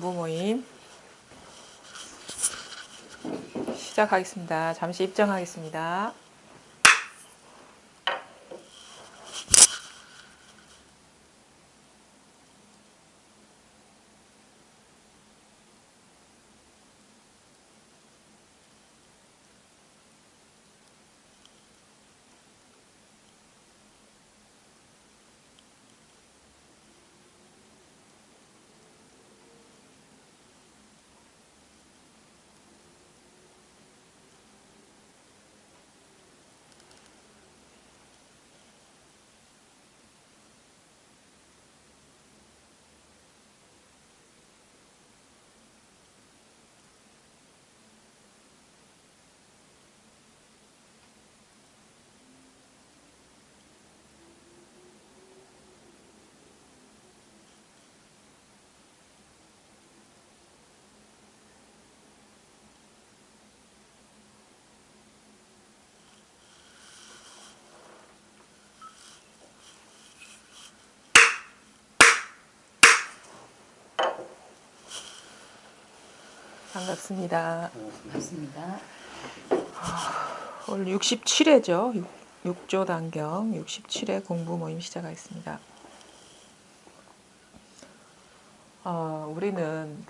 공부 모임 시작하겠습니다. 잠시 입장하겠습니다. 반갑습니다. 반갑습니다. 오늘 67회죠. 6조 단경 67회 공부 모임 시작하겠습니다. 우리는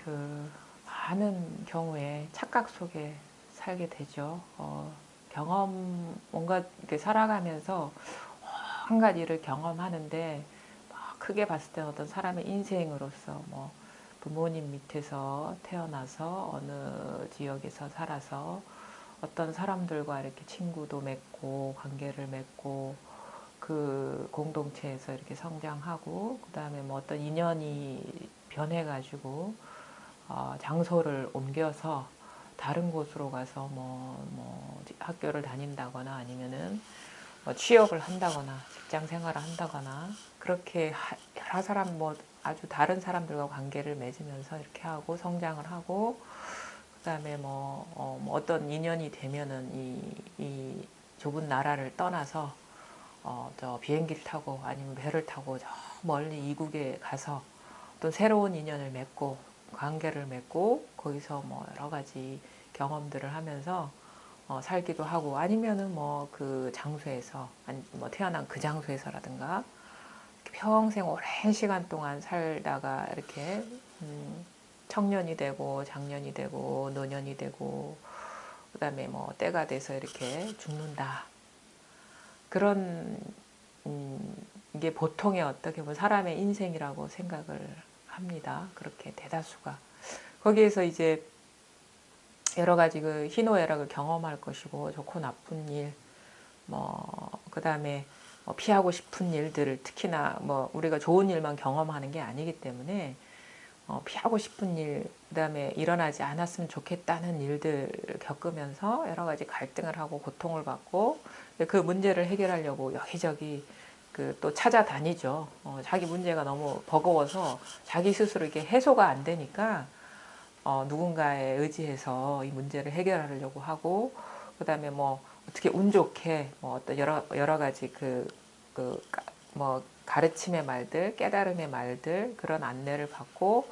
많은 경우에 착각 속에 살게 되죠. 뭔가 이렇게 살아가면서 한 가지를 경험하는데 크게 봤을 때 어떤 사람의 인생으로서 부모님 밑에서 태어나서 어느 지역에서 살아서 어떤 사람들과 이렇게 친구도 맺고 관계를 맺고 그 공동체에서 이렇게 성장하고 그 다음에 어떤 인연이 변해가지고 장소를 옮겨서 다른 곳으로 가서 학교를 다닌다거나 아니면은 취업을 한다거나 직장 생활을 한다거나 그렇게 여러 사람 아주 다른 사람들과 관계를 맺으면서 이렇게 하고 성장을 하고 그다음에 어떤 인연이 되면은 이 좁은 나라를 떠나서 저 비행기를 타고 아니면 배를 타고 저 멀리 이국에 가서 또 새로운 인연을 맺고 관계를 맺고 거기서 여러 가지 경험들을 하면서 살기도 하고 아니면은 그 장소에서 태어난 그 장소에서라든가 평생 오랜 시간 동안 살다가 이렇게 청년이 되고 장년이 되고 노년이 되고 그다음에 때가 돼서 이렇게 죽는다. 그런 이게 보통의 어떻게 보면 사람의 인생이라고 생각을 합니다. 그렇게 대다수가 거기에서 이제 여러 가지 그 희노애락을 경험할 것이고 좋고 나쁜 일, 그다음에 피하고 싶은 일들을 특히나 우리가 좋은 일만 경험하는 게 아니기 때문에 피하고 싶은 일, 그다음에 일어나지 않았으면 좋겠다는 일들을 겪으면서 여러 가지 갈등을 하고 고통을 받고 그 문제를 해결하려고 여기저기 또 찾아다니죠. 자기 문제가 너무 버거워서 자기 스스로 이게 해소가 안 되니까 누군가에 의지해서 이 문제를 해결하려고 하고 그다음에 어떻게 운 좋게 어떤 여러 가지 가르침의 말들, 깨달음의 말들 그런 안내를 받고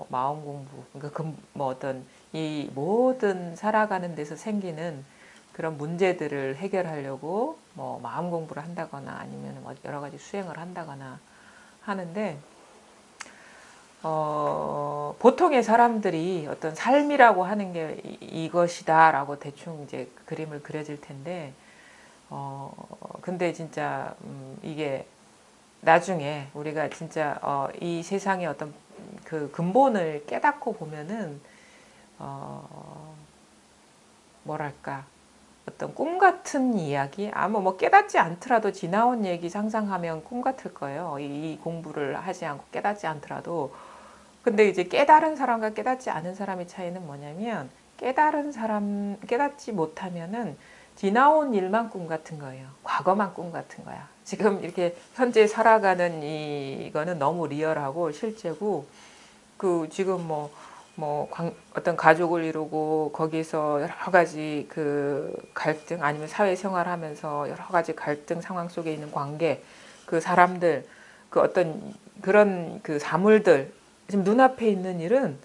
마음 공부 그러니까 어떤 이 모든 살아가는 데서 생기는 그런 문제들을 해결하려고 마음 공부를 한다거나 아니면 여러 가지 수행을 한다거나 하는데 보통의 사람들이 어떤 삶이라고 하는 게 이것이다라고 대충 이제 그림을 그려질 텐데, 근데 진짜, 이게 나중에 우리가 진짜, 이 세상의 어떤 그 근본을 깨닫고 보면은, 뭐랄까, 어떤 꿈 같은 이야기, 깨닫지 않더라도 지나온 얘기 상상하면 꿈 같을 거예요. 이 공부를 하지 않고 깨닫지 않더라도. 근데 이제 깨달은 사람과 깨닫지 않은 사람의 차이는 뭐냐면 깨닫지 못하면은 지나온 일만 꿈 같은 거예요. 과거만 꿈 같은 거야. 지금 이렇게 현재 살아가는 이거는 너무 리얼하고 실제고 지금 어떤 가족을 이루고 거기서 여러 가지 그 갈등 아니면 사회생활하면서 여러 가지 갈등 상황 속에 있는 관계 그 사람들 그 어떤 그런 그 사물들 지금 눈앞에 있는 일은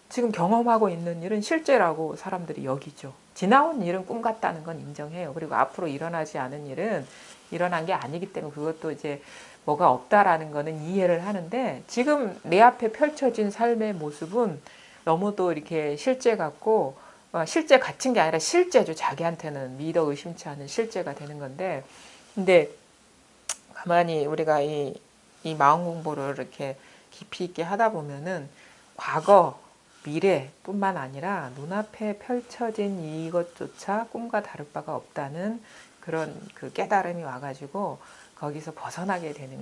지금 경험하고 있는 일은 실제라고 사람들이 여기죠. 지나온 일은 꿈 같다는 건 인정해요. 그리고 앞으로 일어나지 않은 일은 일어난 게 아니기 때문에 그것도 이제 뭐가 없다라는 거는 이해를 하는데, 지금 내 앞에 펼쳐진 삶의 모습은 너무도 이렇게 실제 같고, 실제 같은 게 아니라 실제죠. 자기한테는 믿어 의심치 않은 실제가 되는 건데, 근데 가만히 우리가 이 마음 공부를 이렇게 깊이 있게 하다 보면은 과거, 미래뿐만 아니라 눈앞에 펼쳐진 이것조차 꿈과 다를 바가 없다는 그런 그 깨달음이 와가지고 거기서 벗어나게 되는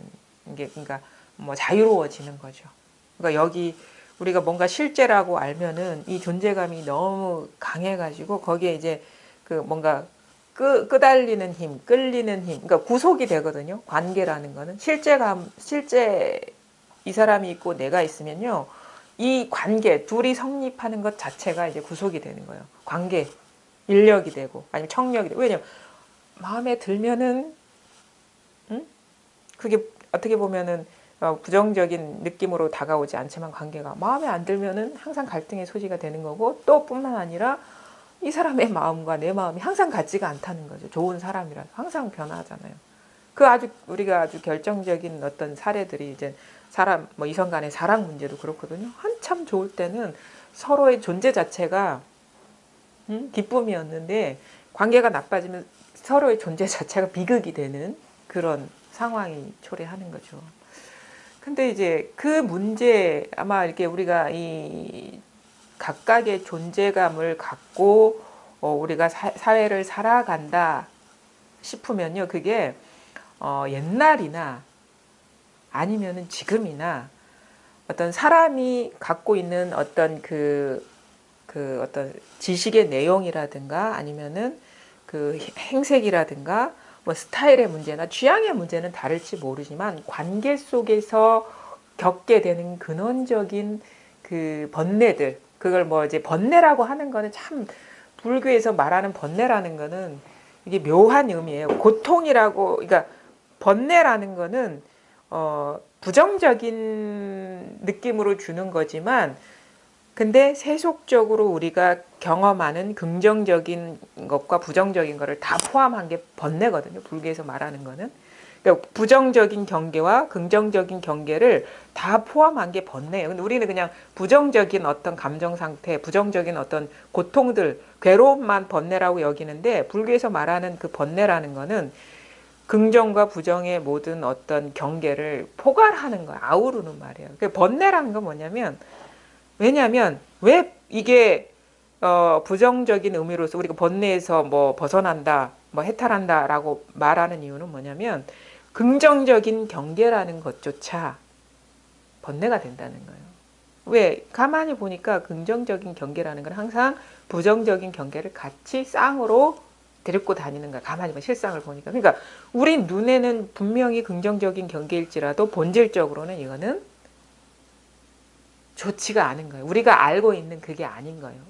게, 그러니까 뭐 자유로워지는 거죠. 그러니까 여기 우리가 뭔가 실제라고 알면은 이 존재감이 너무 강해가지고 거기에 이제 그 뭔가 끄달리는 힘, 끌리는 힘, 그러니까 구속이 되거든요. 관계라는 거는 실제 이 사람이 있고 내가 있으면요, 이 관계 둘이 성립하는 것 자체가 이제 구속이 되는 거예요. 관계, 인력이 되고 아니면 청력이 되고. 왜냐면 마음에 들면은 그게 어떻게 보면은 부정적인 느낌으로 다가오지 않지만, 관계가 마음에 안 들면은 항상 갈등의 소지가 되는 거고, 또 뿐만 아니라 이 사람의 마음과 내 마음이 항상 같지가 않다는 거죠. 좋은 사람이라 항상 변화하잖아요. 그 우리가 아주 결정적인 어떤 사례들이 이제 사람 뭐 이성 간의 사랑 문제도 그렇거든요. 한참 좋을 때는 서로의 존재 자체가 기쁨이었는데, 관계가 나빠지면 서로의 존재 자체가 비극이 되는 그런 상황이 초래하는 거죠. 근데 이제 그 문제, 아마 이렇게 우리가 이 각각의 존재감을 갖고 우리가 사회를 살아간다 싶으면요, 그게 옛날이나 아니면은 지금이나 어떤 사람이 갖고 있는 어떤 그 어떤 지식의 내용이라든가 아니면은 그 행색이라든가 뭐 스타일의 문제나 취향의 문제는 다를지 모르지만, 관계 속에서 겪게 되는 근원적인 그 번뇌들, 그걸 뭐 이제 번뇌라고 하는 거는 참, 불교에서 말하는 번뇌라는 거는 이게 묘한 의미예요. 고통이라고, 그러니까 번뇌라는 거는 부정적인 느낌으로 주는 거지만, 근데 세속적으로 우리가 경험하는 긍정적인 것과 부정적인 것을 다 포함한 게 번뇌거든요. 불교에서 말하는 거는. 그러니까 부정적인 경계와 긍정적인 경계를 다 포함한 게 번뇌예요. 근데 우리는 그냥 부정적인 어떤 감정 상태, 부정적인 어떤 고통들, 괴로움만 번뇌라고 여기는데, 불교에서 말하는 그 번뇌라는 거는 긍정과 부정의 모든 어떤 경계를 포괄하는 거야. 아우르는 말이에요. 그 번뇌라는 건 뭐냐면, 왜냐하면 왜 이게 부정적인 의미로서 우리가 번뇌에서 뭐 벗어난다, 뭐 해탈한다라고 말하는 이유는 뭐냐면, 긍정적인 경계라는 것조차 번뇌가 된다는 거예요. 왜? 가만히 보니까 긍정적인 경계라는 건 항상 부정적인 경계를 같이 쌍으로 데리고 다니는 거야. 가만히 보면 실상을 보니까. 그러니까 우리 눈에는 분명히 긍정적인 경계일지라도 본질적으로는 이거는 좋지가 않은 거예요. 우리가 알고 있는 그게 아닌 거예요.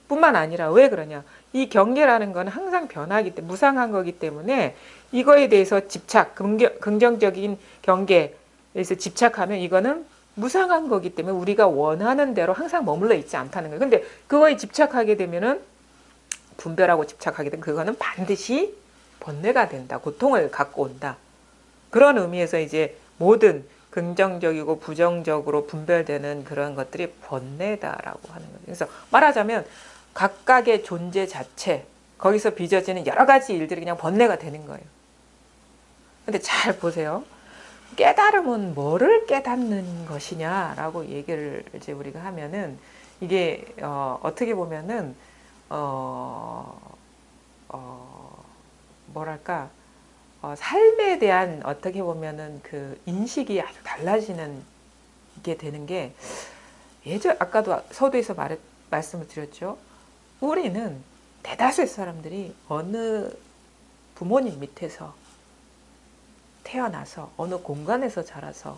뿐만 아니라 왜 그러냐, 이 경계라는 건 항상 변하기 때문에, 무상한 거기 때문에 이거에 대해서 집착, 긍정적인 경계에서 집착하면 이거는 무상한 거기 때문에 우리가 원하는 대로 항상 머물러 있지 않다는 거예요. 근데 그거에 집착하게 되면은, 분별하고 집착하게 되면 그거는 반드시 번뇌가 된다, 고통을 갖고 온다. 그런 의미에서 이제 모든 긍정적이고 부정적으로 분별되는 그런 것들이 번뇌다라고 하는 거죠. 그래서 말하자면 각각의 존재 자체, 거기서 빚어지는 여러 가지 일들이 그냥 번뇌가 되는 거예요. 근데 잘 보세요. 깨달음은 뭐를 깨닫는 것이냐라고 얘기를 이제 우리가 하면은, 이게 어떻게 보면은 뭐랄까, 삶에 대한 어떻게 보면은 그 인식이 아주 달라지는 게 되는 게, 아까도 서두에서 말씀을 드렸죠. 우리는 대다수의 사람들이 어느 부모님 밑에서 태어나서 어느 공간에서 자라서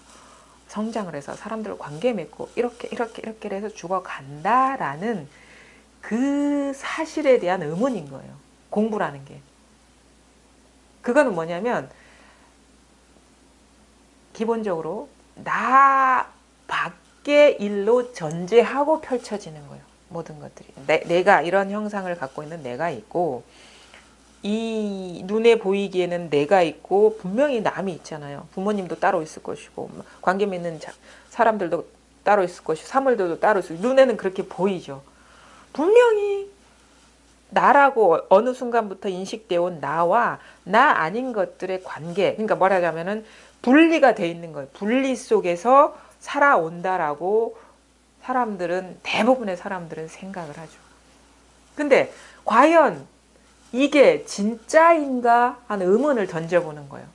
성장을 해서 사람들과 관계 맺고 이렇게 해서 죽어간다라는 그 사실에 대한 의문인 거예요. 공부라는 게. 그거는 뭐냐면, 기본적으로 나 밖의 일로 전제하고 펼쳐지는 거예요. 모든 것들이. 내가 이런 형상을 갖고 있는 내가 있고, 이 눈에 보이기에는 내가 있고 분명히 남이 있잖아요. 부모님도 따로 있을 것이고 관계 맺는 사람들도 따로 있을 것이고 사물들도 따로 있을 것이고 눈에는 그렇게 보이죠. 분명히 나라고 어느 순간부터 인식되어 온 나와 나 아닌 것들의 관계, 그러니까 뭐라자면은 분리가 돼 있는 거예요. 분리 속에서 살아온다라고 사람들은, 대부분의 사람들은 생각을 하죠. 근데 과연 이게 진짜인가 하는 의문을 던져보는 거예요.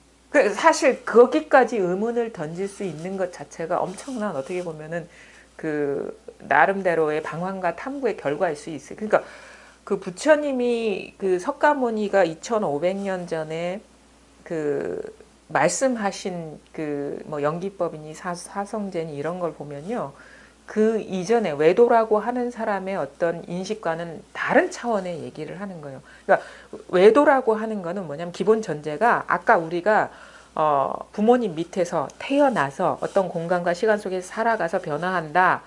사실 거기까지 의문을 던질 수 있는 것 자체가 엄청난, 어떻게 보면은 그 나름대로의 방황과 탐구의 결과일 수 있어요. 그러니까 그 부처님이 그 석가모니가 2500년 전에 그 말씀하신 그 뭐 연기법이니 사성제니 이런 걸 보면요. 그 이전에 외도라고 하는 사람의 어떤 인식과는 다른 차원의 얘기를 하는 거예요. 그러니까 외도라고 하는 거는 뭐냐면 기본 전제가 아까 우리가 부모님 밑에서 태어나서 어떤 공간과 시간 속에서 살아가서 변화한다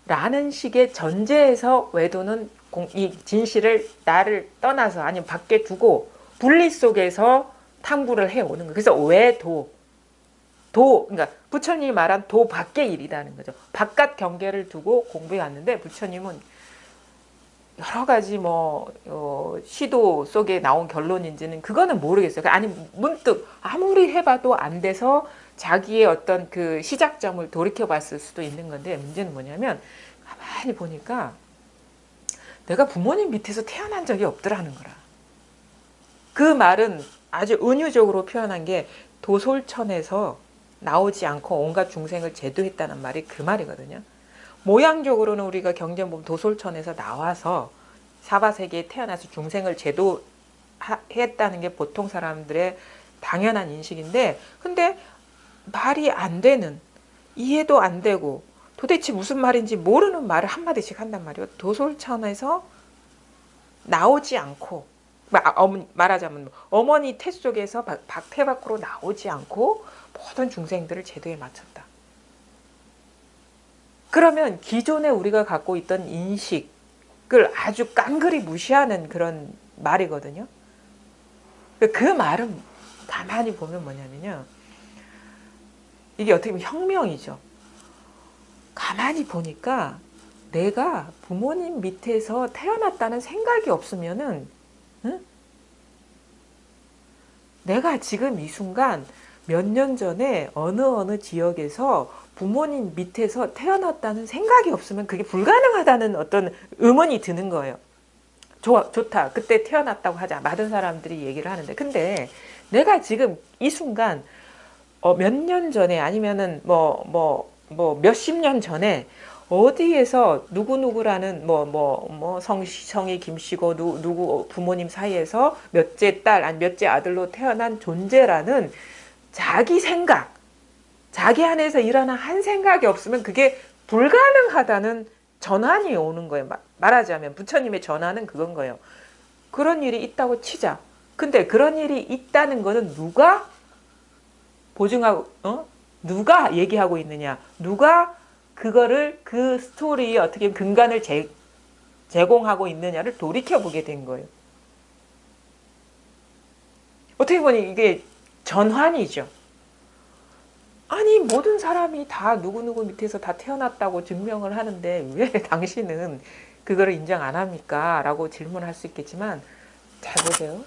라는 식의 전제에서 외도는 이 진실을 나를 떠나서 아니면 밖에 두고 분리 속에서 탐구를 해오는 거예요. 그래서 외도, 그러니까 부처님이 말한 도 밖의 일이라는 거죠. 바깥 경계를 두고 공부해 왔는데 부처님은 여러 가지 시도 속에 나온 결론인지는 그거는 모르겠어요. 아니 문득 아무리 해봐도 안 돼서 자기의 어떤 그 시작점을 돌이켜봤을 수도 있는 건데 문제는 뭐냐면 가만히 보니까 내가 부모님 밑에서 태어난 적이 없더라는 거라. 그 말은 아주 은유적으로 표현한 게 도솔천에서 나오지 않고 온갖 중생을 제도했다는 말이 그 말이거든요. 모양적으로는 우리가 경전 보면 도솔천에서 나와서 사바세계에 태어나서 중생을 제도했다는 게 보통 사람들의 당연한 인식인데 근데 말이 안 되는, 이해도 안 되고 도대체 무슨 말인지 모르는 말을 한마디씩 한단 말이에요. 도솔천에서 나오지 않고 말하자면 어머니 태 속에서 태 밖으로 나오지 않고 모든 중생들을 제도에 맞췄다. 그러면 기존에 우리가 갖고 있던 인식을 아주 깡그리 무시하는 그런 말이거든요. 그 말은 가만히 보면 뭐냐면요. 이게 어떻게 보면 혁명이죠. 가만히 보니까 내가 부모님 밑에서 태어났다는 생각이 없으면은 응? 내가 지금 이 순간 몇 년 전에 어느 지역에서 부모님 밑에서 태어났다는 생각이 없으면 그게 불가능하다는 어떤 의문이 드는 거예요. 좋다. 그때 태어났다고 하자. 많은 사람들이 얘기를 하는데. 근데 내가 지금 이 순간 몇 년 전에 아니면은 몇십 년 전에 어디에서 누구누구라는 성이 김씨고 누구 부모님 사이에서 몇째 딸 아니 몇째 아들로 태어난 존재라는 자기 생각, 자기 안에서 일어난 한 생각이 없으면 그게 불가능하다는 전환이 오는 거예요. 말하자면 부처님의 전환은 그건 거예요. 그런 일이 있다고 치자. 근데 그런 일이 있다는 거는 누가 보증하고 누가 얘기하고 있느냐? 누가 그거를 그 스토리에 어떻게 근간을 제공하고 있느냐를 돌이켜보게 된 거예요. 어떻게 보니 이게 전환이죠. 아니 모든 사람이 다 누구누구 밑에서 다 태어났다고 증명을 하는데 왜 당신은 그거를 인정 안 합니까? 라고 질문할 수 있겠지만 잘 보세요.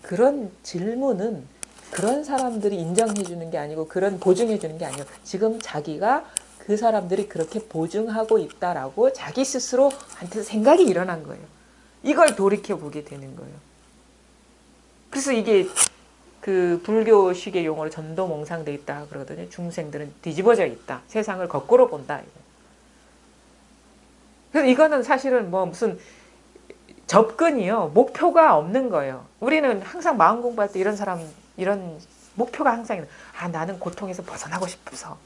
그런 질문은 그런 사람들이 인정해 주는 게 아니고 그런 보증해 주는 게 아니고 지금 자기가 그 사람들이 그렇게 보증하고 있다라고 자기 스스로 한테 생각이 일어난 거예요. 이걸 돌이켜보게 되는 거예요. 그래서 이게 그 불교식의 용어로 전도몽상돼 있다 그러거든요. 중생들은 뒤집어져 있다. 세상을 거꾸로 본다. 그래서 이거는 사실은 무슨 접근이요. 목표가 없는 거예요. 우리는 항상 마음 공부할 때 이런 목표가 항상 나는 고통에서 벗어나고 싶어서.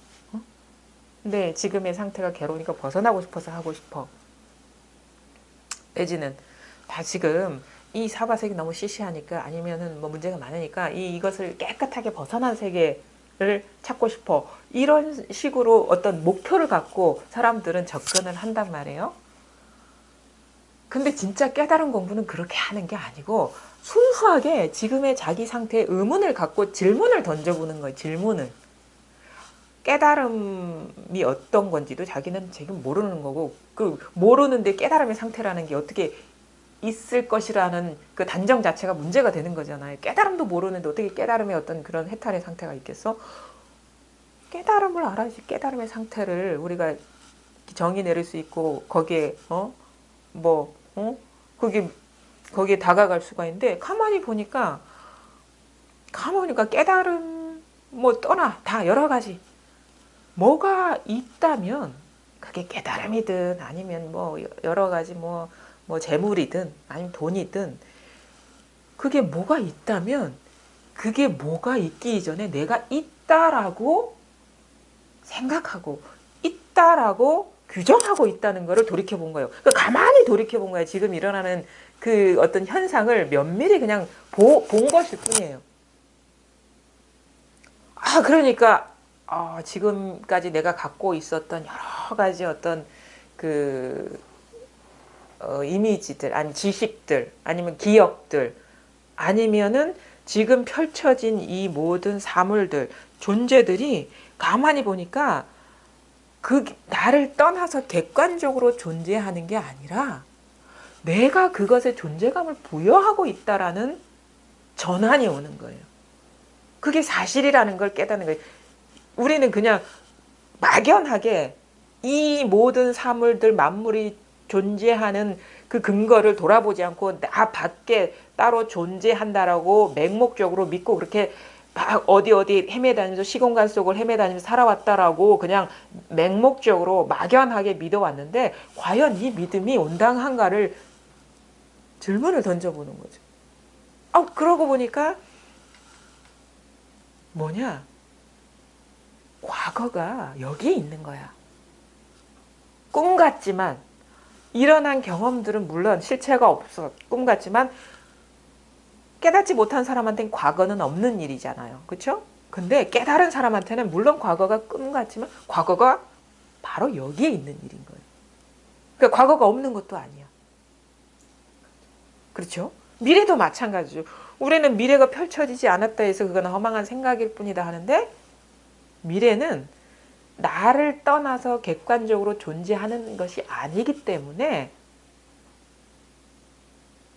근데 지금의 상태가 괴로우니까 벗어나고 싶어서 하고 싶어. 내지는 다 지금 이 사바색이 너무 시시하니까 아니면은 문제가 많으니까 이것을 깨끗하게 벗어난 세계를 찾고 싶어. 이런 식으로 어떤 목표를 갖고 사람들은 접근을 한단 말이에요. 근데 진짜 깨달은 공부는 그렇게 하는 게 아니고 순수하게 지금의 자기 상태에 의문을 갖고 질문을 던져보는 거예요. 질문을. 깨달음이 어떤 건지도 자기는 지금 모르는 거고, 그 모르는데 깨달음의 상태라는 게 어떻게 있을 것이라는 그 단정 자체가 문제가 되는 거잖아요. 깨달음도 모르는데 어떻게 깨달음의 어떤 그런 해탈의 상태가 있겠어? 깨달음을 알아야지. 깨달음의 상태를 우리가 정의 내릴 수 있고 거기에 거기에 다가갈 수가 있는데, 가만히 보니까 깨달음 뭐 떠나 다 여러 가지 뭐가 있다면, 그게 깨달음이든 아니면 뭐 여러 가지 뭐 재물이든 아니면 돈이든, 그게 뭐가 있다면 그게 뭐가 있기 이전에 내가 있다라고 생각하고 있다라고 규정하고 있다는 거를 돌이켜 본 거예요. 그러니까 가만히 돌이켜 본 거예요. 지금 일어나는 그 어떤 현상을 면밀히 그냥 본 것일 뿐이에요. 그러니까 지금까지 내가 갖고 있었던 여러 가지 어떤 그 이미지들, 아니 지식들, 아니면 기억들, 아니면은 지금 펼쳐진 이 모든 사물들, 존재들이 가만히 보니까 그 나를 떠나서 객관적으로 존재하는 게 아니라 내가 그것에 존재감을 부여하고 있다라는 전환이 오는 거예요. 그게 사실이라는 걸 깨닫는 거예요. 우리는 그냥 막연하게 이 모든 사물들, 만물이 존재하는 그 근거를 돌아보지 않고 나 밖에 따로 존재한다라고 맹목적으로 믿고 그렇게 막 어디 헤매다니면서 시공간 속을 헤매다니면서 살아왔다라고 그냥 맹목적으로 막연하게 믿어왔는데, 과연 이 믿음이 온당한가를 질문을 던져보는 거죠. 그러고 보니까 뭐냐? 과거가 여기에 있는 거야. 꿈 같지만 일어난 경험들은 물론 실체가 없어. 꿈 같지만 깨닫지 못한 사람한테는 과거는 없는 일이잖아요. 그렇죠? 근데 깨달은 사람한테는 물론 과거가 꿈 같지만 과거가 바로 여기에 있는 일인 거예요. 그러니까 과거가 없는 것도 아니야. 그렇죠? 미래도 마찬가지죠. 우리는 미래가 펼쳐지지 않았다 해서 그건 허망한 생각일 뿐이다 하는데, 미래는 나를 떠나서 객관적으로 존재하는 것이 아니기 때문에,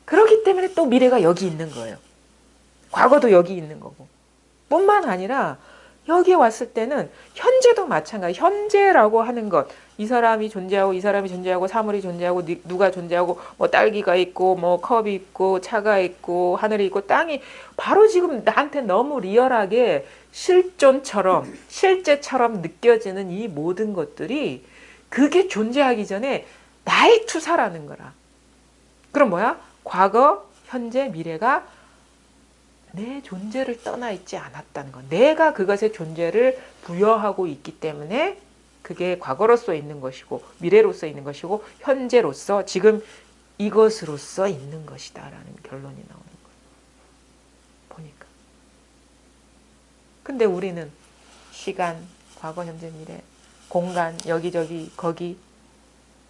그렇기 때문에 또 미래가 여기 있는 거예요. 과거도 여기 있는 거고. 뿐만 아니라 여기에 왔을 때는 현재도 마찬가지. 현재라고 하는 것, 이 사람이 존재하고 이 사람이 존재하고 사물이 존재하고 누가 존재하고 뭐 딸기가 있고 뭐 컵이 있고 차가 있고 하늘이 있고 땅이 바로 지금 나한테 너무 리얼하게 실존처럼 실제처럼 느껴지는 이 모든 것들이, 그게 존재하기 전에 나의 투사라는 거라. 그럼 뭐야? 과거, 현재, 미래가 내 존재를 떠나 있지 않았다는 것. 내가 그것의 존재를 부여하고 있기 때문에 그게 과거로서 있는 것이고 미래로서 있는 것이고 현재로서 지금 이것으로서 있는 것이다 라는 결론이 나오는 거예요. 보니까. 근데 우리는 시간, 과거, 현재, 미래, 공간, 여기저기 거기,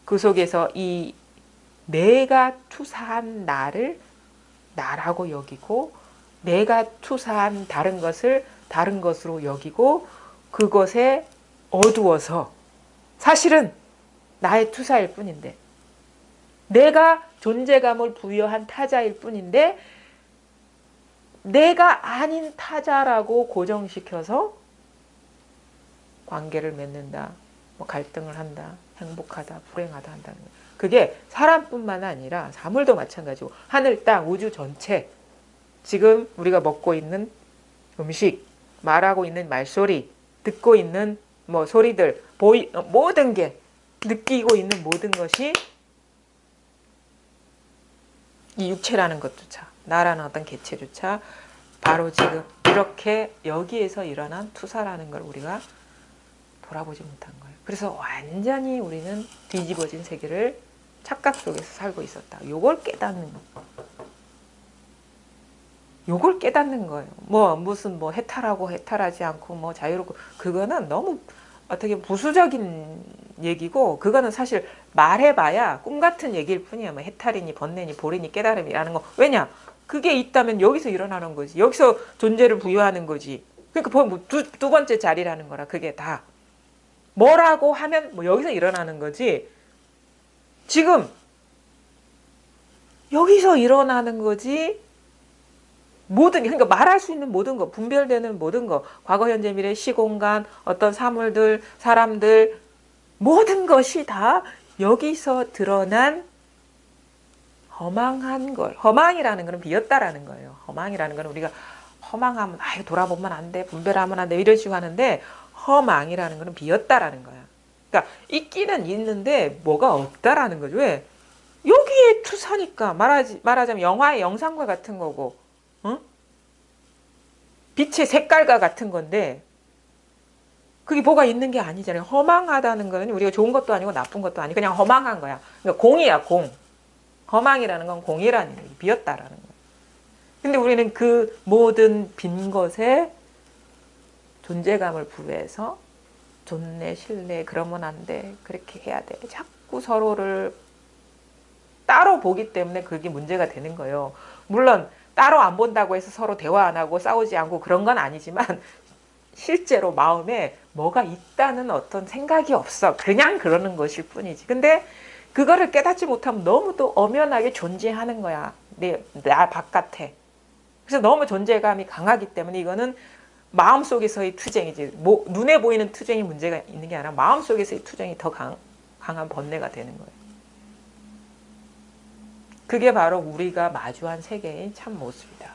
그 속에서 이 내가 투사한 나를 나라고 여기고, 내가 투사한 다른 것을 다른 것으로 여기고, 그것에 어두워서 사실은 나의 투사일 뿐인데, 내가 존재감을 부여한 타자일 뿐인데, 내가 아닌 타자라고 고정시켜서 관계를 맺는다, 뭐 갈등을 한다, 행복하다, 불행하다 한다는 거예요. 그게 사람뿐만 아니라 사물도 마찬가지고, 하늘, 땅, 우주 전체, 지금 우리가 먹고 있는 음식, 말하고 있는 말소리, 듣고 있는 뭐 소리들, 모든 게, 느끼고 있는 모든 것이 이 육체라는 것조차, 나라는 어떤 개체조차 바로 지금 이렇게 여기에서 일어난 투사라는 걸 우리가 돌아보지 못한 거예요. 그래서 완전히 우리는 뒤집어진 세계를 착각 속에서 살고 있었다. 요걸 깨닫는 거. 요걸 깨닫는 거예요. 뭐 무슨 뭐 해탈하고 해탈하지 않고 뭐 자유롭고 그거는 너무 어떻게 부수적인 얘기고 그거는 사실 말해봐야 꿈 같은 얘기일 뿐이야. 뭐 해탈이니 번뇌니 보리니 깨달음이라는 거. 왜냐? 그게 있다면 여기서 일어나는 거지. 여기서 존재를 부여하는 거지. 그러니까 뭐 두 번째 자리라는 거라 그게 다. 뭐라고 하면 뭐 여기서 일어나는 거지. 지금 여기서 일어나는 거지. 모든 그러니까 말할 수 있는 모든 거 분별되는 모든 거 과거 현재 미래 시공간 어떤 사물들 사람들 모든 것이 다 여기서 드러난 허망한 걸 허망이라는 것은 비었다라는 거예요. 허망이라는 것은 우리가 허망하면 아유 돌아보면 안 돼 분별하면 안 돼 이런 식으로 하는데 허망이라는 것은 비었다라는 거야. 그러니까 있기는 있는데 뭐가 없다라는 거죠. 왜? 여기에 투사니까 말하자면 영화의 영상과 같은 거고 어? 빛의 색깔과 같은 건데 그게 뭐가 있는 게 아니잖아요. 허망하다는 거는 우리가 좋은 것도 아니고 나쁜 것도 아니고 그냥 허망한 거야. 그러니까 공이야 공. 허망이라는 건 공이라는 얘기, 비었다라는 거야. 근데 우리는 그 모든 빈 것에 존재감을 부여해서 존내, 신내, 그러면 안 돼. 그렇게 해야 돼. 자꾸 서로를 따로 보기 때문에 그게 문제가 되는 거예요. 물론 따로 안 본다고 해서 서로 대화 안 하고 싸우지 않고 그런 건 아니지만 실제로 마음에 뭐가 있다는 어떤 생각이 없어. 그냥 그러는 것일 뿐이지. 근데 그거를 깨닫지 못하면 너무도 엄연하게 존재하는 거야. 나 바깥에. 그래서 너무 존재감이 강하기 때문에 이거는 마음속에서의 투쟁이지. 눈에 보이는 투쟁이 문제가 있는 게 아니라 마음속에서의 투쟁이 더 강한 번뇌가 되는 거예요. 그게 바로 우리가 마주한 세계의 참 모습이다.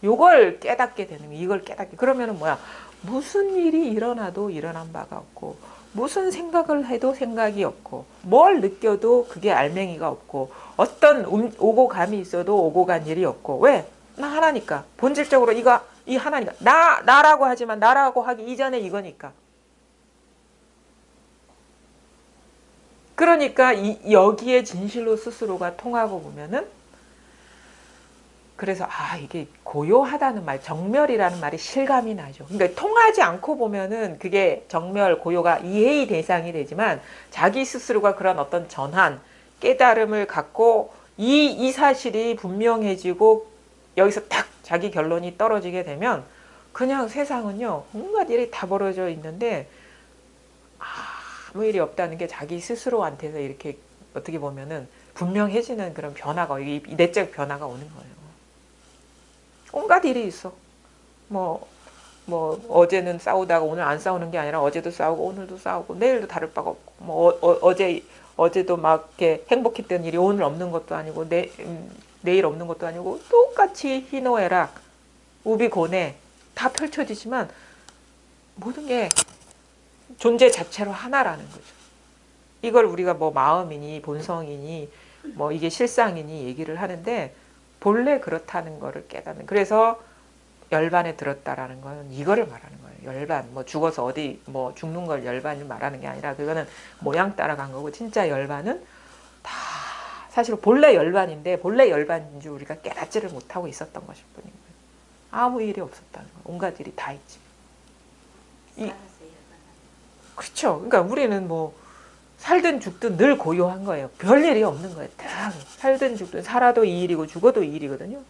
요걸 깨닫게 되는 거예요. 이걸 깨닫게. 그러면은 뭐야? 무슨 일이 일어나도 일어난 바가 없고 무슨 생각을 해도 생각이 없고 뭘 느껴도 그게 알맹이가 없고 어떤 오고 감이 있어도 오고 간 일이 없고 왜? 나 하나니까. 본질적으로 이 하나니까. 나라고 하지만 나라고 하기 이전에 이거니까. 그러니까 여기에 진실로 스스로가 통하고 보면은 그래서 이게 고요하다는 말, 정멸이라는 말이 실감이 나죠. 그러니까 통하지 않고 보면은 그게 정멸, 고요가 이해의 대상이 되지만 자기 스스로가 그런 어떤 전환, 깨달음을 갖고 이 사실이 분명해지고 여기서 딱 자기 결론이 떨어지게 되면 그냥 세상은요 온갖 일이 다 벌어져 있는데 아무 일이 없다는 게 자기 스스로한테서 이렇게 어떻게 보면은 분명해지는 그런 변화가 이 내적 변화가 오는 거예요. 온갖 일이 있어. 뭐 어제는 싸우다가 오늘 안 싸우는 게 아니라 어제도 싸우고 오늘도 싸우고 내일도 다를 바가 없고 뭐 어제도 막 이렇게 행복했던 일이 오늘 없는 것도 아니고 내일 없는 것도 아니고 똑같이 희노애락 우비고뇌 다 펼쳐지지만 모든 게 존재 자체로 하나라는 거죠. 이걸 우리가 뭐 마음이니 본성이니 뭐 이게 실상이니 얘기를 하는데 본래 그렇다는 거를 깨닫는. 그래서 열반에 들었다라는 건 이거를 말하는 거예요. 열반. 뭐 죽어서 어디 뭐 죽는 걸 열반을 말하는 게 아니라 그거는 모양 따라간 거고 진짜 열반은 다 사실 본래 열반인데 본래 열반인 줄 우리가 깨닫지를 못하고 있었던 것일 뿐인 거예요. 아무 일이 없었다는 거예요. 온갖 일이 다 있지. 그렇죠. 그러니까 우리는 뭐 살든 죽든 늘 고요한 거예요. 별일이 없는 거예요. 딱 살든 죽든 살아도 이 일이고 죽어도 이 일이거든요.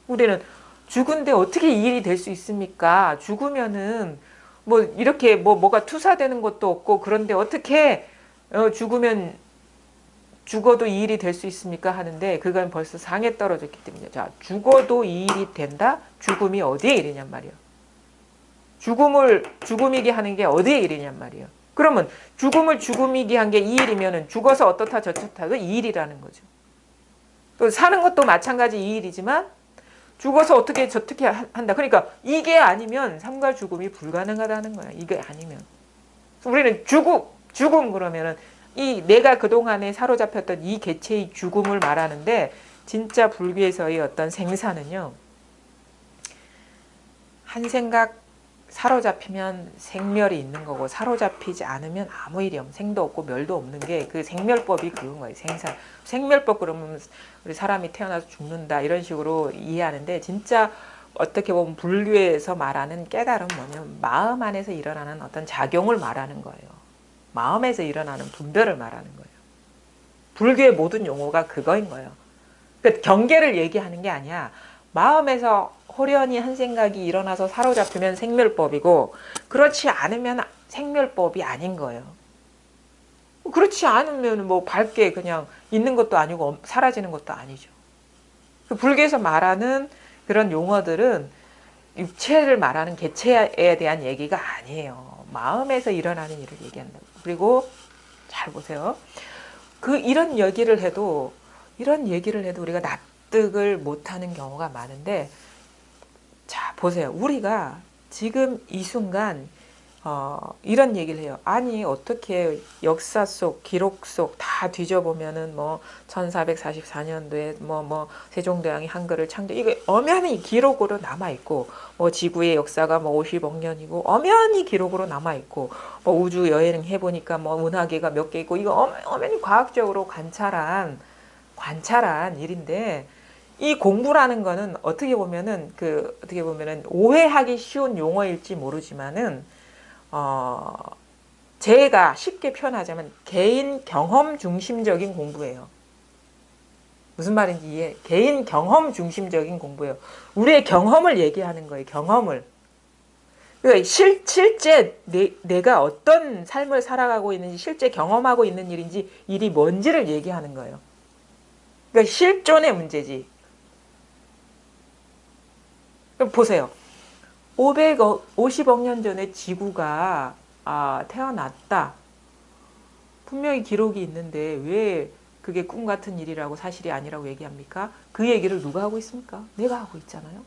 우리는 죽은데 어떻게 이 일이 될 수 있습니까? 죽으면은 뭐 이렇게 뭐가 투사되는 것도 없고 그런데 어떻게 죽으면 죽어도 이 일이 될 수 있습니까? 하는데 그건 벌써 상에 떨어졌기 때문에 자 죽어도 이 일이 된다? 죽음이 어디의 일이냔 말이에요. 죽음이게 하는 게 어디의 일이냔 말이에요. 그러면 죽음을 죽음이게 한 게 이 일이면은 죽어서 어떻다 저렇다도 이 일이라는 거죠. 또 사는 것도 마찬가지 이 일이지만 죽어서 어떻게 저렇게 한다. 그러니까 이게 아니면 삶과 죽음이 불가능하다는 거야. 이게 아니면. 우리는 죽음 그러면은 이 내가 그동안에 사로잡혔던 이 개체의 죽음을 말하는데 진짜 불교에서의 어떤 생사는요. 한 생각 사로잡히면 생멸이 있는 거고 사로잡히지 않으면 아무 일이 없는 생도 없고 멸도 없는 게 그 생멸법이 그건 거예요. 생멸법 그러면 우리 사람이 태어나서 죽는다 이런 식으로 이해하는데 진짜 어떻게 보면 불교에서 말하는 깨달음 뭐냐면 마음 안에서 일어나는 어떤 작용을 말하는 거예요. 마음에서 일어나는 분별을 말하는 거예요. 불교의 모든 용어가 그거인 거예요. 그러니까 경계를 얘기하는 게 아니야. 마음에서 호련히 한 생각이 일어나서 사로잡히면 생멸법이고 그렇지 않으면 생멸법이 아닌 거예요. 그렇지 않으면 뭐 밝게 그냥 있는 것도 아니고 사라지는 것도 아니죠. 불교에서 말하는 그런 용어들은 육체를 말하는 개체에 대한 얘기가 아니에요. 마음에서 일어나는 일을 얘기한다고. 그리고 잘 보세요. 이런 얘기를 해도 우리가 납득을 못하는 경우가 많은데, 자 보세요. 우리가 지금 이 순간 이런 얘기를 해요. 아니 어떻게 역사 속 기록 속 다 뒤져보면은 뭐 1444년도에 뭐 세종대왕이 한글을 창조 이게 엄연히 기록으로 남아 있고 뭐 지구의 역사가 뭐 50억 년이고 엄연히 기록으로 남아 있고 뭐 우주 여행 해보니까 뭐 은하계가 몇 개 있고 이거 엄연히 과학적으로 관찰한 일인데. 이 공부라는 거는 어떻게 보면은 오해하기 쉬운 용어일지 모르지만은 제가 쉽게 표현하자면 개인 경험 중심적인 공부예요. 무슨 말인지 이해? 개인 경험 중심적인 공부예요. 우리의 경험을 얘기하는 거예요. 경험을. 그러니까 실제 내가 어떤 삶을 살아가고 있는지 실제 경험하고 있는 일이 뭔지를 얘기하는 거예요. 그러니까 실존의 문제지. 보세요. 50억 년 전에 지구가 태어났다. 분명히 기록이 있는데 왜 그게 꿈 같은 일이라고 사실이 아니라고 얘기합니까? 그 얘기를 누가 하고 있습니까? 내가 하고 있잖아요.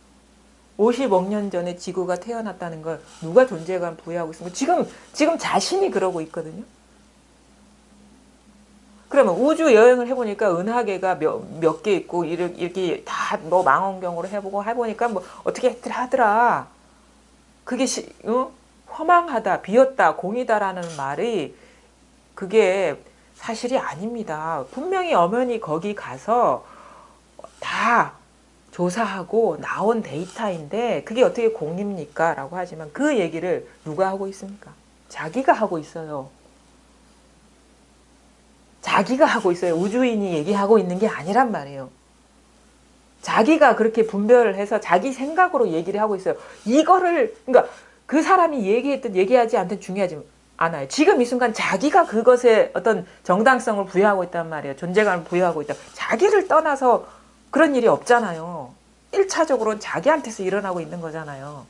50억 년 전에 지구가 태어났다는 걸 누가 존재감 부여하고 있습니까? 지금 자신이 그러고 있거든요. 그러면 우주 여행을 해보니까 은하계가 몇 개 있고 이렇게 다 뭐 망원경으로 해보니까 뭐 어떻게 하더라. 그게 허망하다, 비었다, 공이다라는 말이 그게 사실이 아닙니다. 분명히 엄연히 거기 가서 다 조사하고 나온 데이터인데 그게 어떻게 공입니까? 라고 하지만 그 얘기를 누가 하고 있습니까? 자기가 하고 있어요. 자기가 하고 있어요. 우주인이 얘기하고 있는 게 아니란 말이에요. 자기가 그렇게 분별을 해서 자기 생각으로 얘기를 하고 있어요. 그러니까 그 사람이 얘기했든 얘기하지 않든 중요하지 않아요. 지금 이 순간 자기가 그것에 어떤 정당성을 부여하고 있단 말이에요. 존재감을 부여하고 있다. 자기를 떠나서 그런 일이 없잖아요. 1차적으로 자기한테서 일어나고 있는 거잖아요.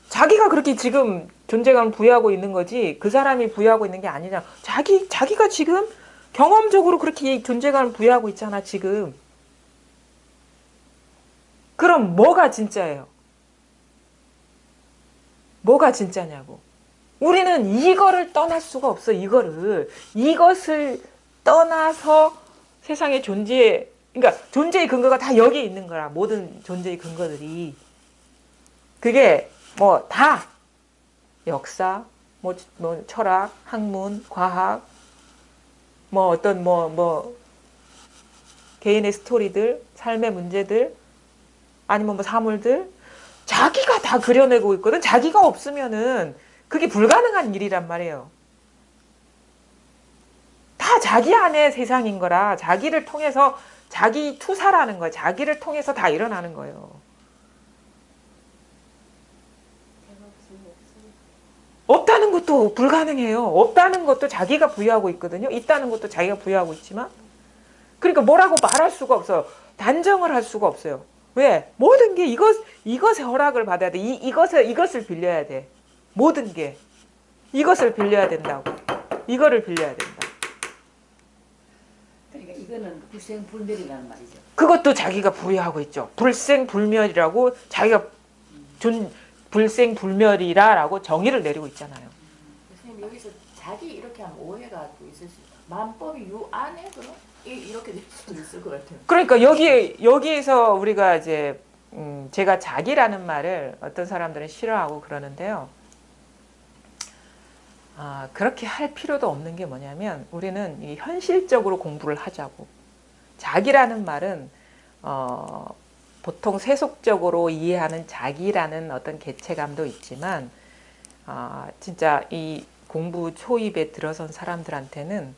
자기가 그렇게 지금 존재감을 부여하고 있는 거지 그 사람이 부여하고 있는 게 아니잖아. 자기가 지금 경험적으로 그렇게 존재감을 부여하고 있잖아, 지금. 그럼 뭐가 진짜예요? 뭐가 진짜냐고. 우리는 이거를 떠날 수가 없어. 이것을 떠나서 세상의 그러니까 존재의 근거가 다 여기에 있는 거라. 모든 존재의 근거들이. 그게 뭐 다 역사, 뭐 철학, 학문, 과학, 뭐 어떤 개인의 스토리들, 삶의 문제들, 아니면 뭐 사물들, 자기가 다 그려내고 있거든. 자기가 없으면은 그게 불가능한 일이란 말이에요. 다 자기 안의 세상인 거라 자기를 통해서 자기 투사라는 거예요. 자기를 통해서 다 일어나는 거예요. 없다는 것도 불가능해요. 없다는 것도 자기가 부여하고 있거든요. 있다는 것도 자기가 부여하고 있지만 그러니까 뭐라고 말할 수가 없어요. 단정을 할 수가 없어요. 왜? 모든 게 이것의 허락을 받아야 돼. 이것을 빌려야 돼. 모든 게 이것을 빌려야 된다고. 이거를 빌려야 된다. 그러니까 이거는 불생불멸이라는 말이죠. 그것도 자기가 부여하고 있죠. 불생불멸이라고 자기가 불생불멸이라고 정의를 내리고 있잖아요. 선생님 여기서 자기 이렇게 하면 오해가 또 있을 수 있어요. 만법이 요 안에 그럼 이렇게 될 수도 있을 것 같아요. 그러니까 여기에서 우리가 이제 제가 자기라는 말을 어떤 사람들은 싫어하고 그러는데요. 그렇게 할 필요도 없는 게 뭐냐면 우리는 이 현실적으로 공부를 하자고. 자기라는 말은 보통 세속적으로 이해하는 자기라는 어떤 개체감도 있지만 진짜 이 공부 초입에 들어선 사람들한테는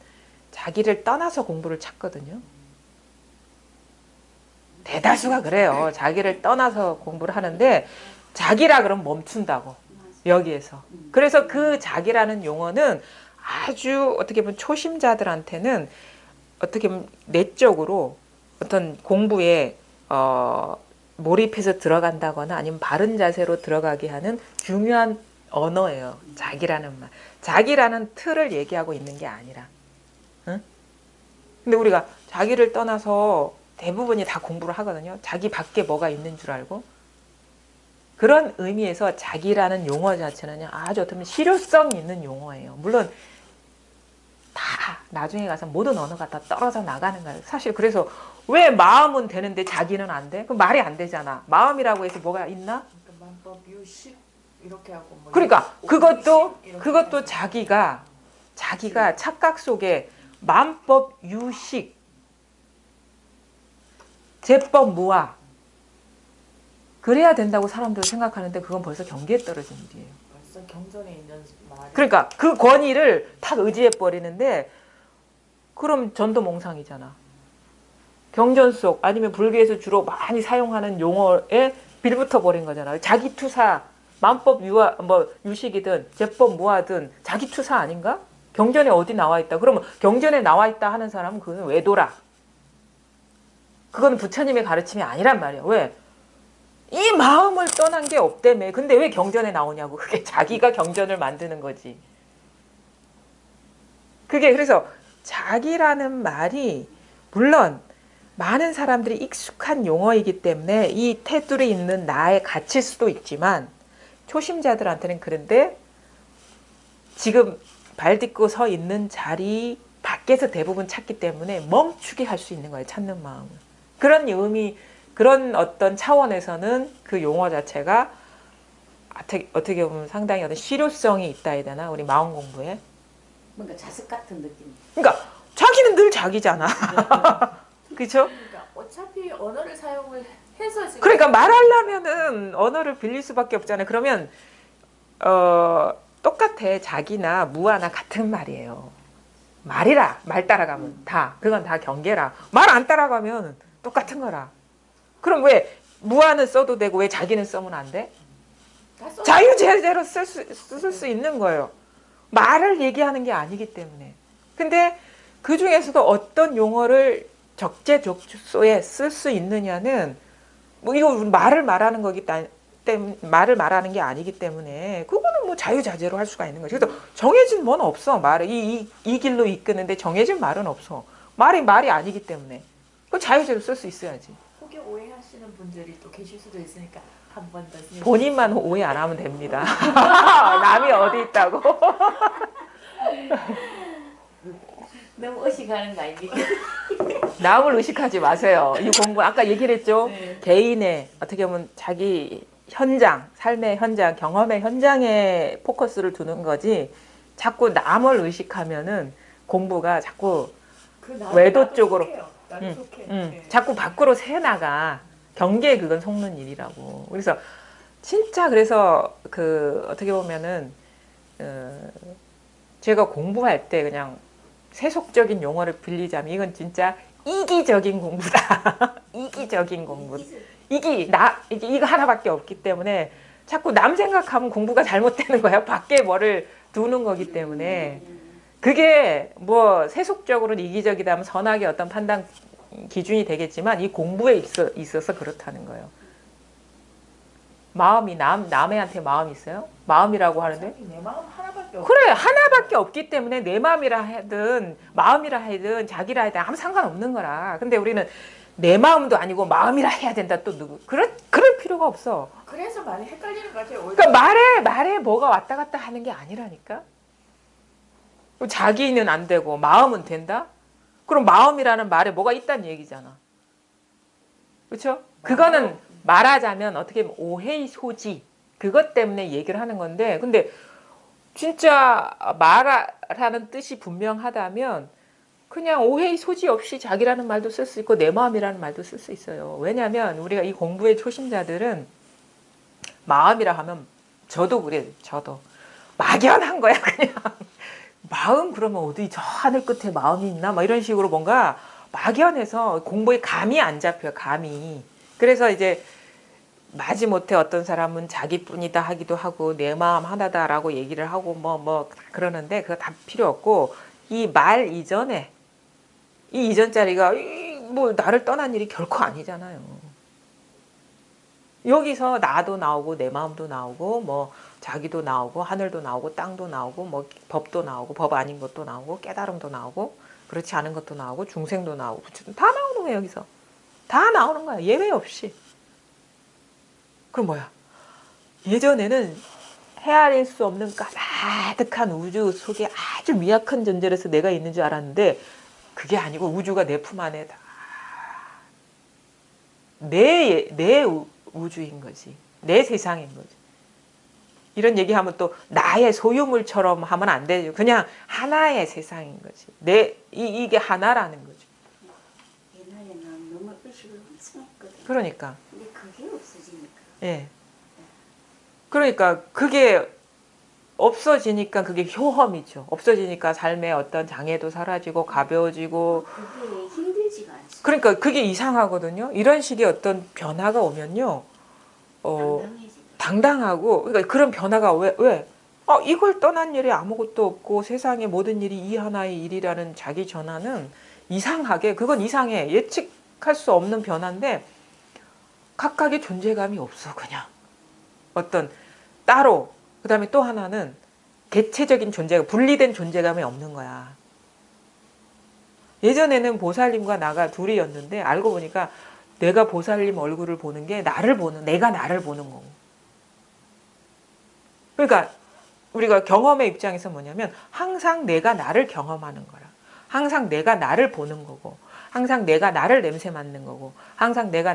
자기를 떠나서 공부를 찾거든요. 대다수가 그래요. 자기를 떠나서 공부를 하는데 자기라 그러면 멈춘다고. 여기에서. 그래서 그 자기라는 용어는 아주 어떻게 보면 초심자들한테는 어떻게 보면 내적으로 어떤 공부에 몰입해서 들어간다거나 아니면 바른 자세로 들어가게 하는 중요한 언어예요. 자기라는 말. 자기라는 틀을 얘기하고 있는 게 아니라. 응? 근데 우리가 자기를 떠나서 대부분이 다 공부를 하거든요. 자기 밖에 뭐가 있는 줄 알고. 그런 의미에서 자기라는 용어 자체는 아주 어떻게 보면 실효성 있는 용어예요. 물론 다 나중에 가서 모든 언어가 다 떨어져 나가는 거예요. 사실 그래서 왜 마음은 되는데 자기는 안 돼? 그럼 말이 안 되잖아. 마음이라고 해서 뭐가 있나? 그러니까 만법, 유식 이렇게 하고 뭐 그러니까 의식 그것도 해서. 자기가 착각 속에 만법, 유식, 제법, 무아 그래야 된다고 사람들은 생각하는데 그건 벌써 경계에 떨어진 일이에요. 벌써 경전에 있는 말이. 그러니까 그 권위를 탁 의지해 버리는데 그럼 전도몽상이잖아. 경전 속 아니면 불교에서 주로 많이 사용하는 용어에 빌붙어 버린 거잖아. 자기 투사, 만법 유아 뭐 유식이든 제법 무아든 자기 투사 아닌가? 경전에 어디 나와 있다. 그러면 경전에 나와 있다 하는 사람은 그건 외도라. 그건 부처님의 가르침이 아니란 말이야. 왜? 이 마음을 떠난 게 없다며. 근데 왜 경전에 나오냐고. 그게 자기가 경전을 만드는 거지. 그게 그래서 자기라는 말이 물론 많은 사람들이 익숙한 용어이기 때문에 이 테두리에 있는 나에 갇힐 수도 있지만 초심자들한테는 그런데 지금 발 딛고 서 있는 자리 밖에서 대부분 찾기 때문에 멈추게 할 수 있는 거예요. 찾는 마음을. 그런 의미, 그런 어떤 차원에서는 그 용어 자체가 어떻게 보면 상당히 어떤 실효성이 있다 해야 되나? 우리 마음 공부에. 뭔가 자습 같은 느낌. 그러니까 자기는 늘 자기잖아. 그렇죠? 그러니까 어차피 언어를 사용을 해서 지금. 그러니까 말하려면은 언어를 빌릴 수밖에 없잖아요. 그러면 똑같아. 자기나 무아나 같은 말이에요. 말이라. 말 따라가면 다. 그건 다 경계라. 말 안 따라가면 똑같은 거라. 그럼 왜 무아는 써도 되고 왜 자기는 쓰면 안 돼? 다 써. 자유제대로 쓸 수 있는 거예요. 말을 얘기하는 게 아니기 때문에. 근데 그 중에서도 어떤 용어를 적재적소에 쓸 수 있느냐는 뭐 이거 말을 말하는 거기 때문에 말을 말하는 게 아니기 때문에 그거는 뭐 자유자재로 할 수가 있는 거죠. 그래서 정해진 뭐는 없어. 말을 이 길로 이끄는데 정해진 말은 없어. 말이 아니기 때문에 그 자유자재로 쓸 수 있어야지. 혹여 오해하시는 분들이 또 계실 수도 있으니까 한 번 더. 본인만 오해 안 하면 됩니다. 남이 어디 있다고. 너무 의식하는 거 아닙니까? 남을 의식하지 마세요. 이 공부 아까 얘기를 했죠. 네. 개인의 어떻게 보면 자기 현장, 삶의 현장, 경험의 현장에 포커스를 두는 거지. 자꾸 남을 의식하면은 공부가 자꾸 그 외도 쪽으로. 나도 속해. 네. 자꾸 밖으로 새나가. 경계에 그건 속는 일이라고. 그래서 진짜 그래서 그 어떻게 보면은 제가 공부할 때 그냥 세속적인 용어를 빌리자면 이건 진짜 이기적인 공부다. 이기적인 공부. 이거 하나밖에 없기 때문에 자꾸 남 생각하면 공부가 잘못되는 거야. 밖에 뭐를 두는 거기 때문에. 그게 뭐 세속적으로는 이기적이다 하면 선악의 어떤 판단 기준이 되겠지만 이 공부에 있어서 그렇다는 거예요. 마음이 남애한테 마음이 있어요? 마음이라고 하는데 어차피 내 마음 하나밖에 없어. 그래 하나밖에 없기 때문에 내 마음이라 하든 마음이라 하든 자기라 하든 아무 상관없는 거라. 근데 우리는 내 마음도 아니고 마음이라 해야 된다 또 누구 그럴 필요가 없어. 그래서 많이 헷갈리는 것 같아요. 그러니까 말에 뭐가 왔다 갔다 하는 게 아니라니까. 자기는 안 되고 마음은 된다? 그럼 마음이라는 말에 뭐가 있다는 얘기잖아. 그렇죠? 그거는 말하자면 어떻게 보면 오해의 소지 그것 때문에 얘기를 하는 건데 근데 진짜 말하라는 뜻이 분명하다면 그냥 오해의 소지 없이 자기라는 말도 쓸 수 있고 내 마음이라는 말도 쓸 수 있어요. 왜냐하면 우리가 이 공부의 초심자들은 마음이라 하면 저도 그래요. 저도 막연한 거야 그냥. 마음 그러면 어디 저 하늘 끝에 마음이 있나 막 이런 식으로 뭔가 막연해서 공부에 감이 안 잡혀요. 감이. 그래서 이제 마지못해 어떤 사람은 자기뿐이다 하기도 하고 내 마음 하나다라고 얘기를 하고 뭐 그러는데 그거 다 필요 없고 이 말 이전에 이 이전 자리가 뭐 나를 떠난 일이 결코 아니잖아요. 여기서 나도 나오고 내 마음도 나오고 뭐 자기도 나오고 하늘도 나오고 땅도 나오고 뭐 법도 나오고 법 아닌 것도 나오고 깨달음도 나오고 그렇지 않은 것도 나오고 중생도 나오고 다 나오는 거예요. 여기서 다 나오는 거야. 예외 없이. 그럼 뭐야? 예전에는 헤아릴 수 없는 까마득한 우주 속에 아주 미약한 존재로서 내가 있는 줄 알았는데 그게 아니고 우주가 내 품 안에 다 내 우주인 거지. 내 세상인 거지. 이런 얘기하면 또 나의 소유물처럼 하면 안 되죠. 그냥 하나의 세상인 거지. 이게 하나라는 거죠. 옛날에는 너무 의식을 엄청 했거든. 그러니까. 근데 그게 없어지니까. 예. 그러니까 그게 없어지니까 그게 효험이죠. 없어지니까 삶의 어떤 장애도 사라지고 가벼워지고. 그게 힘들지가 않지. 그러니까 그게 이상하거든요. 이런 식의 어떤 변화가 오면요. 당당해지고. 당당하고 그러니까 그런 변화가 왜? 이걸 떠난 일이 아무것도 없고 세상의 모든 일이 이 하나의 일이라는 자기 전환은 이상하게 그건 이상해. 예측할 수 없는 변화인데 각각의 존재감이 없어 그냥. 어떤 따로 그다음에 또 하나는 개체적인 존재가 분리된 존재감이 없는 거야. 예전에는 보살님과 나가 둘이었는데 알고 보니까 내가 보살님 얼굴을 보는 게 내가 나를 보는 거고. 그러니까 우리가 경험의 입장에서 뭐냐면 항상 내가 나를 경험하는 거라. 항상 내가 나를 보는 거고. 항상 내가 나를 냄새 맡는 거고. 항상 내가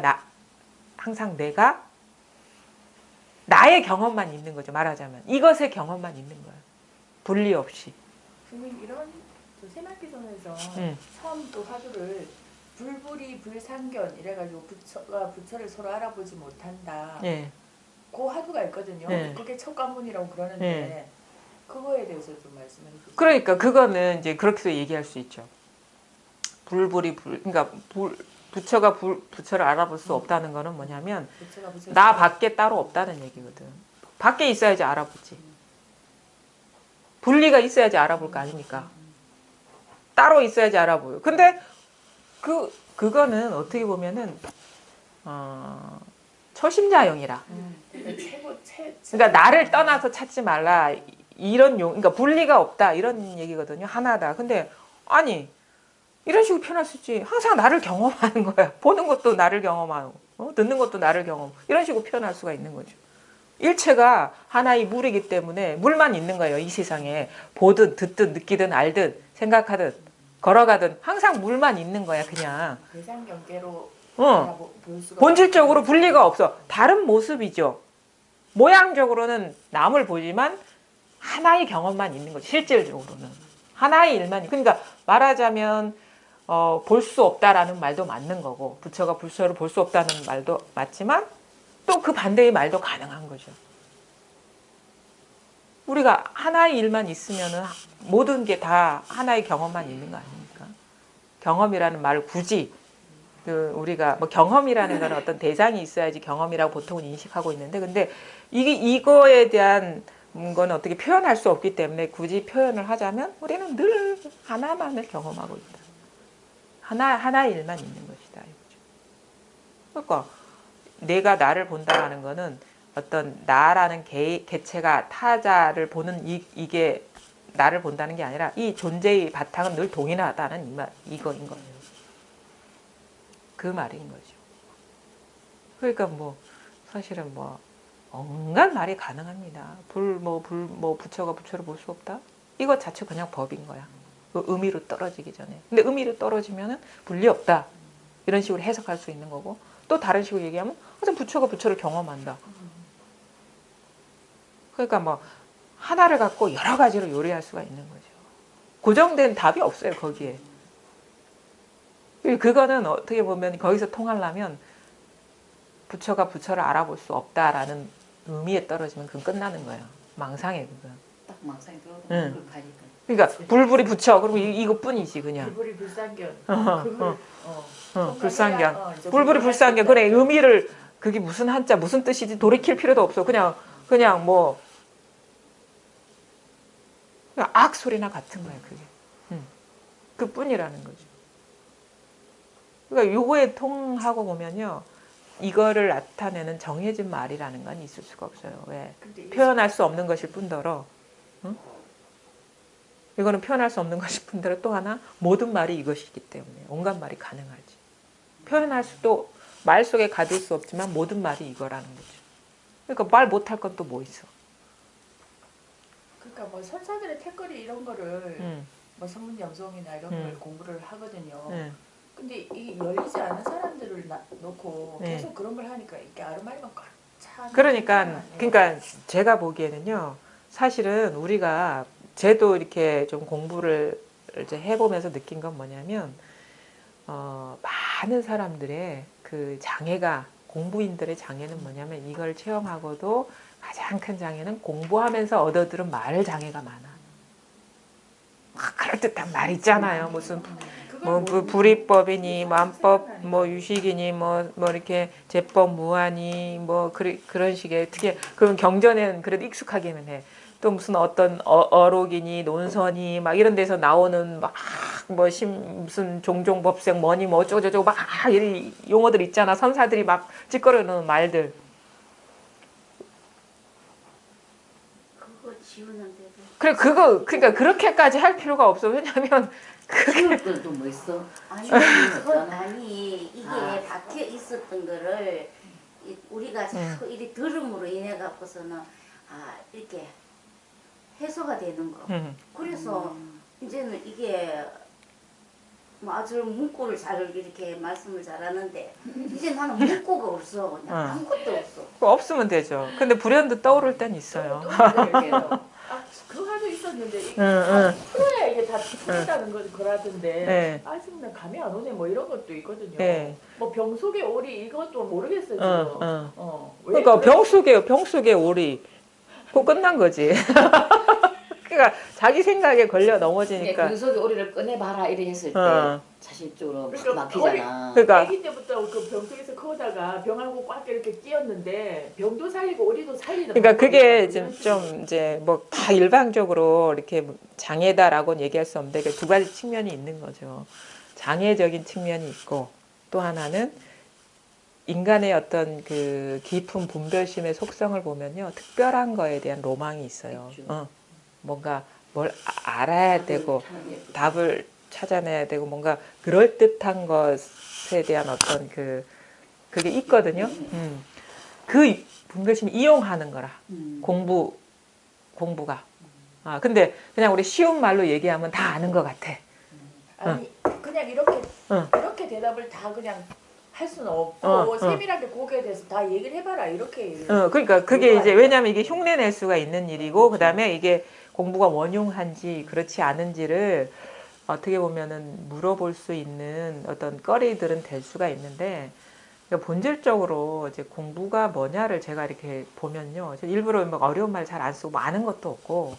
나의 경험만 있는 거죠. 말하자면 이것의 경험만 있는 거예요. 분리 없이. 선생님 이런 새마을기선에서 응. 처음 또 화두를 불불이 불상견 이래가지고 부처가 부처를 서로 알아보지 못한다. 예. 그 화두가 있거든요. 네. 그게 첫 관문이라고 그러는데 네. 그거에 대해서 좀 말씀해 주세요. 그러니까 그거는 이제 그렇게도 얘기할 수 있죠. 그러니까 부처가 부처를 알아볼 수 없다는 거는 뭐냐면 부처가 나 밖에 따로 없다는 얘기거든. 밖에 있어야지 알아보지. 분리가 있어야지 알아볼 거 아닙니까? 따로 있어야지 알아보요. 근데 그거는 어떻게 보면은 초심자용이라. 그러니까 나를 떠나서 찾지 말라. 그러니까 분리가 없다 이런 얘기거든요. 하나다. 근데 아니 이런 식으로 표현할 수 있지. 항상 나를 경험하는 거야. 보는 것도 나를 경험하고 듣는 것도 나를 경험. 이런 식으로 표현할 수가 있는 거죠. 일체가 하나의 물이기 때문에 물만 있는 거예요. 이 세상에. 보든 듣든 느끼든 알든 생각하든 걸어가든 항상 물만 있는 거야. 그냥. 대상경계로 볼 수가 본질적으로 분리가 없어. 다른 모습이죠. 모양적으로는 남을 보지만 하나의 경험만 있는 거지. 실질적으로는. 하나의 일만. 그러니까 말하자면 볼 수 없다라는 말도 맞는 거고 부처가 부처를 볼 수 없다는 말도 맞지만 또 그 반대의 말도 가능한 거죠. 우리가 하나의 일만 있으면은 모든 게 다 하나의 경험만 있는 거 아닙니까? 경험이라는 말을 굳이 우리가 뭐 경험이라는 건 어떤 대상이 있어야지 경험이라고 보통은 인식하고 있는데 근데 이거에 대한 건 어떻게 표현할 수 없기 때문에 굳이 표현을 하자면 우리는 늘 하나만을 경험하고 있다. 하나의 일만 있는 것이다. 이거죠. 그러니까 내가 나를 본다라는 거는 어떤 나라는 개체가 타자를 보는 이게 나를 본다는 게 아니라 이 존재의 바탕은 늘 동일하다는 이거인 거예요. 그 말인 거죠. 그러니까 뭐 사실은 뭐 온갖 말이 가능합니다. 부처가 부처를 볼 수 없다? 이것 자체 그냥 법인 거야. 그 의미로 떨어지기 전에. 근데 의미로 떨어지면은 분리 없다. 이런 식으로 해석할 수 있는 거고 또 다른 식으로 얘기하면 항상 부처가 부처를 경험한다. 그러니까 뭐 하나를 갖고 여러 가지로 요리할 수가 있는 거죠. 고정된 답이 없어요 거기에. 그거는 어떻게 보면 거기서 통하려면 부처가 부처를 알아볼 수 없다라는 의미에 떨어지면 그건 끝나는 거예요. 망상해 그건. 딱 망상이 들어오고 응. 그걸 가니까. 그러니까 불불이 부처 그러면 이것뿐이지 그냥. 불불이 불상견. 불상견. 이제 불불이 불상견. 그래 의미를 그게 무슨 한자 무슨 뜻이지 돌이킬 필요도 없어. 그냥 뭐 그냥 악 소리나 같은 거야 그게. 그뿐이라는 거죠. 그러니까 요거에 통하고 보면요. 이거를 나타내는 정해진 말이라는 건 있을 수가 없어요. 왜? 표현할 수 없는 것일 뿐더러 응? 이거는 표현할 수 없는 것일 뿐더러 또 하나 모든 말이 이것이기 때문에 온갖 말이 가능하지. 표현할 수도 말 속에 가둘 수 없지만 모든 말이 이거라는 거죠. 그러니까 말 못할 건 또 뭐 있어. 그러니까 뭐 선사들의 택거리 이런 거를 뭐 성문염송이나 이런 걸 공부를 하거든요. 근데 이 열리지 않은 사람들을 놓고 계속 그런 걸 하니까 이게 아르마리만 꽉 차. 그러니까 제가 보기에는요. 사실은 우리가 쟤도 이렇게 좀 공부를 이제 해보면서 느낀 건 뭐냐면 많은 사람들의 그 장애가 공부인들의 장애는 뭐냐면 이걸 체험하고도 가장 큰 장애는 공부하면서 얻어들은 말 장애가 많아. 그럴듯한 말 있잖아요. 무슨 뭐 불이법이니 만법 뭐 유식이니 뭐 이렇게 제법 무한이 뭐 그런 식의 특히 그런 경전에는 그래도 익숙하기는 해. 또 무슨 어떤 어록이니 논선이 막 이런 데서 나오는 막 뭐 무슨 종종법생 뭐니 뭐 어쩌고저쩌고 막 이런 용어들 있잖아. 선사들이 막 찌꺼려놓은 말들. 그거 지우는데도. 그래 그러니까 그렇게까지 할 필요가 없어. 왜냐면 지울 것도 뭐 있어? 아니 그건 아니 이게 박혀 있었던 거를 우리가 자꾸 이리 들음으로 인해 갖고서는 이렇게 해소가 되는 거. 그래서 이제는 이게 뭐 아주 문구를 잘 이렇게 말씀을 잘하는데 이제 나는 문구가 없어. 그냥 아무것도 없어. 없으면 되죠. 근데 불현듯 떠오를 땐 있어요. 그거 하도 있었는데 이게 다 풀어야 이게 다 풀린다는 거라던데 네. 아직 나 감이 안 오네 뭐 이런 것도 있거든요. 네. 뭐 병 속의 오리 이것도 모르겠어요 지금. 그러니까 병 속의 오리. 그거 끝난 거지. 그러니까 자기 생각에 걸려 넘어지니까. 병 속의 오리를 꺼내봐라 이래 했을 때 자신적으로 그러니까 막히잖아. 그러니까 아기 때부터 그 병 속에서 크다가 병하고 꽉 이렇게 끼었는데 병도 살리고 오리도 살리는. 그러니까 그게 좀 이제 뭐 다 일방적으로 이렇게 장애다라고는 얘기할 수 없는데 두 가지 측면이 있는 거죠. 장애적인 측면이 있고 또 하나는 인간의 어떤 그 깊은 분별심의 속성을 보면요. 특별한 거에 대한 로망이 있어요. 뭔가 뭘 알아야 되고 답을 찾아내야 되고 뭔가 그럴듯한 것에 대한 어떤 그게 있거든요. 그 분별심을 이용하는 거라. 공부가. 근데 그냥 우리 쉬운 말로 얘기하면 다 아는 것 같아. 아니 그냥 이렇게 대답을 다 그냥 할 수는 없고 세밀하게 거기에 대해서 다 얘기를 해봐라 이렇게. 그러니까 그게 이제 왜냐하면 이게 흉내 낼 수가 있는 일이고 그 다음에 이게 공부가 원용한지 그렇지 않은지를 어떻게 보면은 물어볼 수 있는 어떤 거리들은 될 수가 있는데 그러니까 본질적으로 이제 공부가 뭐냐를 제가 이렇게 보면요. 일부러 막 어려운 말 잘 안 쓰고 뭐 아는 것도 없고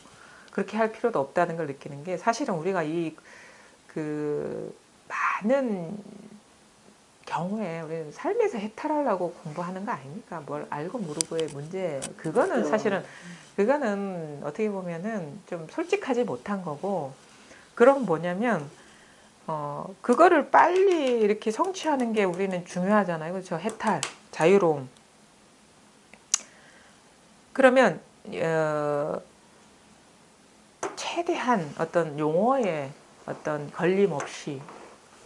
그렇게 할 필요도 없다는 걸 느끼는 게 사실은 우리가 많은 경우에 우리는 삶에서 해탈하려고 공부하는 거 아닙니까? 뭘 알고 모르고의 문제. 그거는 사실은 그거는 어떻게 보면은 좀 솔직하지 못한 거고. 그럼 뭐냐면 그거를 빨리 이렇게 성취하는 게 우리는 중요하잖아요. 그렇죠? 해탈, 자유로움. 그러면 최대한 어떤 용어에 어떤 걸림 없이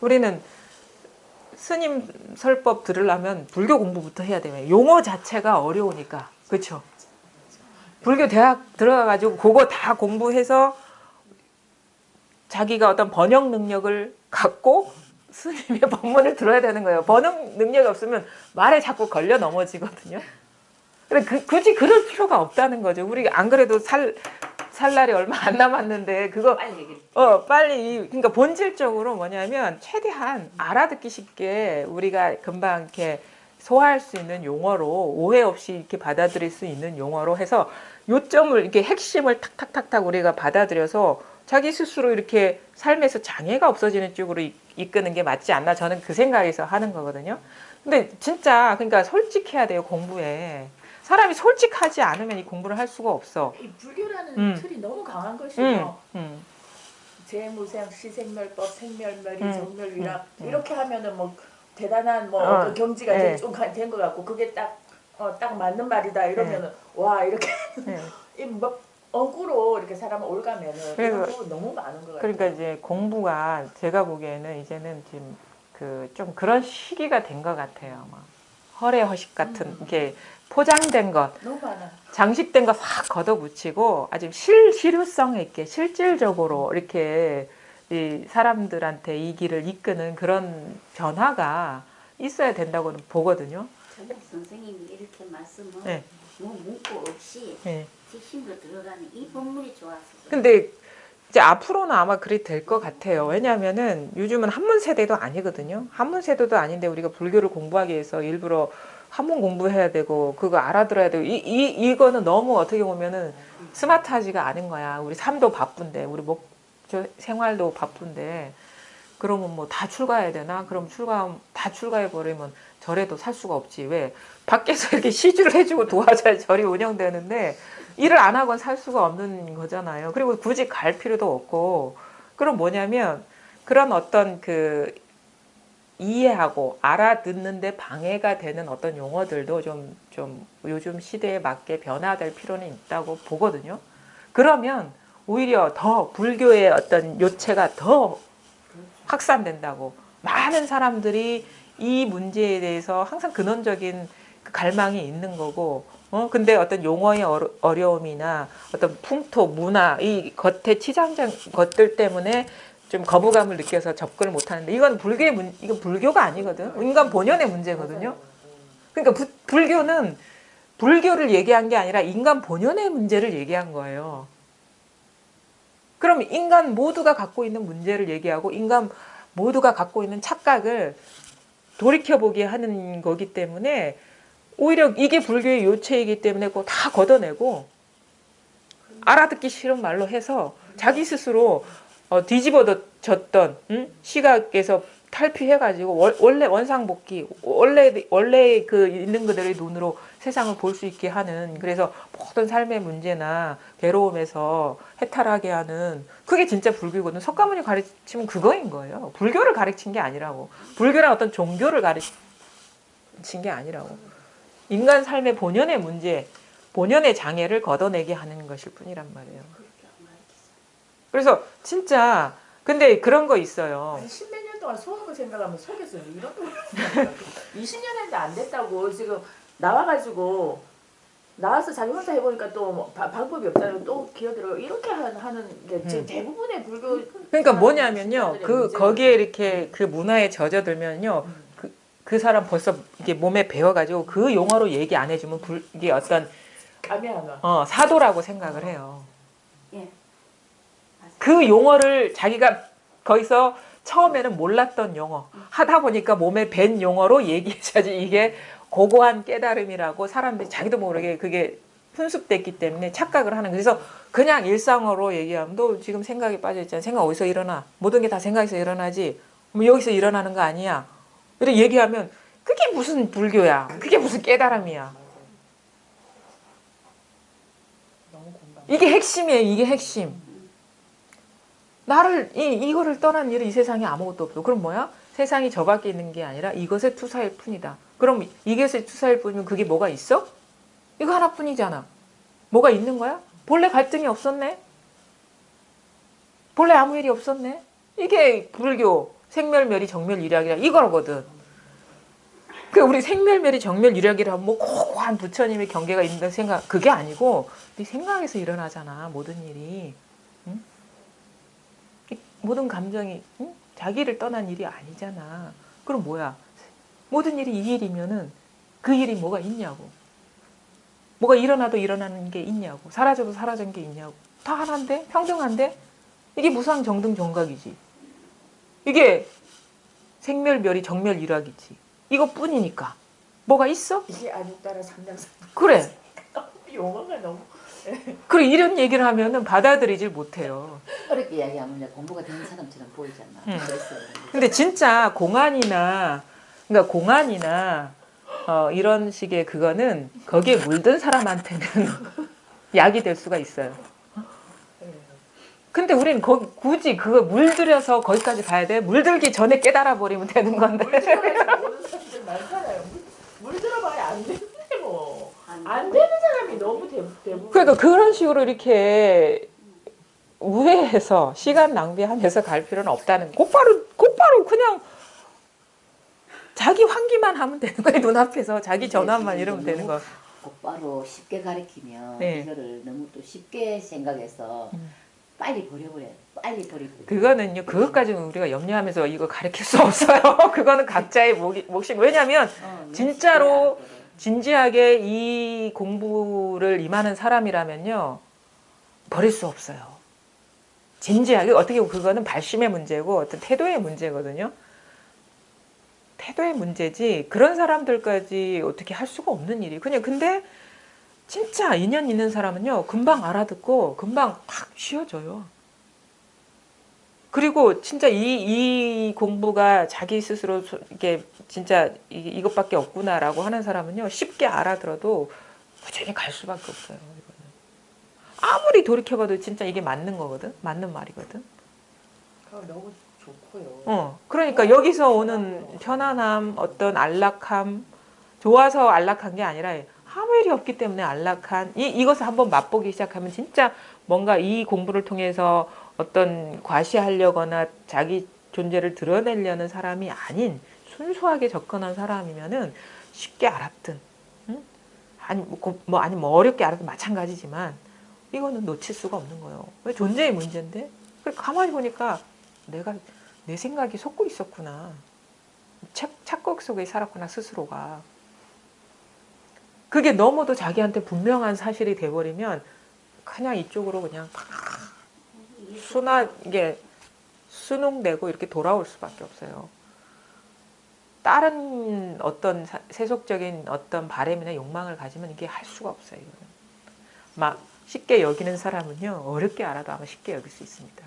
우리는 스님 설법 들으려면 불교 공부부터 해야 돼요. 용어 자체가 어려우니까. 그렇죠? 불교 대학 들어가가지고 그거 다 공부해서 자기가 어떤 번역 능력을 갖고 스님의 법문을 들어야 되는 거예요. 번역 능력이 없으면 말에 자꾸 걸려 넘어지거든요. 근데 굳이 그럴 필요가 없다는 거죠. 우리 안 그래도 살 날이 얼마 안 남았는데 그거 빨리 얘기를. 빨리 그러니까 본질적으로 뭐냐면 최대한 알아듣기 쉽게 우리가 금방 이렇게 소화할 수 있는 용어로 오해 없이 이렇게 받아들일 수 있는 용어로 해서 요점을 이렇게 핵심을 탁탁탁탁 우리가 받아들여서 자기 스스로 이렇게 삶에서 장애가 없어지는 쪽으로 이끄는 게 맞지 않나 저는 그 생각에서 하는 거거든요. 근데 진짜 그러니까 솔직해야 돼요. 공부에. 사람이 솔직하지 않으면 이 공부를 할 수가 없어. 이 불교라는 틀이 너무 강한 것이죠. 재무생, 시생멸법, 생멸멸이, 정멸위락 이렇게 하면은 뭐 대단한 뭐 어떤 경지가 네. 좀 된 것 같고 그게 딱 맞는 말이다 이러면은 와 이렇게 이 뭐 억으로 이렇게 사람을 올가면은 이런 거 너무 많은 것 같아요. 그러니까 이제 공부가 제가 보기에는 이제는 지금 좀 그런 시기가 된 것 같아요. 막 허례허식 같은 이렇게 포장된 것, 너무 많아. 장식된 거 확 걷어붙이고 아주 실효성 있게 실질적으로 이렇게 이 사람들한테 이 길을 이끄는 그런 변화가 있어야 된다고는 보거든요. 저기 선생님이 이렇게 말씀을 네. 뭐 문구 없이 네. 지심으로 들어가는 이 법문이 좋았어요. 근데 이제 앞으로는 아마 그리 될 것 같아요. 왜냐하면은 요즘은 한문 세대도 아니거든요. 한문 세대도 아닌데 우리가 불교를 공부하기 위해서 일부러 한문 공부해야 되고 그거 알아들어야 되고 이거는 너무 어떻게 보면은 스마트하지가 않은 거야. 우리 삶도 바쁜데 우리 생활도 바쁜데 그러면 뭐 다 출가해야 되나? 그럼 다 출가해 버리면 절에도 살 수가 없지. 왜? 밖에서 이렇게 시주를 해주고 도와줘야 절이 운영되는데 일을 안 하고는 살 수가 없는 거잖아요. 그리고 굳이 갈 필요도 없고 그럼 뭐냐면 그런 어떤 그 이해하고 알아듣는데 방해가 되는 어떤 용어들도 좀 요즘 시대에 맞게 변화될 필요는 있다고 보거든요. 그러면 오히려 더 불교의 어떤 요체가 더 확산된다고. 많은 사람들이 이 문제에 대해서 항상 근원적인 그 갈망이 있는 거고, 근데 어떤 용어의 어려움이나 어떤 풍토, 문화, 이 겉에 치장장 것들 때문에 좀 거부감을 느껴서 접근을 못 하는데, 이건 이건 불교가 아니거든. 인간 본연의 문제거든요. 그러니까 불교는 불교를 얘기한 게 아니라 인간 본연의 문제를 얘기한 거예요. 그럼 인간 모두가 갖고 있는 문제를 얘기하고 인간 모두가 갖고 있는 착각을 돌이켜보게 하는 거기 때문에 오히려 이게 불교의 요체이기 때문에 그거 다 걷어내고 알아듣기 싫은 말로 해서 자기 스스로 뒤집어졌던 시각에서 탈피해가지고 원래 원상복귀 원래 그 있는 그들의 눈으로 세상을 볼 수 있게 하는 그래서 모든 삶의 문제나 괴로움에서 해탈하게 하는 그게 진짜 불교거든. 석가모니 가르치면 그거인 거예요. 불교를 가르친 게 아니라고. 불교란 어떤 종교를 가르친 게 아니라고. 인간 삶의 본연의 문제, 본연의 장애를 걷어내게 하는 것일 뿐이란 말이에요. 그래서 진짜 근데 그런 거 있어요. 아니, 10몇 년 동안 소한 거 생각하면 속에서 이런 거 20년 했는데 안 됐다고 지금 나와가지고 나와서 자기 혼자 해보니까 또 방법이 없잖아요. 또 기어들어 이렇게 하는 게 지금 대부분의 불교 그러니까 뭐냐면요. 거기에 이렇게 그 문화에 젖어들면요. 그 사람 벌써 이게 몸에 배워가지고 그 용어로 얘기 안 해주면 이게 어떤 감이 안 와. 사도라고 생각을 해요. 예. 그 용어를 자기가 거기서 처음에는 몰랐던 용어 하다 보니까 몸에 밴 용어로 얘기해야지 이게 고고한 깨달음이라고 사람들이 자기도 모르게 그게 훈습됐기 때문에 착각을 하는 거예요. 그래서 그냥 일상어로 얘기하면 너 지금 생각이 빠져있잖아. 생각 어디서 일어나? 모든 게 다 생각에서 일어나지. 뭐 여기서 일어나는 거 아니야. 이렇게 얘기하면 그게 무슨 불교야. 그게 무슨 깨달음이야. 너무 공감. 이게 핵심이에요. 이게 핵심. 나를 이거를 떠난 일은 이 세상에 아무것도 없어. 그럼 뭐야? 세상이 저 밖에 있는 게 아니라 이것의 투사일 뿐이다. 그럼 이것의 투사일 뿐이면 그게 뭐가 있어? 이거 하나뿐이잖아. 뭐가 있는 거야? 본래 갈등이 없었네. 본래 아무 일이 없었네. 이게 불교 생멸멸이 정멸일약이라 이거거든. 그 우리 생멸멸이 정멸일약이라 뭐 고고한 부처님의 경계가 있는 생각 그게 아니고 네 생각에서 일어나잖아 모든 일이. 응? 모든 감정이 응? 자기를 떠난 일이 아니잖아. 그럼 뭐야? 모든 일이 이 일이면은 그 일이 뭐가 있냐고. 뭐가 일어나도 일어나는 게 있냐고. 사라져도 사라진 게 있냐고. 다 하나인데? 평등한데? 이게 무상정등정각이지. 이게 생멸멸이 정멸일학이지. 이것뿐이니까. 뭐가 있어? 이게 아주 따라 삼장삼. 그래. 용어가 너무. 그래 이런 얘기를 하면은 받아들이질 못해요. 어렵게 이야기하면 공부가 되는 사람처럼 보이잖아. 그랬어요. 근데 진짜 공안이나 그러니까 공안이나 이런 식의 그거는 거기에 물든 사람한테는 약이 될 수가 있어요. 근데 우리는 굳이 그거 물들여서 거기까지 가야 돼? 물들기 전에 깨달아 버리면 되는 건데. 물들어가지고 오는 사람들 많잖아요. 물들어봐야 안 되는데 뭐. 안 되는 사람이 너무 대부분. 그러니까 그런 식으로 이렇게 우회해서 시간 낭비하면서 갈 필요는 없다는 곧바로 그냥 자기 환기만 하면 되는 거예요. 눈앞에서 자기 전환만 이러면 되는 거. 곧바로 쉽게 가르치면 네. 이거를 너무 또 쉽게 생각해서 빨리 버려버려. 빨리 버리고. 그거는요. 그것까지는 우리가 염려하면서 이거 가르칠 수 없어요. 그거는 각자의 몫이고. 왜냐하면 진짜로 진지하게 이 공부를 임하는 사람이라면요. 버릴 수 없어요. 진지하게 어떻게 보면 그거는 발심의 문제고 어떤 태도의 문제거든요. 태도의 문제지 그런 사람들까지 어떻게 할 수가 없는 일이. 그냥 근데 진짜 인연 있는 사람은요. 금방 알아듣고 금방 팍 쉬어져요. 그리고 진짜 이 공부가 자기 스스로 이게 진짜 이것밖에 없구나라고 하는 사람은요. 쉽게 알아들어도 꾸준히 갈 수밖에 없어요. 이거는. 아무리 돌이켜봐도 진짜 이게 맞는 거거든. 맞는 말이거든. 너무 좋고요. 그러니까 여기서 오는 편안함, 어떤 안락함, 좋아서 안락한 게 아니라 아무 일이 없기 때문에 안락한 이것을 한번 맛보기 시작하면 진짜 뭔가 이 공부를 통해서 어떤 과시하려거나 자기 존재를 드러내려는 사람이 아닌 순수하게 접근한 사람이면은 쉽게 알았든, 응? 아니 어렵게 알아도 마찬가지지만 이거는 놓칠 수가 없는 거예요. 왜 존재의 문제인데? 가만히 보니까 내가 내 생각이 속고 있었구나. 착각 속에 살았구나 스스로가. 그게 너무도 자기한테 분명한 사실이 돼버리면 그냥 이쪽으로 그냥 이게 순응되고 이렇게 돌아올 수밖에 없어요. 다른 어떤 세속적인 어떤 바램이나 욕망을 가지면 이게 할 수가 없어요. 이거는. 막 쉽게 여기는 사람은요 어렵게 알아도 아마 쉽게 여길 수 있습니다.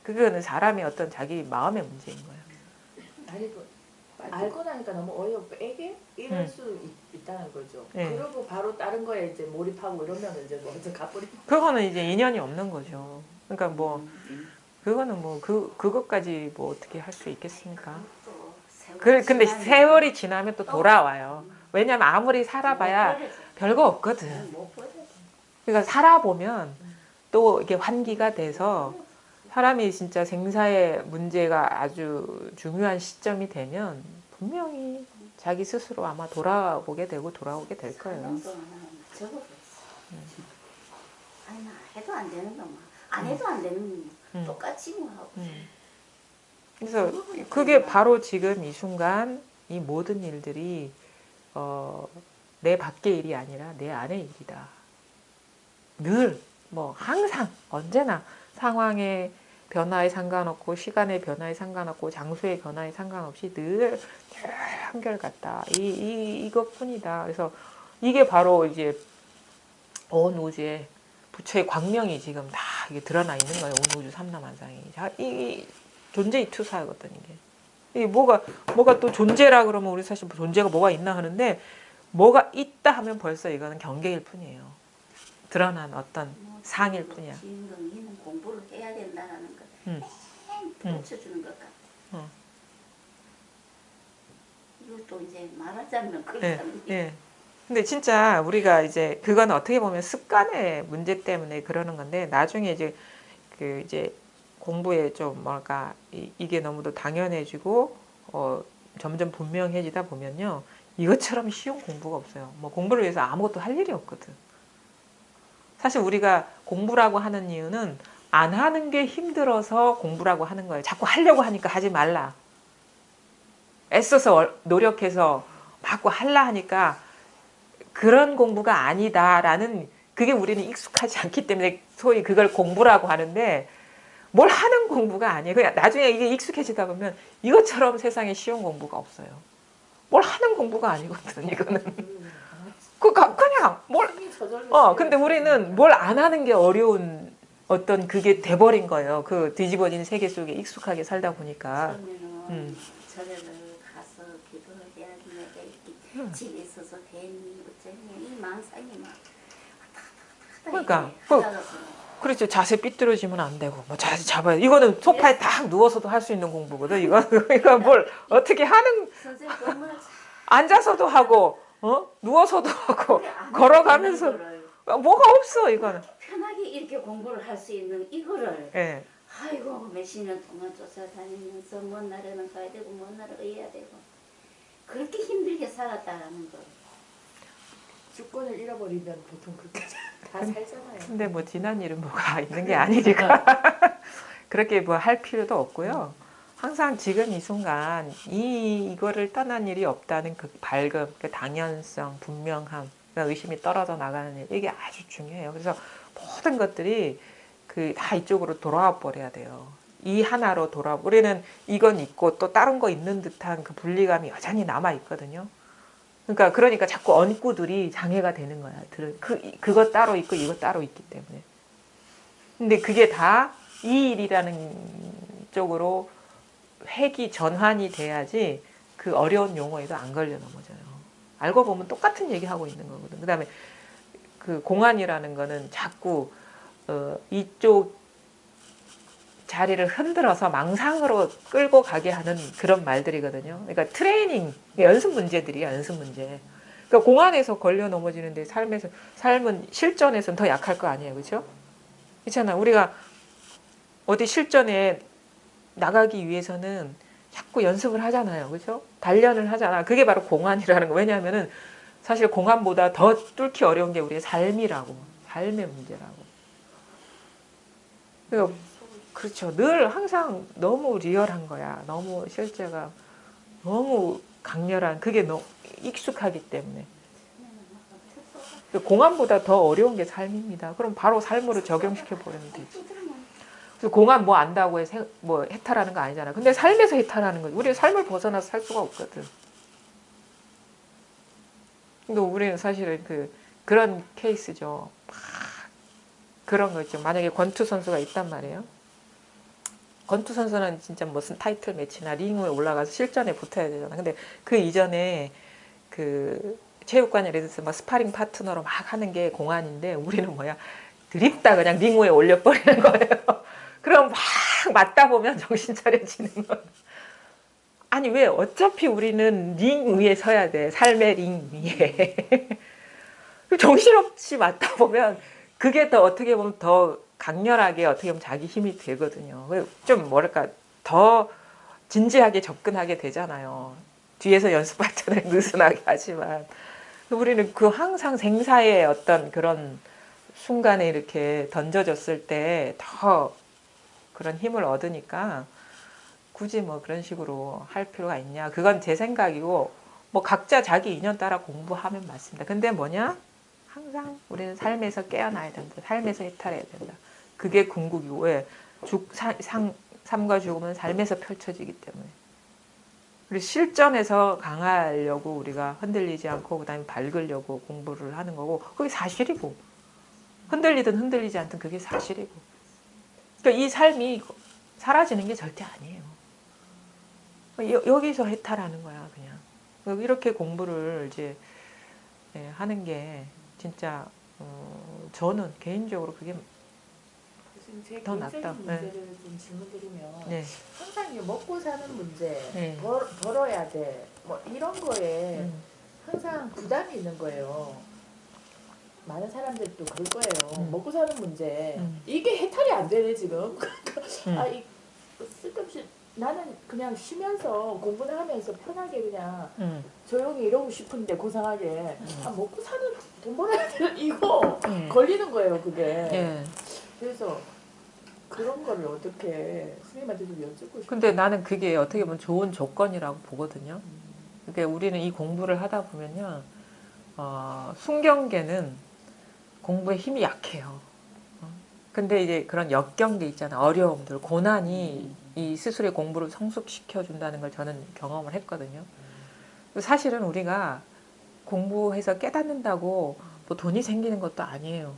그거는 사람의 어떤 자기 마음의 문제인 거예요. 아니 알고 나니까 너무 어이없고 애게 이럴 수 있다는 거죠. 네. 그리고 바로 다른 거에 이제 몰입하고 이러면 이제 먼저 가버리. 그거는 이제 인연이 없는 거죠. 그러니까 뭐 그거는 뭐 그것까지 뭐 어떻게 할 수 있겠습니까? 근데 세월이 지나면 또 돌아와요. 왜냐면 아무리 살아봐야 별거 없거든. 그러니까 살아보면 또 이게 환기가 돼서 사람이 진짜 생사의 문제가 아주 중요한 시점이 되면 분명히 자기 스스로 아마 돌아오게 될 거예요. 아니 나 해도 안 되는 거만 안 해도 안 되는 거 똑같이 뭐 하고. 그래서 그게 바로 지금 이 순간 이 모든 일들이 내 밖의 일이 아니라 내 안의 일이다. 늘 뭐 항상 언제나 상황의 변화에 상관없고 시간의 변화에 상관없고 장소의 변화에 상관없이 늘 한결같다. 이것뿐이다. 그래서 이게 바로 이제 온 우주의 부처의 광명이 지금 다 이게 드러나 있는 거예요. 온 우주 삼라만상이. 이 존재의 투사거든 이게. 이게 뭐가 또 존재라 그러면 우리 사실 존재가 뭐가 있나 하는데 뭐가 있다 하면 벌써 이거는 경계일 뿐이에요. 드러난 어떤 상일 뿐이야. 주인공이는 공부를 해야 된다는 걸 가르쳐주는 것 같아. 이것도 이제 말하자면 그렇잖아요. 네. 근데 진짜 우리가 이제 그건 어떻게 보면 습관의 문제 때문에 그러는 건데 나중에 이제 이제 공부에 좀 뭐랄까 이게 너무도 당연해지고 점점 분명해지다 보면요 이것처럼 쉬운 공부가 없어요. 뭐 공부를 위해서 아무것도 할 일이 없거든. 사실 우리가 공부라고 하는 이유는 안 하는 게 힘들어서 공부라고 하는 거예요. 자꾸 하려고 하니까 하지 말라. 애써서 노력해서 자꾸 하려 하니까 그런 공부가 아니다라는 그게 우리는 익숙하지 않기 때문에 소위 그걸 공부라고 하는데 뭘 하는 공부가 아니에요. 그냥 나중에 이게 익숙해지다 보면 이것처럼 세상에 쉬운 공부가 없어요. 뭘 하는 공부가 아니거든 이거는. 그냥 뭘 근데 우리는 뭘 안 하는 게 어려운 어떤 그게 돼버린 거예요. 그 뒤집어진 세계 속에 익숙하게 살다 보니까. 절을 가서 기도를 해야 내가 이렇게 집에 있어서 괜히 어쩌니 이 망상이 막 그러니까 그렇죠. 자세 삐뚤어지면 안 되고 뭐 자세 잡아야 이거는 소파에 딱 누워서도 할 수 있는 공부거든. 이거 뭘 어떻게 하는 앉아서도 하고 누워서도 하고 걸어가면서 뭐가 없어 이거는. 편하게 이렇게 공부를 할 수 있는 이거를 예. 아이고 몇십 년 동안 쫓아다니면서 먼 나라는 가야 되고 먼 나라 의해야 되고 그렇게 힘들게 살았다라는 거. 주권을 잃어버리면 보통 그렇게 다 살잖아요. 근데 뭐 지난 일은 뭐가 있는 게 아니니까 그렇게 뭐 할 필요도 없고요. 항상 지금 이 순간 이거를 떠난 일이 없다는 그 밝음, 그 당연성, 분명함, 의심이 떨어져 나가는 일 이게 아주 중요해요. 그래서 모든 것들이 그 다 이쪽으로 돌아와 버려야 돼요. 이 하나로 돌아. 우리는 이건 있고 또 다른 거 있는 듯한 그 분리감이 여전히 남아 있거든요. 그러니까 자꾸 얹고들이 장애가 되는 거야. 그거 따로 있고 이거 따로 있기 때문에. 근데 그게 다 이 일이라는 쪽으로 회귀 전환이 돼야지 그 어려운 용어에도 안 걸려 넘어져요. 알고 보면 똑같은 얘기 하고 있는 거거든. 그다음에 그 공안이라는 거는 자꾸 이쪽 자리를 흔들어서 망상으로 끌고 가게 하는 그런 말들이거든요. 그러니까 트레이닝, 연습 문제들이야, 연습 문제. 그러니까 공안에서 걸려 넘어지는데 삶은 실전에서는 더 약할 거 아니에요, 그렇죠? 그렇잖아. 우리가 어디 실전에 나가기 위해서는 자꾸 연습을 하잖아요, 그렇죠? 단련을 하잖아. 그게 바로 공안이라는 거. 왜냐하면은 사실 공안보다 더 뚫기 어려운 게 우리의 삶이라고, 삶의 문제라고. 그러니까 그렇죠. 늘 항상 너무 리얼한 거야. 너무 실제가 너무 강렬한 그게 너무 익숙하기 때문에. 공안보다 더 어려운 게 삶입니다. 그럼 바로 삶으로 적용시켜 버리면 되지. 그래서 공안 뭐 안다고 뭐 해탈하는 거 아니잖아. 근데 삶에서 해탈하는 거지. 우리 삶을 벗어나서 살 수가 없거든. 근데 우리는 사실은 그런 케이스죠. 그런 거 있죠. 만약에 권투 선수가 있단 말이에요. 권투 선수는 진짜 무슨 타이틀 매치나 링에 올라가서 실전에 붙어야 되잖아. 근데 그 이전에 그 체육관에 예를 들어서 막 스파링 파트너로 막 하는 게 공안인데 우리는 뭐야? 드립다 그냥 링 위에 올려버리는 거예요. 그럼 막 맞다 보면 정신 차려지는 거야. 아니 왜 어차피 우리는 링 위에 서야 돼. 삶의 링 위에. 정신없이 맞다 보면 그게 더 어떻게 보면 더 강렬하게 어떻게 보면 자기 힘이 되거든요. 좀 뭐랄까 더 진지하게 접근하게 되잖아요. 뒤에서 연습할 때는 느슨하게 하지만 우리는 그 항상 생사의 어떤 그런 순간에 이렇게 던져졌을 때 더 그런 힘을 얻으니까 굳이 뭐 그런 식으로 할 필요가 있냐. 그건 제 생각이고 뭐 각자 자기 인연 따라 공부하면 맞습니다. 근데 뭐냐? 항상 우리는 삶에서 깨어나야 된다. 삶에서 해탈해야 된다. 그게 궁극이고 왜? 삶과 죽음은 삶에서 펼쳐지기 때문에. 그리고 실전에서 강하려고 우리가 흔들리지 않고 그다음에 밝으려고 공부를 하는 거고 그게 사실이고 흔들리든 흔들리지 않든 그게 사실이고 그러니까 이 삶이 사라지는 게 절대 아니에요. 여기서 해탈하는 거야 그냥. 이렇게 공부를 이제 하는 게 진짜 저는 개인적으로 그게 더 낫다. 문제를 좀 질문드리면 네. 항상 먹고 사는 문제, 네. 벌어야 돼, 뭐 이런 거에 항상 부담이 있는 거예요. 많은 사람들도 그럴 거예요. 먹고 사는 문제 이게 해탈이 안 되네 지금. 쓸데없이 나는 그냥 쉬면서 공부를 하면서 편하게 그냥 조용히 이러고 싶은데 고상하게 먹고 사는 돈 벌어야 되는 이거 걸리는 거예요 그게. 그래서 그런 거를 어떻게 선생님한테 좀 여쭙고 싶어요. 근데 나는 그게 어떻게 보면 좋은 조건이라고 보거든요. 그러니까 우리는 이 공부를 하다 보면요, 순경계는 공부에 힘이 약해요. 근데 이제 그런 역경계 있잖아, 어려움들, 고난이 이 스스로의 공부를 성숙시켜 준다는 걸 저는 경험을 했거든요. 사실은 우리가 공부해서 깨닫는다고 뭐 돈이 생기는 것도 아니에요.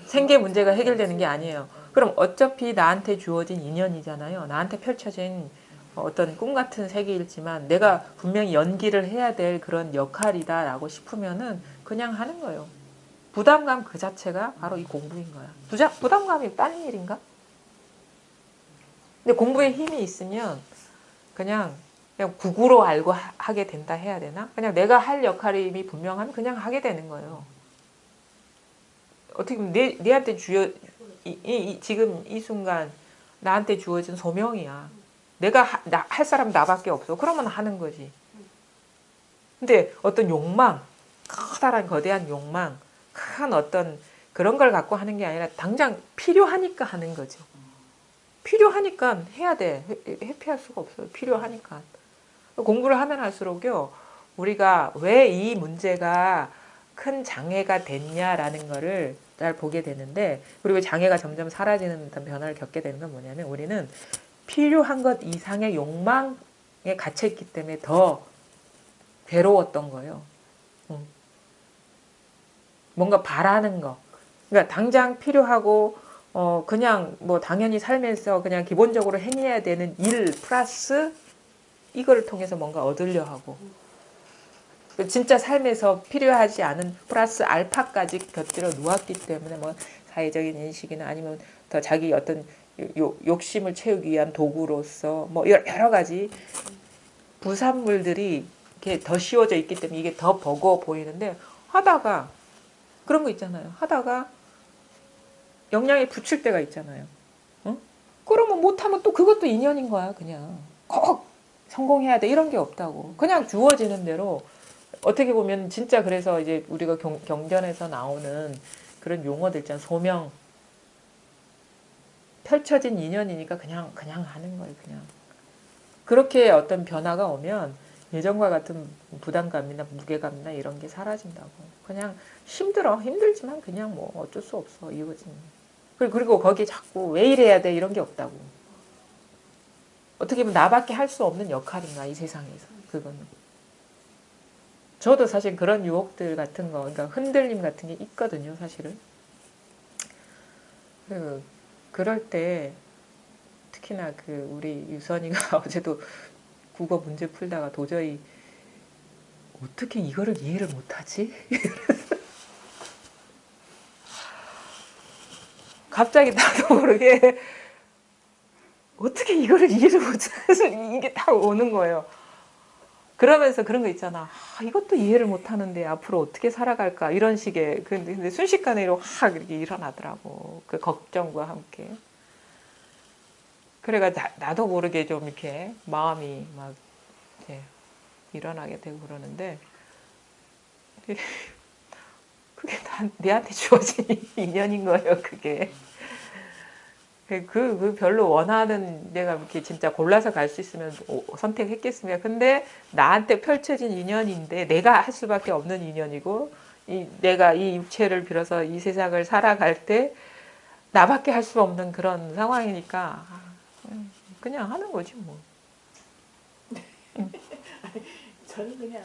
생계 문제가 해결되는 게 아니에요. 그럼 어차피 나한테 주어진 인연이잖아요. 나한테 펼쳐진 어떤 꿈 같은 세계이지만 내가 분명히 연기를 해야 될 그런 역할이다라고 싶으면은 그냥 하는 거예요. 부담감 그 자체가 바로 이 공부인 거야. 부담감이 딴 일인가? 근데 공부에 힘이 있으면 그냥 국으로 알고 하게 된다 해야 되나? 그냥 내가 할 역할이 분명하면 그냥 하게 되는 거예요. 어떻게 보면 내한테 지금 이 순간 나한테 주어진 소명이야. 내가 할 사람 나밖에 없어. 그러면 하는 거지. 근데 어떤 욕망, 커다란 거대한 욕망, 큰 어떤 그런 걸 갖고 하는 게 아니라 당장 필요하니까 하는 거죠. 필요하니까 해야 돼. 회피할 수가 없어요. 필요하니까. 공부를 하면 할수록요, 우리가 왜 이 문제가 큰 장애가 됐냐라는 거를 잘 보게 되는데, 그리고 장애가 점점 사라지는 어떤 변화를 겪게 되는 건 뭐냐면, 우리는 필요한 것 이상의 욕망에 갇혀있기 때문에 더 괴로웠던 거예요. 뭔가 바라는 거. 그러니까 당장 필요하고, 그냥 뭐 당연히 삶에서 그냥 기본적으로 해내야 되는 일 플러스 이거를 통해서 뭔가 얻으려 하고. 진짜 삶에서 필요하지 않은 플러스 알파까지 곁들여 놓았기 때문에 뭐 사회적인 인식이나 아니면 더 자기 어떤 욕심을 채우기 위한 도구로서 뭐 여러 가지 부산물들이 이렇게 더 씌워져 있기 때문에 이게 더 버거워 보이는데, 하다가 그런 거 있잖아요. 하다가 영양에 붙일 때가 있잖아요. 응? 그러면 못하면 또 그것도 인연인 거야. 그냥 꼭 성공해야 돼 이런 게 없다고. 그냥 주어지는 대로. 어떻게 보면 진짜 그래서 이제 우리가 경전에서 나오는 그런 용어들 있잖아. 소명. 펼쳐진 인연이니까 그냥 하는 거예요. 그냥. 그렇게 어떤 변화가 오면 예전과 같은 부담감이나 무게감이나 이런 게 사라진다고. 그냥 힘들지만 그냥 뭐 어쩔 수 없어 이거지. 그리고 거기에 자꾸 왜 이래야 돼 이런 게 없다고. 어떻게 보면 나밖에 할 수 없는 역할인가 이 세상에서. 그거는. 저도 사실 그런 유혹들 같은 거, 그러니까 흔들림 같은 게 있거든요, 사실은. 그럴 때 특히나 그 우리 유선이가 어제도 국어 문제 풀다가 도저히 어떻게 이거를 이해를 못하지? 갑자기 나도 모르게 어떻게 이거를 이해를 못해서 이게 딱 오는 거예요. 그러면서 그런 거 있잖아. 이것도 이해를 못하는데 앞으로 어떻게 살아갈까 이런 식의. 근데 순식간에 확 이렇게 일어나더라고. 그 걱정과 함께. 그래가 나도 모르게 좀 이렇게 마음이 막 이제 일어나게 되고 그러는데, 그게 다 내한테 주어진 인연인 거예요. 그게. 그 별로 원하는, 내가 이렇게 진짜 골라서 갈 수 있으면 선택했겠습니다. 근데 나한테 펼쳐진 인연인데 내가 할 수밖에 없는 인연이고, 내가 이 육체를 빌어서 이 세상을 살아갈 때 나밖에 할 수 없는 그런 상황이니까 그냥 하는 거지 뭐. 저는 그냥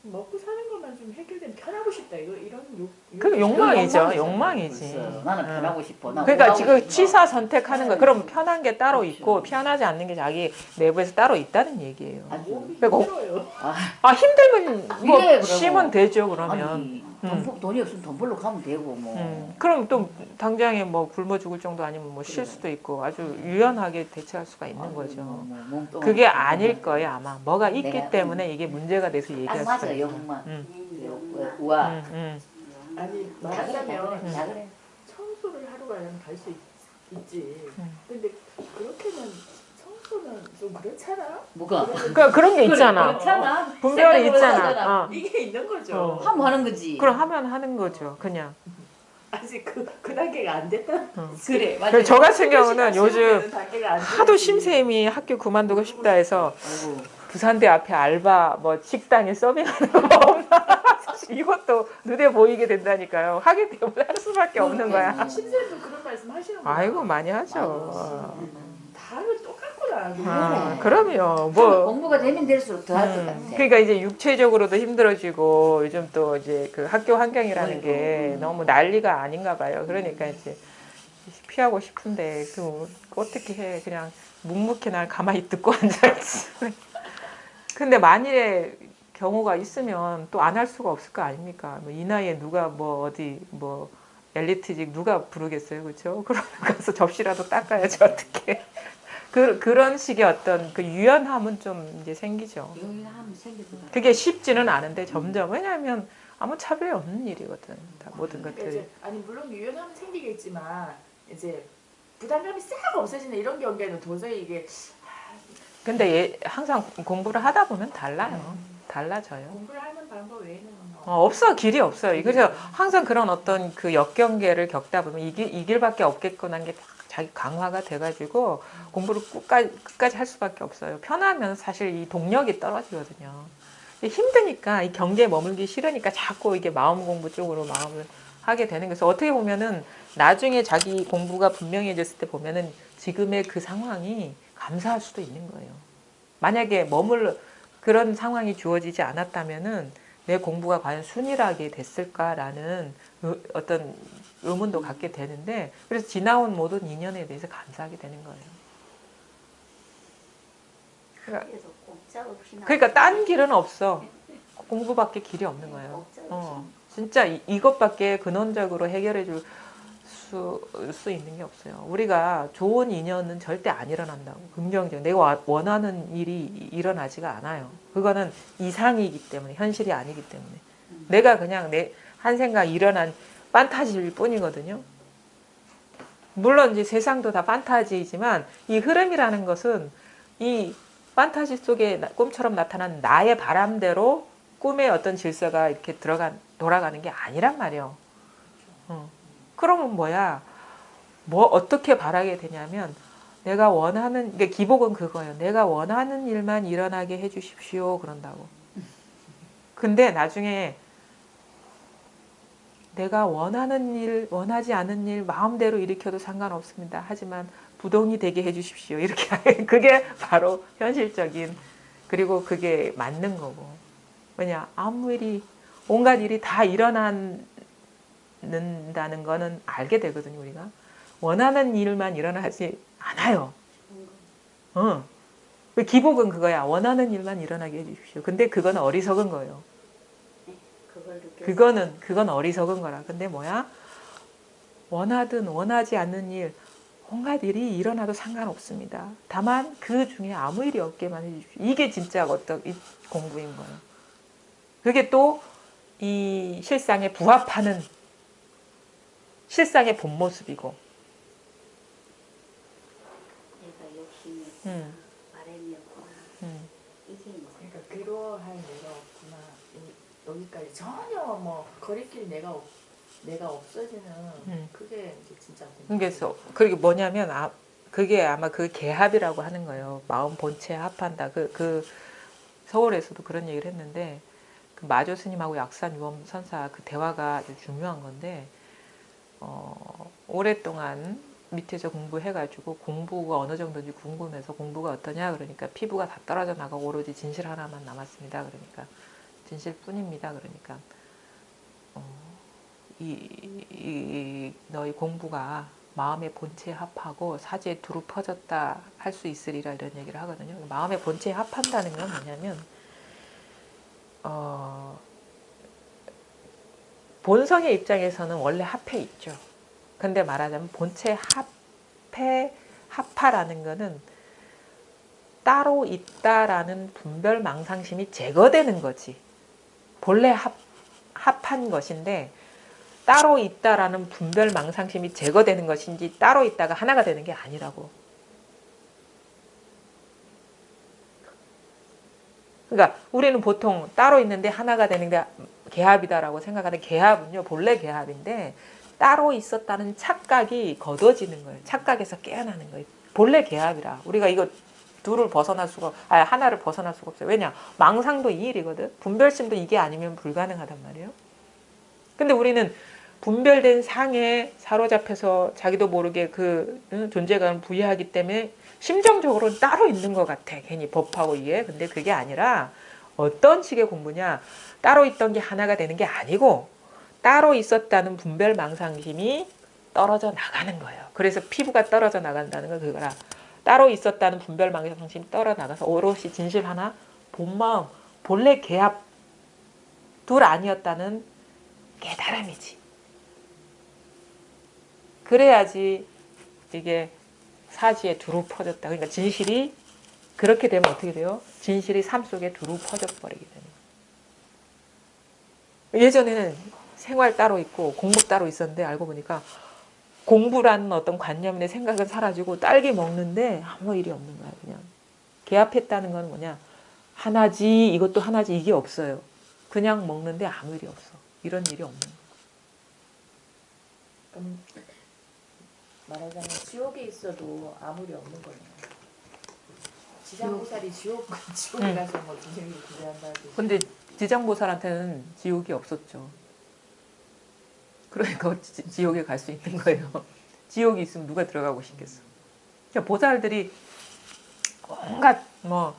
먹고 사는 것만 좀 해결되면 편하고 싶다. 이런 그 욕망이죠. 욕망이지. 나는 편하고 싶어. 그러니까 지금 취사 선택하는 거, 그럼 편한 게 따로 있고 편하지 않는 게 자기 내부에서 따로 있다는 얘기예요. 몸이 그러니까 힘들어요. 힘들면 뭐 그래, 쉬면 되죠. 그러면. 돈이 없으면 돈 벌러 가면 되고 뭐. 그럼 또 당장에 뭐 굶어 죽을 정도 아니면 뭐 쉴 수도 있고 아주 유연하게 대처할 수가 있는 거죠. 그게 아닐 거예요 아마. 뭐가 있기 때문에 이게 문제가 돼서 얘기할 수가 맞아, 있어요. 욕망. 우와. 아니 다 말하자면 그래. 청소를 하러 가려면 갈 수 있지. 근데 그렇게는 청소는 좀 그렇잖아. 뭐가? 그러니까 그런 게 있잖아. 그렇잖아. 분별이 생각을 있잖아. 하잖아. 이게 있는 거죠. 하면 하는 거지. 그럼 하면 하는 거죠. 그냥. 아직 그 단계가 안 됐다. 그래 맞아. 그래서 저 같은 경우는 요즘 시험에는 단계가 안 하도 됐지. 심쌤이 학교 그만두고 싶다 해서 아이고. 부산대 앞에 알바 뭐 식당에 서빙하는 거 없나? 사실 이것도 눈에 보이게 된다니까요. 하게 되면 할 수밖에 없는 거야. 심쌤도 그런 말씀 하시는 거야. 아이고 많이 하죠. 다음은 똑같구나. 아, 그래. 그럼요. 뭐 공부가 되면 될수록 더 할 것 같아. 그러니까 이제 육체적으로도 힘들어지고 요즘 또 이제 그 학교 환경이라는 게 너무 난리가 아닌가 봐요. 그러니까 이제 피하고 싶은데 그 어떻게 해? 그냥 묵묵히 날 가만히 듣고 앉아있지. 근데 만일에 경우가 있으면 또 안 할 수가 없을 거 아닙니까? 뭐 이 나이에 누가 뭐 어디 뭐 엘리트직 누가 부르겠어요, 그렇죠? 그러면 가서 접시라도 닦아야지 어떻게? 그런 식의 어떤 그 유연함은 좀 이제 생기죠. 유연함 생길 것 같아. 그게 쉽지는 않은데 점점 왜냐하면 아무 차별이 없는 일이거든. 다 모든 그러니까 것들이. 이제 아니 물론 유연함은 생기겠지만 이제 부담감이 싹 없어지는 이런 경우에는 도저히 이게 근데 항상 공부를 하다 보면 달라요. 달라져요. 공부를 하는 방법 외에는 없어 길이 없어요. 그래서 항상 그런 어떤 그 역경계를 겪다 보면 이 길밖에 없겠거나 게 자기 강화가 돼가지고 공부를 끝까지 할 수밖에 없어요. 편하면 사실 이 동력이 떨어지거든요. 힘드니까 이 경계에 머물기 싫으니까 자꾸 이게 마음 공부 쪽으로 마음을 하게 되는 거예요. 그래서 어떻게 보면은 나중에 자기 공부가 분명해졌을 때 보면은 지금의 그 상황이 감사할 수도 있는 거예요. 만약에 그런 상황이 주어지지 않았다면은 내 공부가 과연 순일하게 됐을까라는 어떤 의문도 갖게 되는데 그래서 지나온 모든 인연에 대해서 감사하게 되는 거예요. 그래도 꼼짝없이 그러니까 딴 길은 없어. 공부밖에 길이 없는 거예요. 진짜 이것밖에 근원적으로 해결해 줄 수 있는 게 없어요. 우리가 좋은 인연은 절대 안 일어난다고. 긍정적. 내가 원하는 일이 일어나지가 않아요. 그거는 이상이기 때문에, 현실이 아니기 때문에. 내가 그냥 내 한 생각 일어난 판타지일 뿐이거든요. 물론 이제 세상도 다 판타지이지만 이 흐름이라는 것은 이 판타지 속에 꿈처럼 나타난 나의 바람대로 꿈의 어떤 질서가 이렇게 돌아가는 게 아니란 말이에요. 그러면 뭐야? 뭐 어떻게 바라게 되냐면 내가 원하는 그러니까 기복은 그거예요. 내가 원하는 일만 일어나게 해주십시오. 그런다고. 근데 나중에 내가 원하는 일, 원하지 않은 일 마음대로 일으켜도 상관없습니다. 하지만 부동이 되게 해주십시오. 이렇게 그게 바로 현실적인 그리고 그게 맞는 거고. 왜냐 아무 일이 온갖 일이 다 일어난다는 거는 알게 되거든요. 우리가 원하는 일만 일어나지 않아요. 기복은 그거야. 원하는 일만 일어나게 해주십시오. 근데 그건 어리석은 거예요. 그건 어리석은 거라. 근데 뭐야? 원하든 원하지 않는 일, 온갖 일이 일어나도 상관없습니다. 다만 그 중에 아무 일이 없게만 해주십시오. 이게 진짜 어떤 공부인 거예요. 그게 또 이 실상에 부합하는 실상의 본 모습이고. 내가 욕심이 바람이었구나. 이게 그러니까 괴로워할 내가 없구나. 여기까지 전혀 뭐 거리낄 내가 없어지는 그게 이제 진짜 그래서 그게 뭐냐면 그게 아마 그 개합이라고 하는 거예요. 마음 본체에 합한다. 그 서울에서도 그런 얘기를 했는데 그 마조 스님하고 약산 유엄 선사 그 대화가 아주 중요한 건데 오랫동안 밑에서 공부해가지고 공부가 어느 정도인지 궁금해서 공부가 어떠냐 그러니까 피부가 다 떨어져 나가고 오로지 진실 하나만 남았습니다. 그러니까 진실뿐입니다. 그러니까 너희 공부가 마음의 본체에 합하고 사지에 두루 퍼졌다 할 수 있으리라 이런 얘기를 하거든요. 마음의 본체에 합한다는 건 뭐냐면 본성의 입장에서는 원래 합해 있죠. 근데 말하자면 본체 합하라는 거는 따로 있다라는 분별 망상심이 제거되는 거지. 본래 합한 것인데 따로 있다라는 분별 망상심이 제거되는 것인지 따로 있다가 하나가 되는 게 아니라고. 그러니까 우리는 보통 따로 있는데 하나가 되는 게 개합이다라고 생각하는 개합은요. 본래 개합인데 따로 있었다는 착각이 거둬지는 거예요. 착각에서 깨어나는 거예요. 본래 개합이라. 우리가 이거 둘을 벗어날 수가, 하나를 벗어날 수가 없어요. 왜냐? 망상도 이 일이거든. 분별심도 이게 아니면 불가능하단 말이에요. 근데 우리는 분별된 상에 사로잡혀서 자기도 모르게 그 존재감을 부여하기 때문에 심정적으로는 따로 있는 것 같아. 괜히 법하고 이게. 근데 그게 아니라 어떤 식의 공부냐. 따로 있던 게 하나가 되는 게 아니고 따로 있었다는 분별 망상심이 떨어져 나가는 거예요. 그래서 피부가 떨어져 나간다는 건 그거라. 따로 있었다는 분별 망상심이 떨어져 나가서 오롯이 진실 하나, 본마음, 본래 개합 둘 아니었다는 깨달음이지. 그래야지 이게 사지에 두루 퍼졌다. 그러니까 진실이 그렇게 되면 어떻게 돼요? 진실이 삶 속에 두루 퍼져 버리게 되는 거예요. 예전에는 생활 따로 있고 공부 따로 있었는데 알고 보니까 공부라는 어떤 관념의 생각은 사라지고 딸기 먹는데 아무 일이 없는 거야. 그냥 개합했다는 건 뭐냐? 하나지 이것도 하나지 이게 없어요. 그냥 먹는데 아무 일이 없어. 이런 일이 없는 거야. 그럼 말하자면 지옥에 있어도 아무 리 없는 거네요. 지장보살이 지옥에 가서 뭐 선생님이 구제한다 하듯이. 근데 지장보살한테는 지옥이 없었죠. 그러니까 지옥에 갈 수 있는 거예요. 지옥이 있으면 누가 들어가고 싶겠어. 그러니까 보살들이 온갖 뭐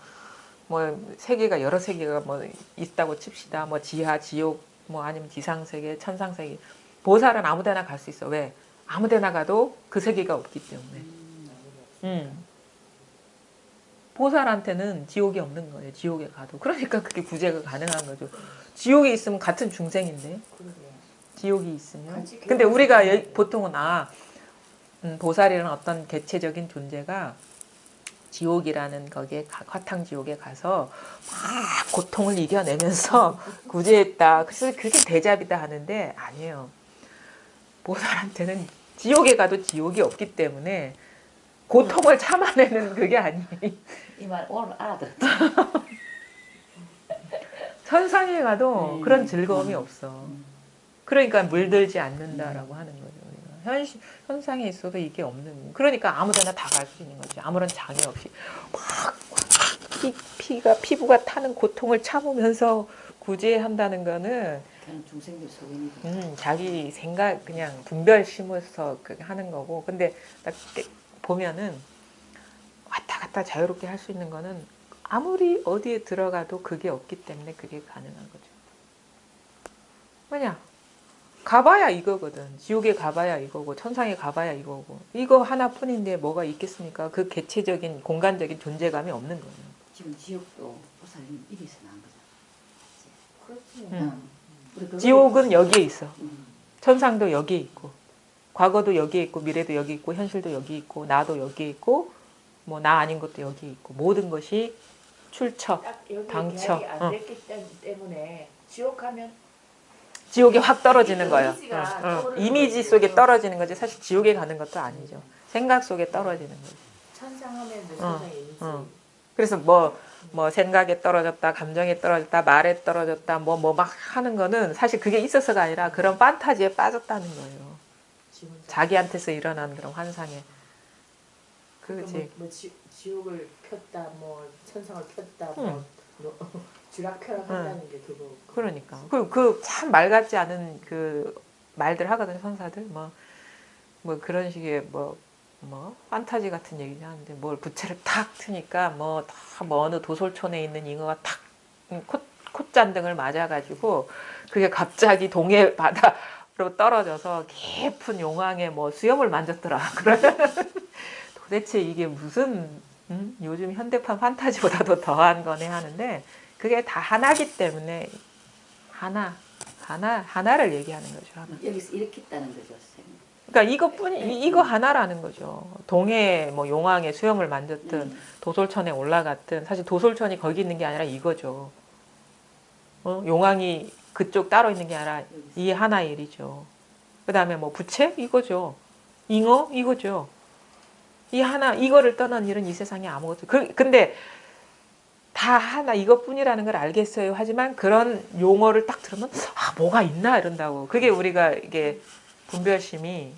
세계가 여러 세계가 뭐 있다고 칩시다. 뭐 지하, 지옥, 뭐 아니면 지상세계, 천상세계. 보살은 아무데나 갈 수 있어. 왜? 아무데나 가도 그 세계가 없기 때문에. 보살한테는 지옥이 없는 거예요. 지옥에 가도. 그러니까 그게 구제가 가능한 거죠. 지옥에 있으면 같은 중생인데. 그러게요. 지옥이 있으면. 근데 우리가 보통은 보살이라는 어떤 개체적인 존재가 지옥이라는 거기에 화탕지옥에 가서 막 고통을 이겨내면서 구제했다. 그래서 그게 대잡이다 하는데 아니에요. 보살한테는 지옥에 가도 지옥이 없기 때문에 고통을 참아내는 그게 아니에요. 이 말 오늘 알아들었지. 천상에 가도 그런 즐거움이 없어. 그러니까 물들지 않는다라고 하는 거죠. 우리가. 현상에 있어도 이게 없는. 그러니까 아무데나 다 갈 수 있는 거죠. 아무런 장애 없이 막 피부가 타는 고통을 참으면서 구제한다는 거는 그냥 중생들 속에 자기 생각 그냥 분별 심어서 하는 거고. 근데 딱 보면은 왔다 갔다 자유롭게 할 수 있는 거는 아무리 어디에 들어가도 그게 없기 때문에 그게 가능한 거죠. 뭐냐? 가봐야 이거거든. 지옥에 가봐야 이거고 천상에 가봐야 이거고. 이거 하나뿐인데 뭐가 있겠습니까? 그 개체적인 공간적인 존재감이 없는 거예요. 지금 지옥도 보살님 입에서 나온 거잖아. 그렇지. 우리 그거 지옥은 여기에 있어. 음. 천상도 여기에 있고 과거도 여기에 있고 미래도 여기 있고 현실도 여기 있고 나도 여기에 있고 뭐 나 아닌 것도 여기에 있고 모든 것이 출처, 딱 여기 당처. 계약이 안 됐기 때문에 지옥 하면 지옥에 확 떨어지는 거예요. 이미지가 떠오르는 이미지 거지. 속에 떨어지는 거지 사실 지옥에 가는 것도 아니죠. 생각 속에 떨어지는 거죠. 천상하면 세상에 이미지. 그래서 뭐 생각에 떨어졌다, 감정에 떨어졌다, 말에 떨어졌다, 뭐 막 하는 거는 사실 그게 있어서가 아니라 그런 판타지에 빠졌다는 거예요. 자기한테서 일어난 그런 환상에. 그렇지. 뭐 지옥을 폈다, 뭐 천상을 폈다, 뭐 쥐락펴락 한다는 게 그거. 그러니까 그 참 말 같지 않은 그 말들 하거든요 선사들 뭐 그런 식의 뭐 판타지 같은 얘기를 하는데 뭘 부채를 탁 트니까 뭐 어느 도솔촌에 있는 잉어가 탁 콧잔등을 맞아가지고 그게 갑자기 동해 바다로 떨어져서 깊은 용왕의 뭐 수염을 만졌더라. 그러면 도대체 이게 무슨 요즘 현대판 판타지보다도 더한 거네 하는데 그게 다 하나기 때문에 하나를 얘기하는 거죠. 하나. 여기서 이렇게 있다는 거죠, 선생님. 그러니까 이거 하나라는 거죠. 동해 뭐 용왕의 수염을 만졌든 도솔천에 올라갔든 사실 도솔천이 거기 있는 게 아니라 이거죠. 용왕이 그쪽 따로 있는 게 아니라 이 하나의 일이죠. 그다음에 뭐 부채 이거죠. 잉어 이거죠. 이 하나 이거를 떠난 일은 이 세상에 아무것도. 근데 다 하나 이것뿐이라는 걸 알겠어요. 하지만 그런 용어를 딱 들으면 뭐가 있나 이런다고. 그게 우리가 이게 분별심이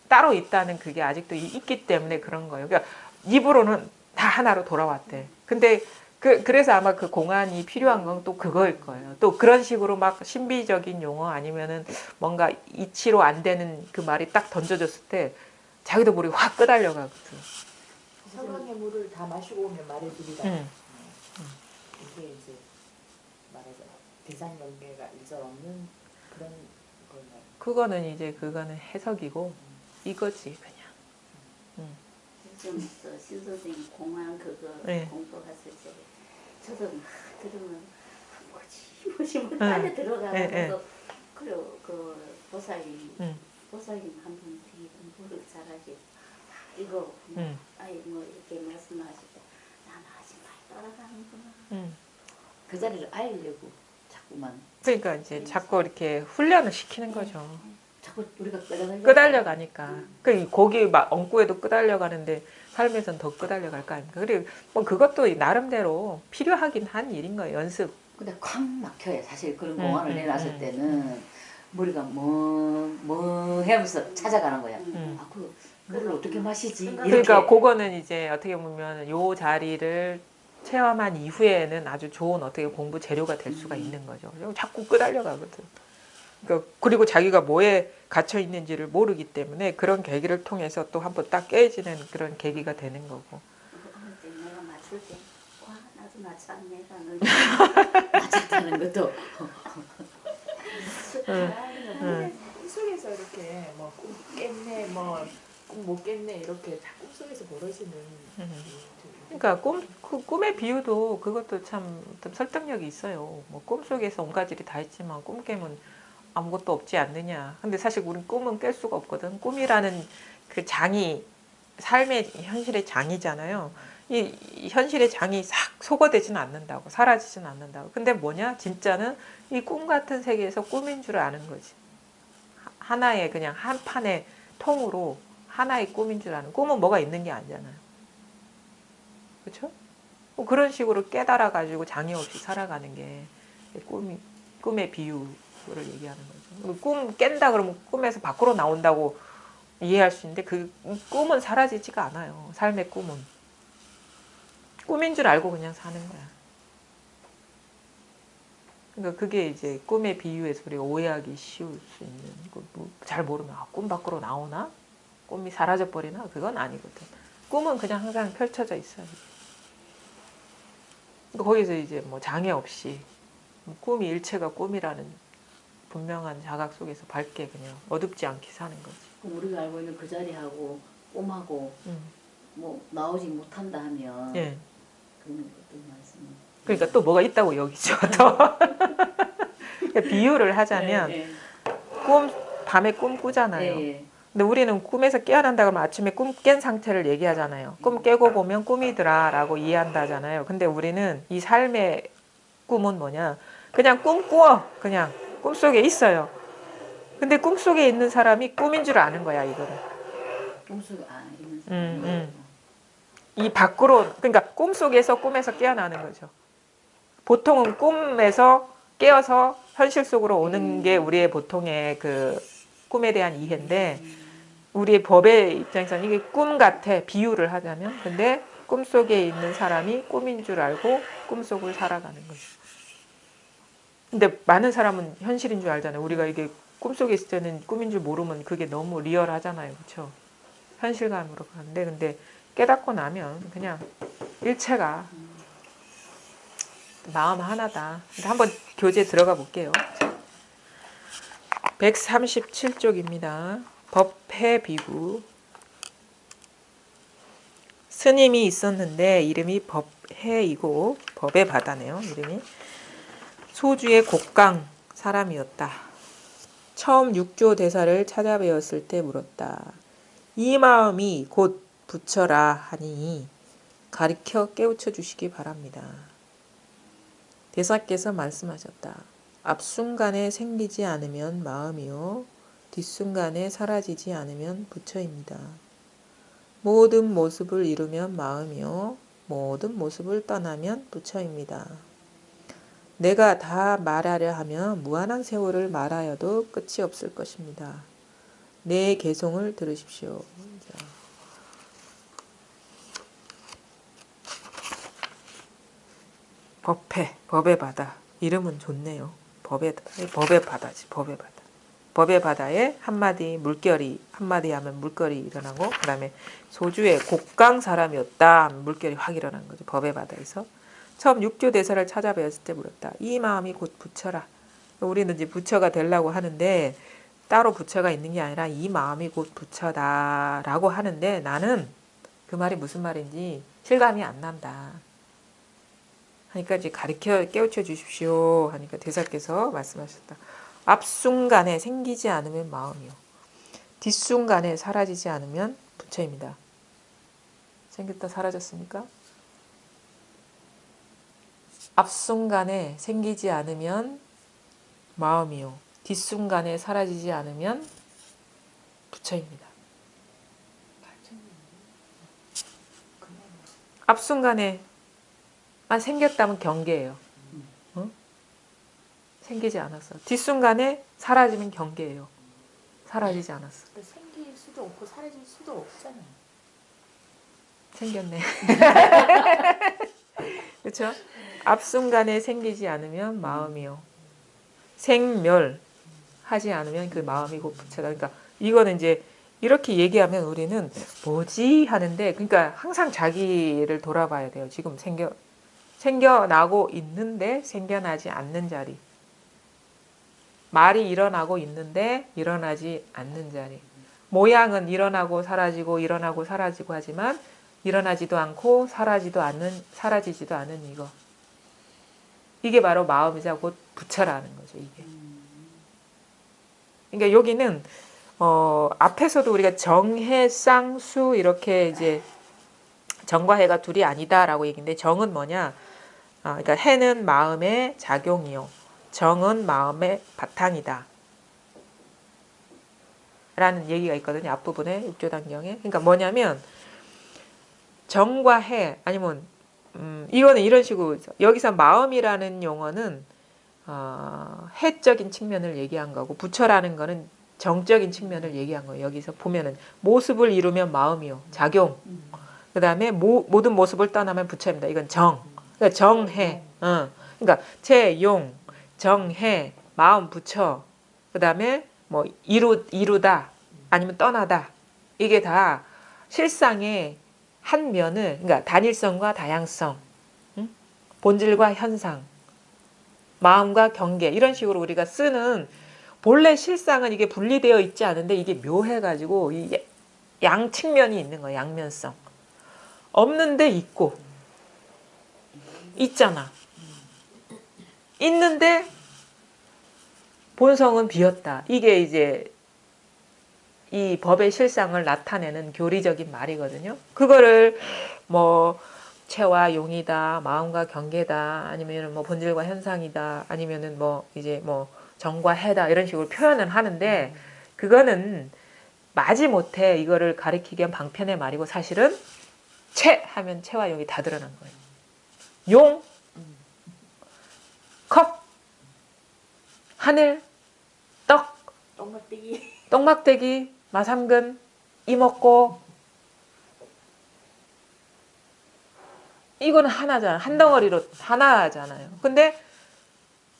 따로 있다는 그게 아직도 있기 때문에 그런 거예요. 그러니까 입으로는 다 하나로 돌아왔대. 근데 그래서 아마 그 공안이 필요한 건 또 그거일 거예요. 또 그런 식으로 막 신비적인 용어 아니면은 뭔가 이치로 안 되는 그 말이 딱 던져졌을 때 자기도 모르게 확 끄달려가거든. 사랑의 물을 다 마시고 오면 말해주리라. 이게 이제 말하자 대상 연계가 일절 없는 그런 거예요. 그거는 해석이고 이거지 그냥. 요즘 신 선생님 공안 그거 네. 공부했을 때 저도 막 들으면 뭐지 뭐 딴데 들어가면서 그리고 그 보살님 한 분 되게 공부를 잘하시. 이거 아니 뭐 이렇게 말씀하실 때 나는 아직 많이 따라가는구나. 그 자리를 알려고 자꾸만. 그러니까 이제 자꾸 이렇게 훈련을 시키는 거죠. 자꾸 우리가 끄달려가니까. 거기 막 엉꾸에도 끄달려가는데 삶에선 더 끄달려갈 거 아닙니까? 그리고 뭐 그것도 나름대로 필요하긴 한 일인 거예요. 연습. 근데 콱 막혀요. 사실 그런 공안을 내놨을 때는 머리가 뭐 하면서 찾아가는 거야. 아, 그 물을 어떻게 마시지? 이렇게. 그러니까 그거는 이제 어떻게 보면 요 자리를 체험한 이후에는 아주 좋은 어떻게 공부 재료가 될 수가 있는 거죠. 자꾸 끄달려가거든. 그러니까 그리고 자기가 뭐에 갇혀 있는지를 모르기 때문에 그런 계기를 통해서 또 한번 딱 깨지는 그런 계기가 되는 거고. 내가 맞출 때 와 나도 맞췄네 나는 맞았다는 것도. 꿈속에서 이렇게 뭐 꿈 깼네 뭐 꿈 못 깼네 이렇게 다 꿈속에서 벌어지는. 그러니까 꿈의 비유도 그것도 참 설득력이 있어요. 뭐 꿈속에서 온갖 일이 다 있지만 꿈 깨면 아무것도 없지 않느냐. 근데 사실 우린 꿈은 깰 수가 없거든. 꿈이라는 그 장이 삶의 현실의 장이잖아요. 이 현실의 장이 싹 소거되지는 않는다고, 사라지지는 않는다고. 근데 뭐냐? 진짜는 이 꿈 같은 세계에서 꿈인 줄 아는 거지. 하나의 그냥 한 판의 통으로 하나의 꿈인 줄 아는. 꿈은 뭐가 있는 게 아니잖아요. 그렇죠? 뭐 그런 식으로 깨달아 가지고 장애 없이 살아가는 게 꿈의 비유를 얘기하는 거죠. 꿈 깬다 그러면 꿈에서 밖으로 나온다고 이해할 수 있는데 그 꿈은 사라지지가 않아요. 삶의 꿈은. 꿈인 줄 알고 그냥 사는 거야. 그러니까 그게 이제 꿈의 비유에서 우리가 오해하기 쉬울 수 있는, 잘 모르면 꿈 밖으로 나오나? 꿈이 사라져 버리나? 그건 아니거든. 꿈은 그냥 항상 펼쳐져 있어요. 거기서 이제 뭐 장애 없이 꿈이 일체가 꿈이라는 분명한 자각 속에서 밝게 그냥 어둡지 않게 사는 거지. 그럼 우리가 알고 있는 그 자리하고 꿈하고 뭐 나오지 못한다 하면 예. 그런 어떤 말씀? 그러니까 또 뭐가 있다고 여기죠. 또 비유를 하자면 밤에 꿈 꾸잖아요. 근데 우리는 꿈에서 깨어난다 그러면 아침에 꿈 깬 상태를 얘기하잖아요. 꿈 깨고 보면 꿈이더라라고 이해한다잖아요. 근데 우리는 이 삶의 꿈은 뭐냐? 그냥 꿈 꾸어. 그냥 꿈속에 있어요. 근데 꿈속에 있는 사람이 꿈인 줄 아는 거야, 이거를. 꿈속에 있는 사람. 이 밖으로, 그러니까 꿈속에서 꿈에서 깨어나는 거죠. 보통은 꿈에서 깨어서 현실 속으로 오는 게 우리의 보통의 그 꿈에 대한 이해인데 우리의 법의 입장에서는 이게 꿈 같아, 비유를 하자면. 근데 꿈속에 있는 사람이 꿈인 줄 알고 꿈속을 살아가는 거죠. 근데 많은 사람은 현실인 줄 알잖아요. 우리가 이게 꿈속에 있을 때는 꿈인 줄 모르면 그게 너무 리얼하잖아요. 그렇죠? 현실감으로 가는데 근데 깨닫고 나면 그냥 일체가 마음 하나다. 한번 교재 들어가 볼게요. 137쪽입니다. 법해비구. 스님이 있었는데 이름이 법해이고 법의 바다네요. 이름이. 소주의 곡강 사람이었다. 처음 육조 대사를 찾아뵈었을 때 물었다. 이 마음이 곧 부처라 하니 가르쳐 깨우쳐 주시기 바랍니다. 대사께서 말씀하셨다. 앞순간에 생기지 않으면 마음이요 뒷순간에 사라지지 않으면 부처입니다. 모든 모습을 이루면 마음이요 모든 모습을 떠나면 부처입니다. 내가 다 말하려 하면 무한한 세월을 말하여도 끝이 없을 것입니다. 내 개송을 들으십시오. 자. 법의 바다. 이름은 좋네요. 법의 바다지, 법의 바다. 법의 바다에 한마디 물결이, 한마디 하면 물결이 일어나고, 그 다음에 소주의 곡강 사람이었다. 물결이 확 일어난 거죠. 법의 바다에서. 처음 육조 대사를 찾아뵈었을 때 물었다. 이 마음이 곧 부처라. 우리는 이제 부처가 되려고 하는데, 따로 부처가 있는 게 아니라 이 마음이 곧 부처다. 라고 하는데, 나는 그 말이 무슨 말인지 실감이 안 난다. 하니까 이제 가르쳐 깨우쳐 주십시오. 하니까 대사께서 말씀하셨다. 앞순간에 생기지 않으면 마음이요. 뒷순간에 사라지지 않으면 부처입니다. 생겼다 사라졌습니까? 앞순간에 생기지 않으면 마음이요. 뒷순간에 사라지지 않으면 부처입니다. 앞순간에 생겼다면 경계예요. 어? 생기지 않았어. 뒷순간에 사라지면 경계예요. 사라지지 않았어. 생길 수도 없고 사라질 수도 없잖아요. 생겼네. 그렇죠? 앞순간에 생기지 않으면 마음이요. 생멸하지 않으면 그 마음이 곧 부처다. 그러니까 이거는 이제 이렇게 얘기하면 우리는 뭐지 하는데, 그러니까 항상 자기를 돌아봐야 돼요. 지금 생겨나고 있는데 생겨나지 않는 자리. 말이 일어나고 있는데 일어나지 않는 자리. 모양은 일어나고 사라지고 일어나고 사라지고 하지만 일어나지도 않고 사라지지도 않은 이거. 이게 바로 마음이자 곧 부처라는 거죠. 이게. 그러니까 여기는 앞에서도 우리가 정해, 쌍수 이렇게 이제 정과 해가 둘이 아니다라고 얘기인데, 정은 뭐냐? 그러니까 해는 마음의 작용이요. 정은 마음의 바탕이다. 라는 얘기가 있거든요. 앞부분에 육조단경에. 그러니까 뭐냐면 정과 해 아니면 이거는 이런 식으로 여기서 마음이라는 용어는 해적인 측면을 얘기한 거고, 부처라는 거는 정적인 측면을 얘기한 거예요. 여기서 보면은 모습을 이루면 마음이요. 작용. 그 다음에 모든 모습을 떠나면 부처입니다. 이건 정. 그러니까 정해. 그러니까 채용, 정해, 마음 부처. 그 다음에 뭐 이루다 아니면 떠나다. 이게 다 실상의 한 면을, 그러니까 단일성과 다양성, 본질과 현상, 마음과 경계, 이런 식으로 우리가 쓰는, 본래 실상은 이게 분리되어 있지 않은데 이게 묘해가지고 이 양 측면이 있는 거예요. 양면성. 없는데 있고, 있잖아. 있는데 본성은 비었다. 이게 이제 이 법의 실상을 나타내는 교리적인 말이거든요. 그거를 뭐 체와 용이다, 마음과 경계다, 아니면 뭐 본질과 현상이다, 아니면은 뭐 이제 뭐 정과 해다, 이런 식으로 표현은 하는데, 그거는 마지못해 이거를 가리키기 위한 방편의 말이고, 사실은 체 하면 체와 용이 다 드러난 거예요. 용, 컵, 하늘, 떡, 똥막대기, 마삼근, 이먹고, 이거는 하나잖아. 한 덩어리로 하나잖아요. 근데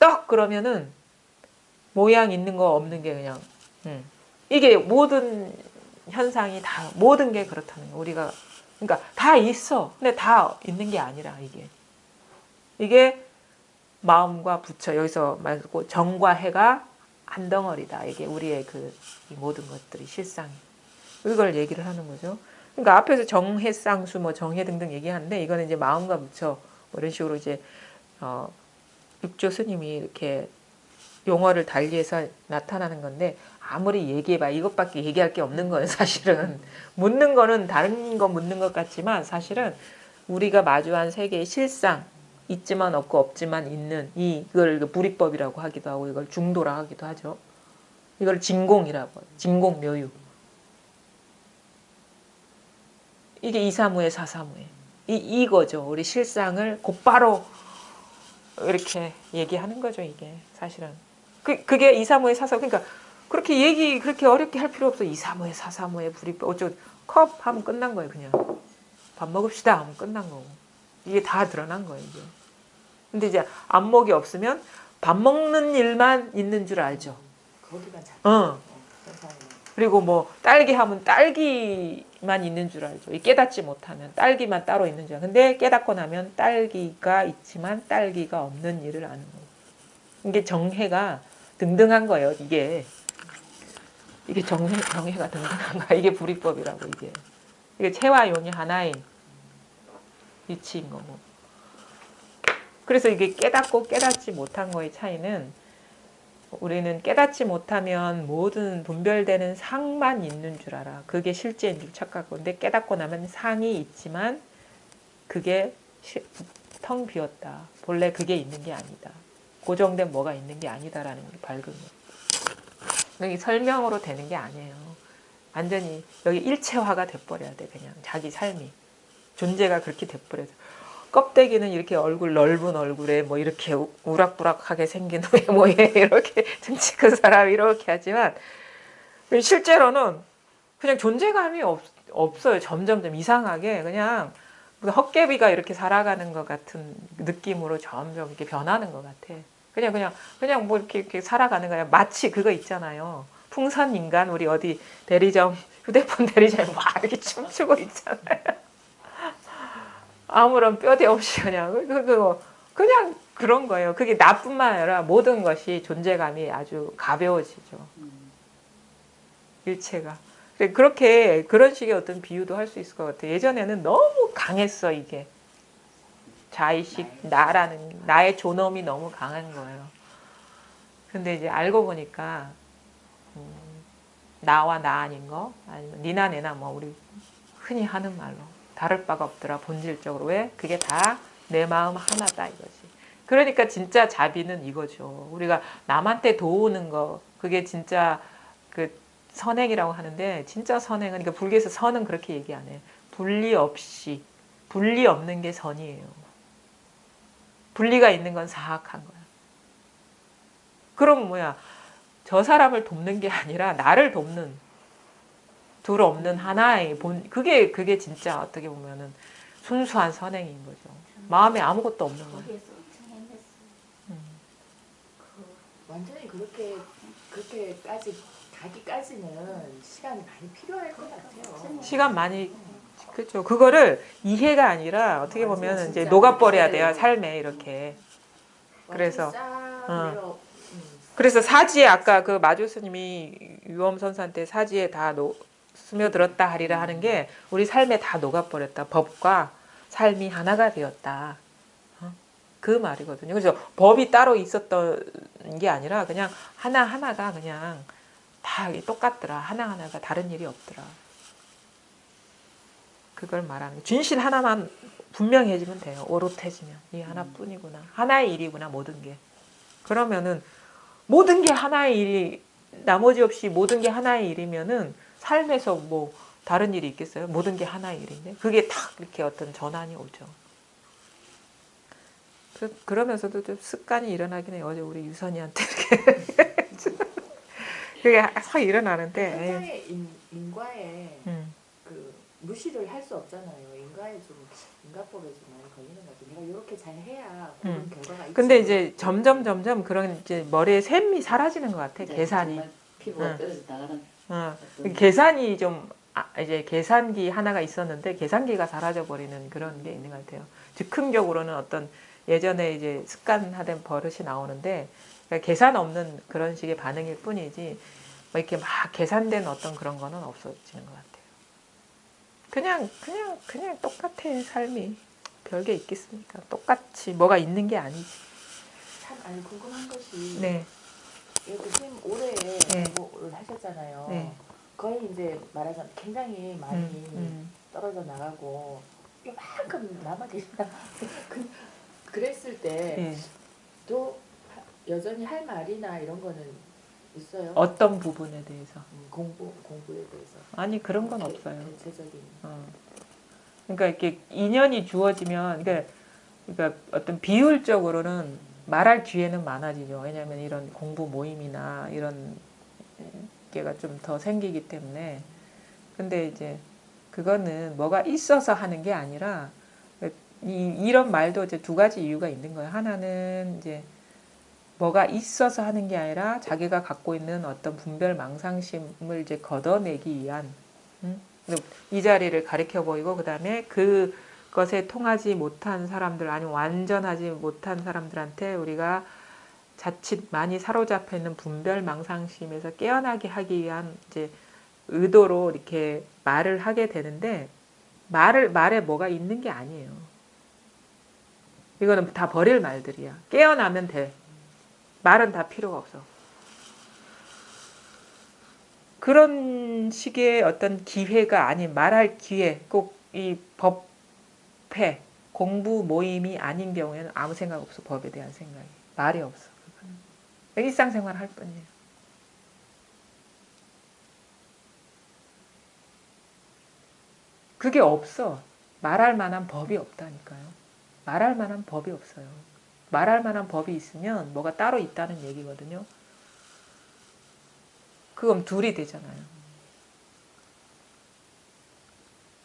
떡 그러면은 모양 있는 거 없는 게 그냥 이게 모든 현상이 다, 모든 게 그렇다는 거예요. 우리가 그러니까 다 있어. 근데 다 있는 게 아니라 이게 마음과 부처, 여기서 말고 정과 해가 한 덩어리다. 이게 우리의 이 모든 것들이 실상이. 이걸 얘기를 하는 거죠. 그러니까 앞에서 정해, 쌍수, 뭐 정해 등등 얘기하는데, 이거는 이제 마음과 부처 뭐 이런 식으로 이제 육조 스님이 이렇게 용어를 달리해서 나타나는 건데, 아무리 얘기해봐 이것밖에 얘기할 게 없는 거예요. 사실은 묻는 거는 다른 거 묻는 것 같지만, 사실은 우리가 마주한 세계의 실상, 있지만 없고 없지만 있는 이걸 불이법이라고 하기도 하고, 이걸 중도라 하기도 하죠. 이걸 진공이라고 해요. 진공묘유. 이게 이사무예 사사무예. 이거죠. 우리 실상을 곧바로 이렇게 얘기하는 거죠. 이게 사실은 그게 이사무예 사사. 그러니까 그렇게 얘기 그렇게 어렵게 할 필요 없어. 235에 435에 불이법 어쩌고 컵 하면 끝난 거예요. 그냥 밥 먹읍시다 하면 끝난 거고 이게 다 드러난 거예요. 이게. 근데 이제 안목이 없으면 밥 먹는 일만 있는 줄 알죠. 거기만 잡. 세상에. 그리고 뭐 딸기 하면 딸기만 있는 줄 알죠. 깨닫지 못하면 딸기만 따로 있는 줄 알죠. 근데 깨닫고 나면 딸기가 있지만 딸기가 없는 일을 아는 거예요. 이게 정해가 등등한 거예요. 이게 정해가 등등한 거야. 이게 불이법이라고 이게 체와 용이 하나의 이치인 거고. 그래서 이게 깨닫고 깨닫지 못한 거의 차이는 우리는 깨닫지 못하면 모든 분별되는 상만 있는 줄 알아. 그게 실제인 줄 착각하고. 근데 깨닫고 나면 상이 있지만 그게 텅 비었다. 본래 그게 있는 게 아니다. 고정된 뭐가 있는 게 아니다라는 게 밝은 거예요. 여기 설명으로 되는 게 아니에요. 완전히 여기 일체화가 돼버려야 돼. 그냥 자기 삶이. 존재가 그렇게 돼버려서. 껍데기는 이렇게 넓은 얼굴에 뭐 이렇게 우락부락하게 생긴 외모에 이렇게 등치 큰 사람이 이렇게 하지만 실제로는 그냥 존재감이 없어요. 점점 이상하게 그냥 헛개비가 이렇게 살아가는 것 같은 느낌으로 점점 이렇게 변하는 것 같아. 그냥 뭐 이렇게 살아가는 거야. 마치 그거 있잖아요. 풍선 인간 우리 어디 대리점 휴대폰 대리점에 막 이렇게 춤추고 있잖아요. 아무런 뼈대 없이 그냥 그런 거예요. 그게 나뿐만 아니라 모든 것이 존재감이 아주 가벼워지죠. 일체가. 그렇게 그런 식의 어떤 비유도 할 수 있을 것 같아요. 예전에는 너무 강했어 이게. 자의식 나의 존엄이 너무 강한 거예요. 근데 이제 알고 보니까 나와 나 아닌 거 아니면 니나 내나 뭐 우리 흔히 하는 말로 다를 바가 없더라. 본질적으로. 왜? 그게 다 내 마음 하나다 이거지. 그러니까 진짜 자비는 이거죠. 우리가 남한테 도우는 거 그게 진짜 그 선행이라고 하는데 진짜 선행은 그러니까 불교에서 선은 그렇게 얘기 안 해. 분리 없는 게 선이에요. 분리가 있는 건 사악한 거야. 그럼 뭐야? 저 사람을 돕는 게 아니라 나를 돕는 둘 없는 하나의 그게 진짜 어떻게 보면은 순수한 선행인 거죠. 마음에 아무것도 없는 거예요. 거기에서 엄청 헤맸어. 완전히 그렇게까지 가기까지는 시간이 많이 필요할 것 같아요. 시간 많이 그렇죠. 그거를 이해가 아니라 어떻게 보면 이제 녹아버려야 돼요. 삶에 이렇게. 그래서 그래서 사지에 아까 그 마주 스님이 유엄선사한테 사지에 다 스며들었다 하리라 하는 게 우리 삶에 다 녹아버렸다. 법과 삶이 하나가 되었다. 그 말이거든요. 그래서 법이 따로 있었던 게 아니라 그냥 하나하나가 그냥 다 똑같더라. 하나하나가 다른 일이 없더라. 그걸 말하는 거예요. 진실 하나만 분명해지면 돼요. 오롯해지면. 이 하나뿐이구나. 하나의 일이구나 모든 게. 그러면은 모든 게 하나의 일이 나머지 없이 모든 게 하나의 일이면은 삶에서 뭐 다른 일이 있겠어요? 모든 게 하나의 일인데 그게 탁 이렇게 어떤 전환이 오죠. 그러면서도 좀 습관이 일어나긴 해요. 어제 우리 유선이한테 이렇게 그게 확 일어나는데 세상의 인과에 그 무시를 할 수 없잖아요. 인과법에 좀 많이 걸리는 것 같아요. 내가 이렇게 잘 해야 그런 결과가 있지. 근데 이제 점점 그런 이제 머리에 샘이 사라지는 것 같아. 계산이. 피부가 떨어져 나가는. 계산이 좀 이제 계산기 하나가 있었는데 계산기가 사라져 버리는 그런 게 있는 것 같아요. 즉흥적으로는 어떤 예전에 이제 습관화된 버릇이 나오는데 그러니까 계산 없는 그런 식의 반응일 뿐이지 뭐 이렇게 막 계산된 어떤 그런 거는 없어지는 것 같아요. 그냥 똑같아 삶이. 별게 있겠습니까? 똑같이 뭐가 있는 게 아니지. 참 아니 궁금한 것이 네. 이렇게 선생님 올해 네. 공부를 하셨잖아요. 네. 거의 이제 말하자면 굉장히 많이 떨어져 나가고 이만큼 남아 계시다. 그랬을 때 또 여전히 할 말이나 이런 거는 있어요? 어떤 부분에 대해서? 공부에 대해서. 아니 그런 건 없어요. 대체적인. 그러니까 이렇게 인연이 주어지면 그러니까 어떤 비율적으로는 말할 기회는 많아지죠. 왜냐하면 이런 공부 모임이나 이런 게가 좀 더 생기기 때문에. 근데 이제 그거는 뭐가 있어서 하는 게 아니라 이런 말도 이제 두 가지 이유가 있는 거예요. 하나는 이제 뭐가 있어서 하는 게 아니라 자기가 갖고 있는 어떤 분별 망상심을 이제 걷어내기 위한 이 자리를 가리켜 보이고, 그 다음에 그것에 통하지 못한 사람들, 아니면 완전하지 못한 사람들한테 우리가 자칫 많이 사로잡혀 있는 분별 망상심에서 깨어나게 하기 위한 이제 의도로 이렇게 말을 하게 되는데, 말에 뭐가 있는 게 아니에요. 이거는 다 버릴 말들이야. 깨어나면 돼. 말은 다 필요가 없어. 그런 식의 어떤 기회가 아닌, 말할 기회, 꼭 이 법회, 공부 모임이 아닌 경우에는 아무 생각 없어. 법에 대한 생각이. 말이 없어. 그거는. 일상생활 할 뿐이에요. 그게 없어. 말할 만한 법이 없다니까요. 말할 만한 법이 없어요. 말할 만한 법이 있으면 뭐가 따로 있다는 얘기거든요. 그럼 둘이 되잖아요.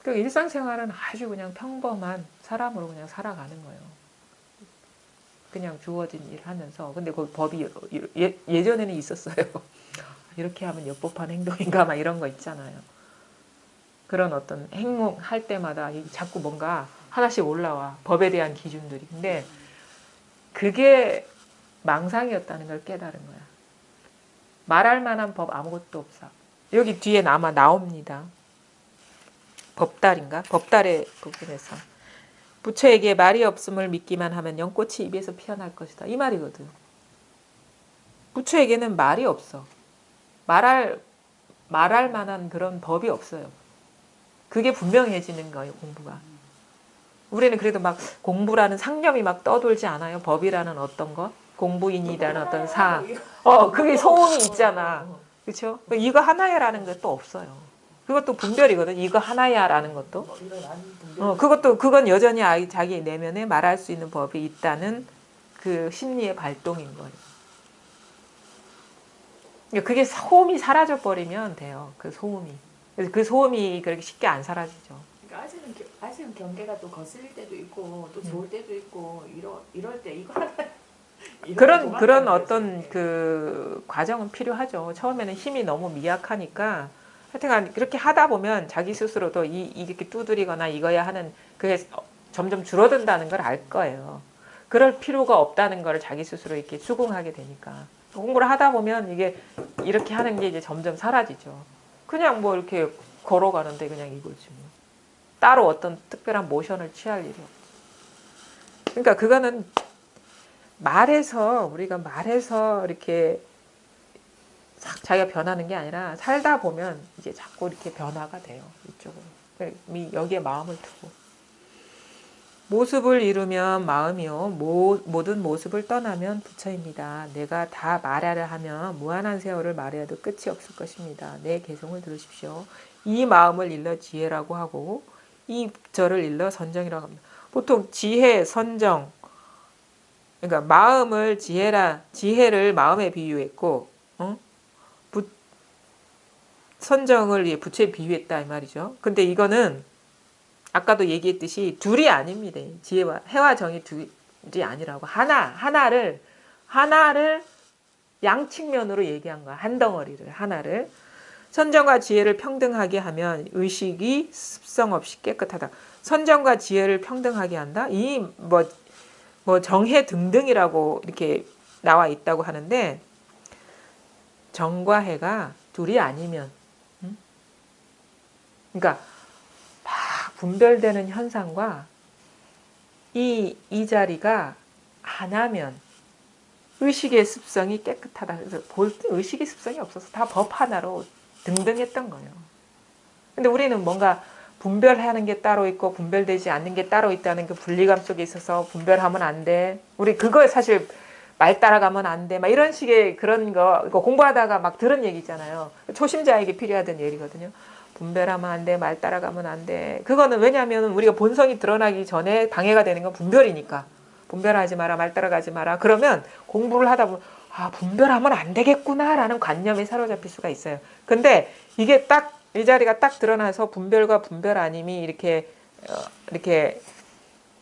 그 일상생활은 아주 그냥 평범한 사람으로 그냥 살아가는 거예요. 그냥 주어진 일 하면서. 근데 그 법이 예전에는 있었어요. 이렇게 하면 엽법한 행동인가 막 이런 거 있잖아요. 그런 어떤 행동할 때마다 자꾸 뭔가 하나씩 올라와. 법에 대한 기준들이. 근데 그게 망상이었다는 걸 깨달은 거야. 말할 만한 법 아무것도 없어. 여기 뒤에 아마 나옵니다. 법달인가? 법달의 부분에서 부처에게 말이 없음을 믿기만 하면 연꽃이 입에서 피어날 것이다. 이 말이거든. 부처에게는 말이 없어. 말할 만한 그런 법이 없어요. 그게 분명해지는 거예요, 공부가. 우리는 그래도 막 공부라는 상념이 막 떠돌지 않아요? 법이라는 어떤 것? 공부인이라는 어떤 그게 소음이 있잖아. 그렇죠? 이거 하나야라는 게 또 없어요. 그것도 분별이거든. 이거 하나야라는 것도. 그건 여전히 자기 내면에 말할 수 있는 법이 있다는 그 심리의 발동인 거예요. 그게 소음이 사라져 버리면 돼요. 그 소음이. 그래서 그 소음이 그렇게 쉽게 안 사라지죠. 그러니까 아직은 경계가 또 거슬릴 때도 있고 또 좋을 때도 있고 이럴 때 이거 하나 그런 어떤 그 과정은 필요하죠. 처음에는 힘이 너무 미약하니까 하여튼간 그렇게 하다 보면 자기 스스로도 이렇게 두드리거나 이거야 하는 그게 점점 줄어든다는 걸 알 거예요. 그럴 필요가 없다는 걸 자기 스스로 이렇게 수긍하게 되니까. 공부를 하다 보면 이게 이렇게 하는 게 이제 점점 사라지죠. 그냥 뭐 이렇게 걸어가는데 그냥 이거지 뭐. 따로 어떤 특별한 모션을 취할 일이 없지. 그러니까 그거는 우리가 말해서 이렇게 싹 자기가 변하는 게 아니라 살다 보면 이제 자꾸 이렇게 변화가 돼요. 이쪽으로. 여기에 마음을 두고. 모습을 이루면 마음이요. 모든 모습을 떠나면 부처입니다. 내가 다 말하려 하면 무한한 세월을 말해도 끝이 없을 것입니다. 내 개성을 들으십시오. 이 마음을 일러 지혜라고 하고 이 저를 일러 선정이라고 합니다. 보통 지혜, 선정, 그러니까 마음을 지혜를 마음에 비유했고, 선정을 부처에 비유했다 이 말이죠. 근데 이거는 아까도 얘기했듯이 둘이 아닙니다. 지혜와 해와 정이 둘이 아니라고 하나를 양측면으로 얘기한 거야. 한 덩어리를 하나를. 선정과 지혜를 평등하게 하면 의식이 습성 없이 깨끗하다. 선정과 지혜를 평등하게 한다. 이 뭐 정해 등등이라고 이렇게 나와 있다고 하는데 정과 해가 둘이 아니면 그러니까 막 분별되는 현상과 이 자리가 하나면 의식의 습성이 깨끗하다. 그래서 볼 때 의식의 습성이 없어서 다 법 하나로 등등했던 거예요. 근데 우리는 뭔가 분별하는 게 따로 있고 분별되지 않는 게 따로 있다는 그 분리감 속에 있어서 분별하면 안 돼. 우리 그거에 사실 말 따라가면 안 돼. 막 이런 식의 그런 거 공부하다가 막 들은 얘기 있잖아요. 초심자에게 필요하던 얘기거든요. 분별하면 안 돼. 말 따라가면 안 돼. 그거는 왜냐하면 우리가 본성이 드러나기 전에 방해가 되는 건 분별이니까. 분별하지 마라. 말 따라가지 마라. 그러면 공부를 하다 보면 아, 분별하면 안 되겠구나라는 관념에 사로잡힐 수가 있어요. 근데 이게 딱 이 자리가 딱 드러나서 분별과 분별 아님이 이렇게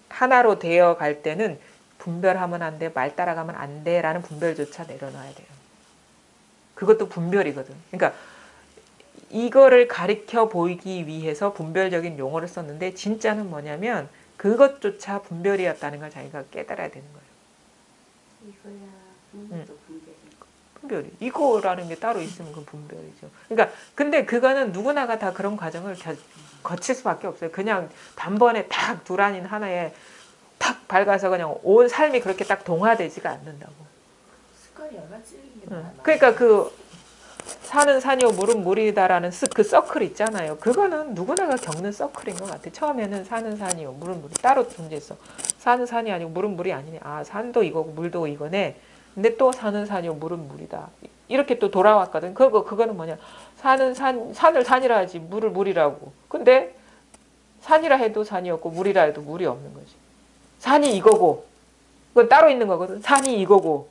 하나로 되어 갈 때는 분별하면 안 돼, 말 따라가면 안 돼라는 분별조차 내려놔야 돼요. 그것도 분별이거든. 그러니까 이거를 가리켜 보이기 위해서 분별적인 용어를 썼는데 진짜는 뭐냐면 그것조차 분별이었다는 걸 자기가 깨달아야 되는 거예요. 이거야. 그것도 분별이. 분별이. 이거라는 게 따로 있으면 그건 분별이죠. 그러니까 근데 그거는 누구나가 다 그런 과정을 거칠 수밖에 없어요. 그냥 단번에 딱 두란인 하나에 탁 밝아서 그냥 온 삶이 그렇게 딱 동화되지가 않는다고. 습관이 얼마나 찔리는 게 많아. 그러니까 그 산은 산이요 물은 물이다라는 그 서클 있잖아요. 그거는 누구나가 겪는 서클인 것 같아. 처음에는 산은 산이요 물은 물이 따로 존재했어. 산은 산이 아니고 물은 물이 아니네. 아, 산도 이거고 물도 이거네. 근데 또 산은 산이요 물은 물이다. 이렇게 또 돌아왔거든. 그거는 뭐냐? 산을 산이라 하지 물을 물이라고. 근데 산이라 해도 산이었고 물이라 해도 물이 없는 거지. 산이 이거고 그건 따로 있는 거거든. 산이 이거고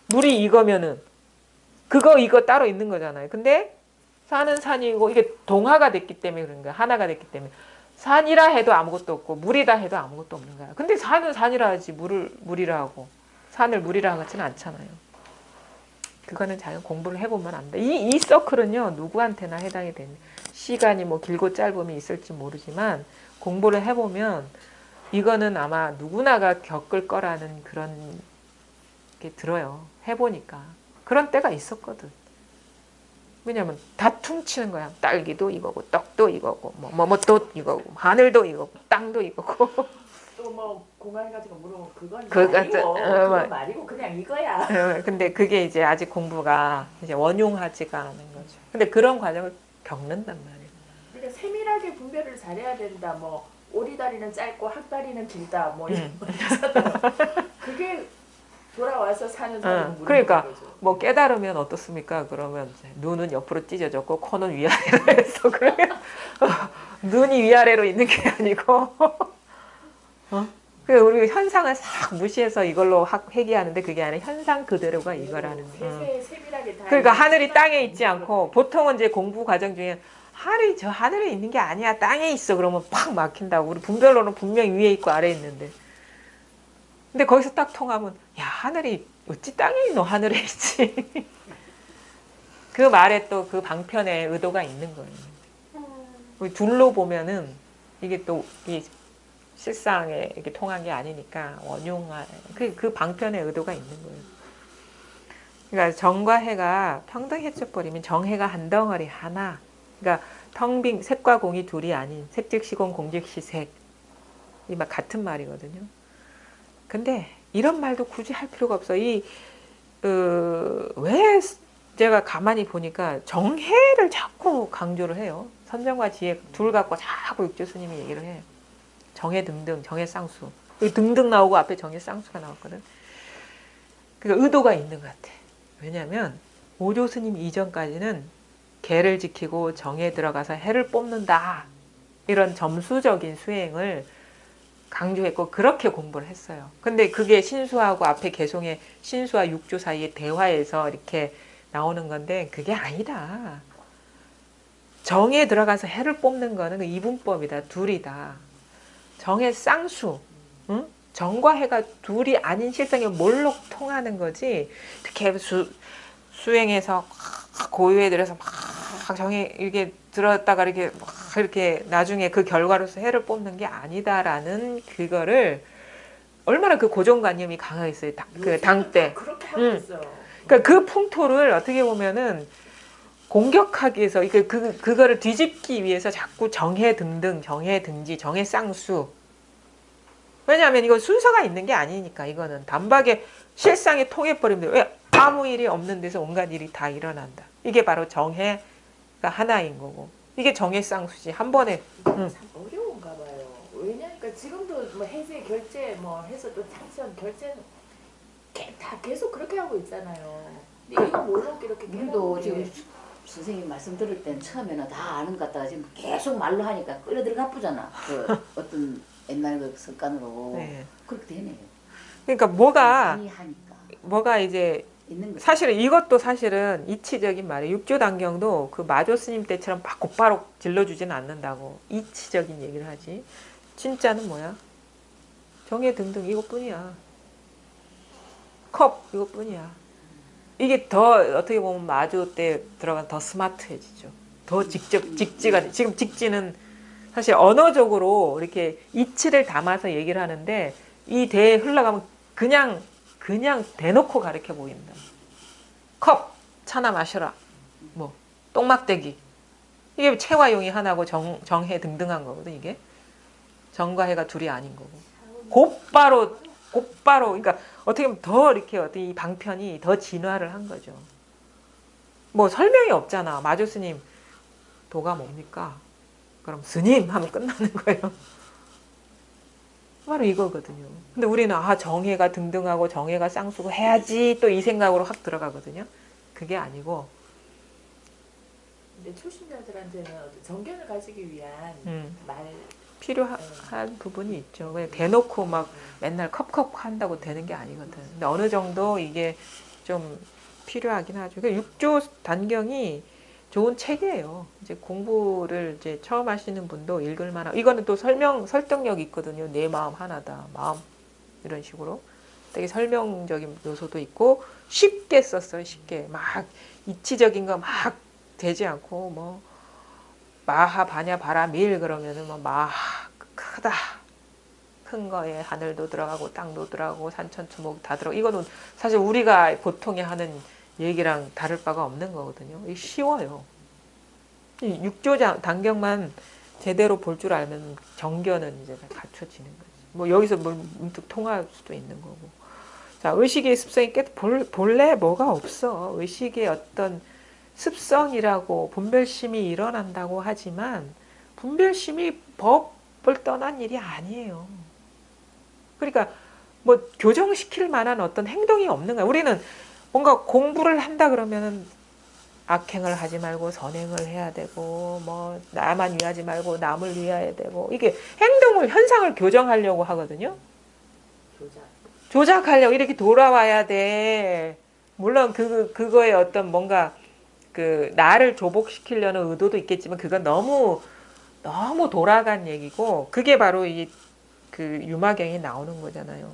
물이 이거면은 이거 따로 있는 거잖아요. 근데 산은 산이고 이게 동화가 됐기 때문에 그런 거야. 하나가 됐기 때문에. 산이라 해도 아무것도 없고 물이다 해도 아무것도 없는 거야. 근데 산은 산이라 하지 물을 물이라 하고 산을 물이라 하지는 않잖아요. 그거는 자연 공부를 해보면 안 돼. 이 서클은요 누구한테나 해당이 되는 시간이 뭐 길고 짧음이 있을지 모르지만 공부를 해보면 이거는 아마 누구나가 겪을 거라는 그런 게 들어요. 해보니까. 그런 때가 있었거든. 왜냐면 다 퉁치는 거야. 딸기도 이거고 떡도 이거고 뭐또 이거고 하늘도 이거고 땅도 이거고 또 뭐 공간 같은 거 물어보면 그건 그거 말이고 같은- 그건 말이고 그냥 이거야. 근데 그게 이제 아직 공부가 이제 원용하지가 않은 거죠. 근데 그런 과정을 겪는단 말이에요. 그러니까 세밀하게 분별을 잘해야 된다. 뭐 오리다리는 짧고 학다리는 길다. 뭐 이런 거 있잖아요. 그게 돌아와서 사는 사람은 그러니까 거죠. 뭐 깨달으면 어떻습니까? 그러면 이제 눈은 옆으로 찢어졌고 코는 위아래로 해서 그러면 눈이 위아래로 있는 게 아니고 그 우리 현상을 싹 무시해서 이걸로 회귀하는데 그게 아니라 현상 그대로가 이거라는 거예요. 세세히 세밀하게 다. 그러니까 하늘이 땅에 있지 않고 보통은 이제 공부 과정 중에 하늘이 저 하늘에 있는 게 아니야 땅에 있어 그러면 팍 막힌다고. 우리 분별로는 분명히 위에 있고 아래에 있는데 근데 거기서 딱 통하면 야 하늘이 어찌 땅에 있노 하늘에 있지. 그 말에 또 그 방편에 의도가 있는 거예요. 우리 둘로 보면은 이게 또 이 실상에 이렇게 통한 게 아니니까 원용한 그 방편에 의도가 있는 거예요. 그러니까 정과 해가 평등해져 버리면 정해가 한 덩어리 하나. 그러니까 텅 빈 색과 공이 둘이 아닌 색 즉시 공, 공 즉시 색. 이 막 같은 말이거든요. 근데 이런 말도 굳이 할 필요가 없어. 왜 제가 가만히 보니까 정해를 자꾸 강조를 해요. 선정과 지혜 둘 갖고 자꾸 육조 스님이 얘기를 해. 정해 등등, 정해 쌍수. 여기 등등 나오고 앞에 정해 쌍수가 나왔거든. 그러니까 의도가 있는 것 같아. 왜냐하면 오조 스님 이전까지는 개를 지키고 정에 들어가서 해를 뽑는다. 이런 점수적인 수행을 강조했고 그렇게 공부를 했어요. 근데 그게 신수하고 앞에 개송의 신수와 육조 사이의 대화에서 이렇게 나오는 건데 그게 아니다. 정에 들어가서 해를 뽑는 거는 그 이분법이다. 둘이다. 정의 쌍수. 응? 정과 해가 둘이 아닌 실상에 몰록 통하는 거지. 이렇게 수행해서 고유에 들여서 막 정에 이렇게 들었다가 이렇게 나중에 그 결과로서 해를 뽑는 게 아니다라는 그거를 얼마나 그 고정관념이 강하겠어요. 그 당 때. 그렇게 하고 있어. 그러니까 그 풍토를 어떻게 보면은 공격하기 위해서 그거를 뒤집기 위해서 자꾸 정해 등등, 정해 등지, 정해 쌍수. 왜냐하면 이건 순서가 있는 게 아니니까 이거는 단박에 실상에 통해버리면 왜 아무 일이 없는 데서 온갖 일이 다 일어난다. 이게 바로 정해가 하나인 거고. 이게 정해 쌍수지. 한 번에. 참 어려운가 봐요. 왜냐니까 지금도 뭐 해제 결제 뭐 해서 또 당선 결제는 다 계속 그렇게 하고 있잖아요. 근데 이거 뭘로 이렇게 우리도 깨닫는 지금 선생님 말씀 들을 땐 처음에는 다 아는 것 같다가 지금 계속 말로 하니까 끌어들어가 보잖아. 그 어떤 옛날 그 습관으로 네. 그렇게 되네요. 그러니까 많이 하니까. 뭐가 이제 있는 거죠. 사실은 이것도 사실은 이치적인 말이에요. 육조단경도 그 마조 스님 때처럼 막 곧바로 질러주지는 않는다고 이치적인 얘기를 하지. 진짜는 뭐야? 정해 등등 이것뿐이야. 컵 이것뿐이야. 이게 더 어떻게 보면 마조 때 들어간 더 스마트해지죠. 더 직지가 지금 직지는 사실 언어적으로 이렇게 이치를 담아서 얘기를 하는데 이 대에 흘러가면 그냥 대놓고 가르쳐 보인다. 컵 차나 마셔라. 뭐 똥막대기 이게 체화용이 하나고 정해 등등한 거거든. 이게 정과 해가 둘이 아닌 거고 곧바로 그러니까 어떻게 보면 더 이렇게 어떤 이 방편이 더 진화를 한 거죠. 뭐 설명이 없잖아. 마조 스님 도가 뭡니까? 그럼 스님 하면 끝나는 거예요. 바로 이거거든요. 근데 우리는 정해가 등등하고 정해가 쌍수고 해야지 또 이 생각으로 확 들어가거든요. 그게 아니고 근데 초신자들한테는 정견을 가지기 위한 말 필요한 부분이 있죠. 그냥 대놓고 막 맨날 컵컵 한다고 되는 게 아니거든. 근데 어느 정도 이게 좀 필요하긴 하죠. 육조 단경이 좋은 책이에요. 이제 공부를 이제 처음 하시는 분도 읽을 만한. 이거는 또 설득력이 있거든요. 내 마음 하나다. 마음 이런 식으로 되게 설명적인 요소도 있고 쉽게 썼어요. 쉽게 막 이치적인 거 막 되지 않고 뭐 마하 바냐 바라 밀 그러면은 뭐 마하 크다. 큰 거에 하늘도 들어가고 땅도 들어가고 산천초목 다 들어가고 이거는 사실 우리가 보통에 하는 얘기랑 다를 바가 없는 거거든요. 이게 쉬워요. 육조 단경만 제대로 볼 줄 알면 정견은 이제 갖춰지는 거지. 뭐 여기서 뭘 문득 통할 수도 있는 거고. 자, 의식의 습성이 본래 뭐가 없어. 의식의 어떤 습성이라고 분별심이 일어난다고 하지만 분별심이 법을 떠난 일이 아니에요. 그러니까 뭐 교정시킬 만한 어떤 행동이 없는 거야. 우리는 뭔가 공부를 한다 그러면은 악행을 하지 말고 선행을 해야 되고 뭐 나만 위하지 말고 남을 위해야 되고 이게 현상을 교정하려고 하거든요. 조작하려고 이렇게 돌아와야 돼. 물론 그거에 어떤 뭔가 그 나를 조복시키려는 의도도 있겠지만 그건 너무 돌아간 얘기고 그게 바로 이 그 유마경에 나오는 거잖아요.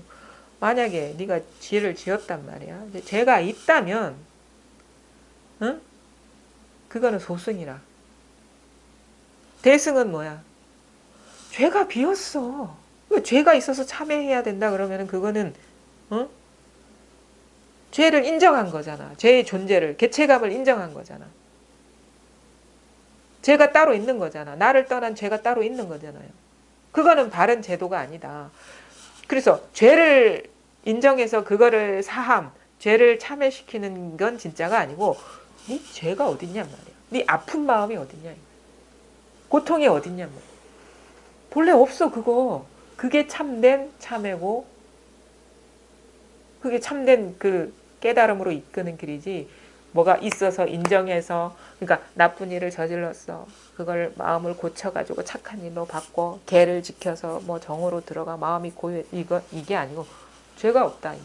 만약에 네가 죄를 지었단 말이야. 죄가 있다면 응? 그거는 소승이라. 대승은 뭐야? 죄가 비었어. 죄가 있어서 참회해야 된다 그러면 그거는 죄를 인정한 거잖아. 죄의 존재를, 개체감을 인정한 거잖아. 죄가 따로 있는 거잖아. 나를 떠난 죄가 따로 있는 거잖아요. 그거는 바른 제도가 아니다. 그래서 죄를 인정해서 그거를 죄를 참회시키는 건 진짜가 아니고 네 죄가 어딨냔 말이야. 네 아픈 마음이 어딨냐. 고통이 어딨냔 말이야. 본래 없어 그거. 그게 참된 참회고 그게 참된 그 깨달음으로 이끄는 길이지 뭐가 있어서 인정해서 그러니까 나쁜 일을 저질렀어. 그걸 마음을 고쳐가지고 착한 일로 바꿔 계를 지켜서 뭐 정으로 들어가 마음이 고여 이게 아니고 죄가 없다. 이게.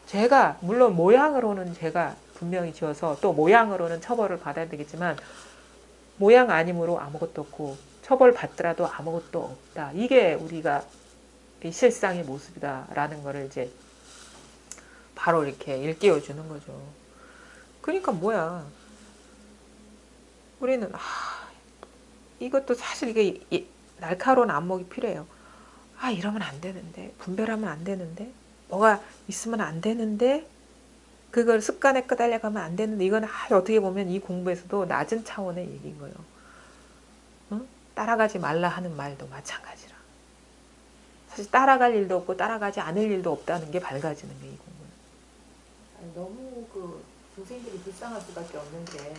죄가 물론 모양으로는 죄가 분명히 지어서 또 모양으로는 처벌을 받아야 되겠지만 모양 아님으로 아무것도 없고 처벌 받더라도 아무것도 없다. 이게 우리가 실상의 모습이다라는 거를 이제 바로 이렇게 일깨워 주는 거죠. 그러니까 뭐야. 우리는 이것도 사실 이게 날카로운 안목이 필요해요. 이러면 안 되는데 분별하면 안 되는데 뭐가 있으면 안 되는데 그걸 습관에 끄달려가면 안 되는데 이건 어떻게 보면 이 공부에서도 낮은 차원의 얘기인 거예요. 응? 따라가지 말라 하는 말도 마찬가지라. 사실 따라갈 일도 없고 따라가지 않을 일도 없다는 게 밝아지는 게 이 공부는. 너무 그 중생들이 불쌍할 수밖에 없는 게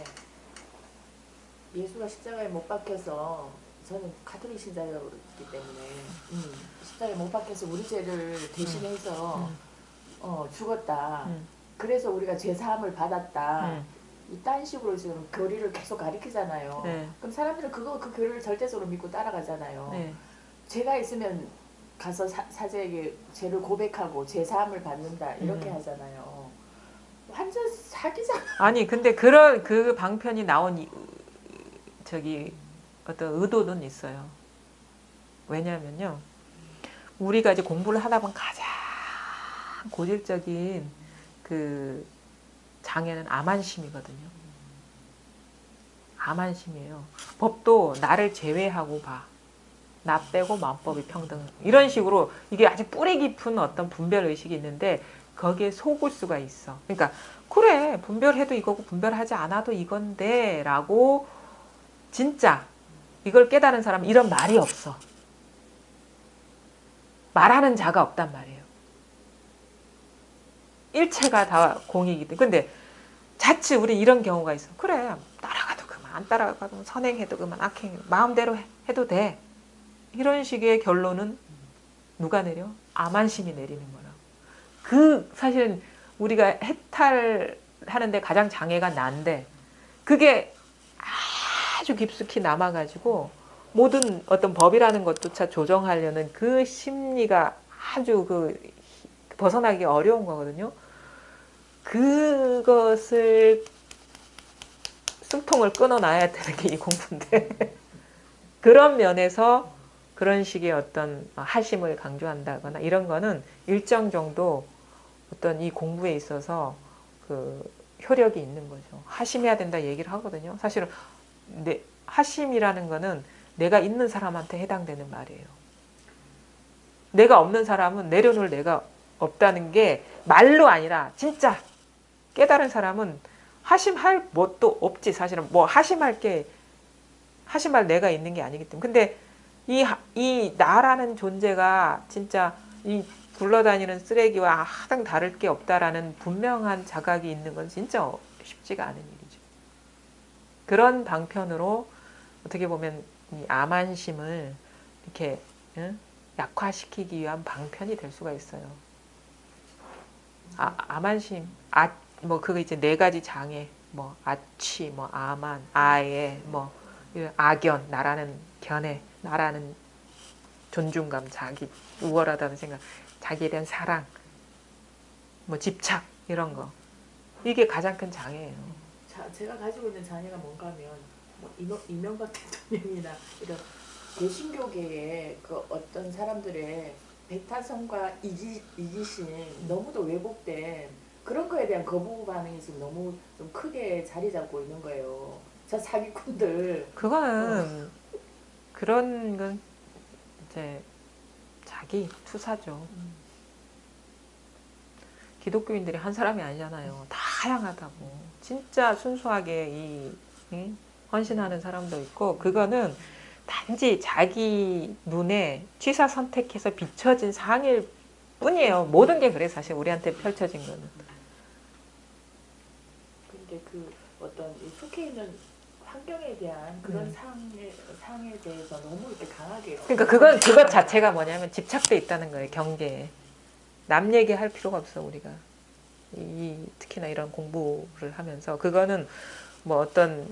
예수가 십자가에 못 박혀서 저는 가톨릭 신자였기 때문에 십자가에 못 박혀서 우리 죄를 대신해서 죽었다. 그래서 우리가 죄사함을 받았다. 이딴 식으로 지금 교리를 계속 가리키잖아요. 네. 그럼 사람들은 그 교리를 절대적으로 믿고 따라가잖아요. 네. 죄가 있으면 가서 사제에게 죄를 고백하고 죄사함을 받는다 이렇게 하잖아요. 완전 사기잖아. 아니 근데 그런 그 방편이 나온 저기 어떤 의도는 있어요. 왜냐면요. 우리가 이제 공부를 하다 보면 가장 고질적인 그 장애는 암안심이거든요. 암안심이에요. 법도 나를 제외하고 봐. 나 빼고 만법이 평등. 이런 식으로 이게 아주 뿌리 깊은 어떤 분별 의식이 있는데 거기에 속을 수가 있어. 그러니까 그래 분별해도 이거고 분별하지 않아도 이건데 라고 진짜 이걸 깨달은 사람은 이런 말이 없어. 말하는 자가 없단 말이에요. 일체가 다 공이기 때문에. 근데 자칫 우리 이런 경우가 있어. 그래 따라가도 그만 안 따라가도 선행해도 그만 악행 마음대로 해도 돼. 이런 식의 결론은 누가 내려? 암안심이 내리는 거라고. 그 사실은 우리가 해탈하는데 가장 장애가 난데 그게 아주 깊숙이 남아가지고 모든 어떤 법이라는 것조차 조정하려는 그 심리가 아주 그 벗어나기 어려운 거거든요. 그것을 숨통을 끊어놔야 되는 게 이 공부인데 그런 면에서 그런 식의 어떤 하심을 강조한다거나 이런 거는 일정 정도 어떤 이 공부에 있어서 그 효력이 있는 거죠. 하심해야 된다 얘기를 하거든요. 사실은 하심이라는 거는 내가 있는 사람한테 해당되는 말이에요. 내가 없는 사람은 내려놓을 내가 없다는 게 말로 아니라 진짜 깨달은 사람은 하심할 뭣도 없지. 사실은 뭐 하심할 내가 있는 게 아니기 때문에. 근데 이 나라는 존재가 진짜 이 굴러다니는 쓰레기와 하등 다를 게 없다라는 분명한 자각이 있는 건 진짜 쉽지가 않은 일이죠. 그런 방편으로 어떻게 보면 이 암안심을 이렇게 약화시키기 위한 방편이 될 수가 있어요. 암안심, 뭐 그거 이제 4가지 장애, 뭐 아취, 뭐 암안, 아예, 뭐 악연, 나라는 견해, 나라는 존중감, 자기 우월하다는 생각, 자기에 대한 사랑, 뭐 집착 이런 거. 이게 가장 큰 장애예요. 제가 가지고 있는 장애가 뭔가 하면 뭐 이명박 대통령이나 이런 개신교계의 그 어떤 사람들의 배타성과 이기심 너무도 왜곡된 그런 거에 대한 거부 반응이 지금 너무 좀 크게 자리 잡고 있는 거예요. 저 사기꾼들. 그거는 그런 건 이제 자기 투사죠. 기독교인들이 한 사람이 아니잖아요. 다양하다고. 진짜 순수하게 헌신하는 사람도 있고 그거는 단지 자기 눈에 취사 선택해서 비춰진 상일 뿐이에요. 모든 게 그래 사실 우리한테 펼쳐진 거는. 근데 그 어떤 이 속해 있는 환경에 대한 그런 상에 대해서 너무 이렇게 강하게. 그러니까 그것 자체가 뭐냐면 집착돼 있다는 거예요. 경계에. 남 얘기할 필요가 없어 우리가. 특히나 이런 공부를 하면서 그거는 뭐 어떤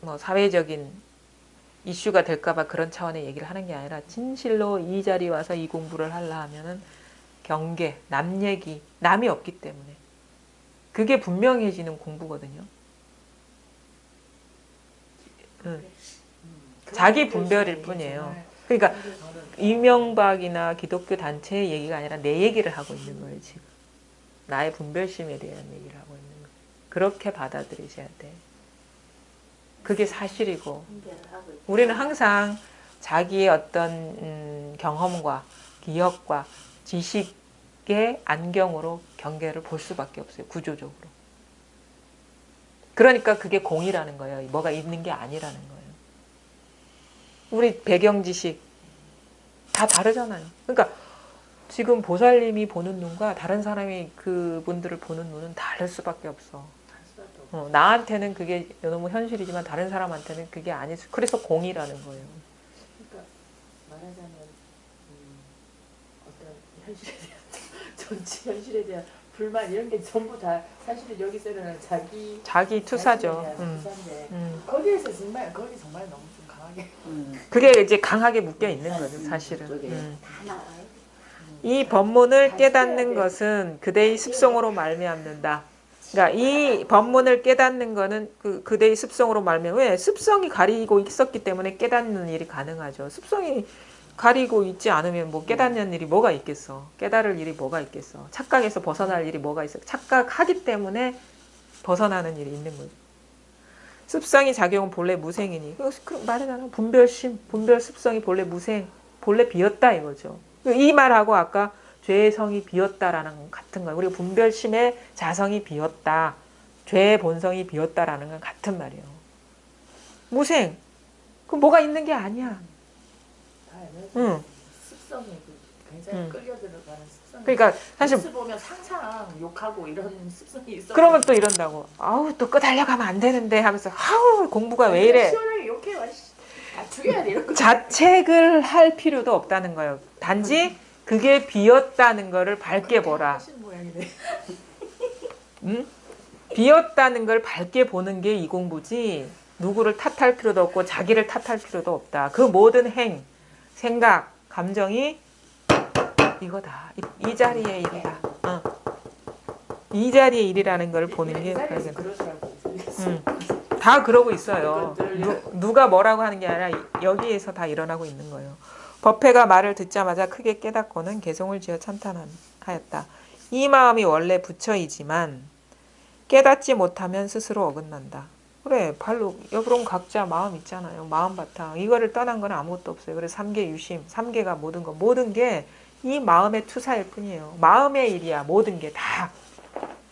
뭐 사회적인 이슈가 될까봐 그런 차원의 얘기를 하는 게 아니라 진실로 이 자리에 와서 이 공부를 하려 하면은 경계, 남 얘기, 남이 없기 때문에 그게 분명해지는 공부거든요. 자기 분별일 뿐이에요. 그러니까 이명박이나 기독교 단체의 얘기가 아니라 내 얘기를 하고 있는 거예요. 지금 나의 분별심에 대한 얘기를 하고 있는 거예요. 그렇게 받아들이셔야 돼. 그게 사실이고 우리는 항상 자기의 어떤 경험과 기억과 지식의 안경으로 경계를 볼 수밖에 없어요. 구조적으로. 그러니까 그게 공이라는 거예요. 뭐가 있는 게 아니라는 거예요. 우리 배경 지식 다 다르잖아요. 그러니까 지금 보살님이 보는 눈과 다른 사람이 그분들을 보는 눈은 다를 수밖에 없어. 나한테는 그게 너무 현실이지만 다른 사람한테는 그게 아닐 수. 그래서 공이라는 거예요. 그러니까 말하자면 어떤 현실에 대한 정치 현실에 대한 불만 이런 게 전부 다 사실은 여기서는 자기 투사죠. 투사인데 거기에서 정말 거기 정말 너무 좀 강하게. 그게 이제 강하게 묶여 있는 거죠, 사실은. 다 나와요. 이 법문을 깨닫는 것은 그대의 습성으로 말미암는다. 그러니까 이 법문을 깨닫는 거는 그대의 습성으로 말미암. 왜? 습성이 가리고 있었기 때문에 깨닫는 일이 가능하죠. 습성이 가리고 있지 않으면 뭐 깨닫는 일이 뭐가 있겠어. 깨달을 일이 뭐가 있겠어. 착각에서 벗어날 일이 뭐가 있어. 착각하기 때문에 벗어나는 일이 있는 거죠. 습성이 작용은 본래 무생이니. 말이잖아. 분별심, 분별 습성이 본래 무생, 본래 비었다 이거죠. 이 말하고 아까 죄의 성이 비었다라는 건 같은 거예요. 우리가 분별심의 자성이 비었다. 죄의 본성이 비었다라는 건 같은 말이에요. 무생. 그 뭐가 있는 게 아니야. 응. 습성이 굉장히 끌려 들어가는 습성이. 그러니까 사실 뉴스 보면 항상 욕하고 이런 습성이 있어. 그러면 또 이런다고. 아우 또 끄달려가면 안 되는데 하면서 아우 공부가 왜 이래. 시원하게 욕해 와. 죽여야 돼 이런 거. 자책을 할 필요도 없다는 거예요. 단지 그게 비었다는 거를 밝게 보라. 하신 모양이네. 응? 비었다는 걸 밝게 보는 게 이 공부지. 누구를 탓할 필요도 없고 자기를 탓할 필요도 없다. 그 모든 행, 생각, 감정이 이거다. 이 자리의 일이다. 이 자리의 일이라는 걸 보는 게 다 그러고 있어요. 누가 뭐라고 하는 게 아니라 여기에서 다 일어나고 있는 거예요. 법회가 말을 듣자마자 크게 깨닫고는 개송을 지어 찬탄하였다. 이 마음이 원래 부처이지만 깨닫지 못하면 스스로 어긋난다. 그래, 발로 여러분 각자 마음 있잖아요. 마음 바탕. 이거를 떠난 건 아무것도 없어요. 그래서 삼계 유심, 삼계가 모든 게 이 마음의 투사일 뿐이에요. 마음의 일이야. 모든 게 다.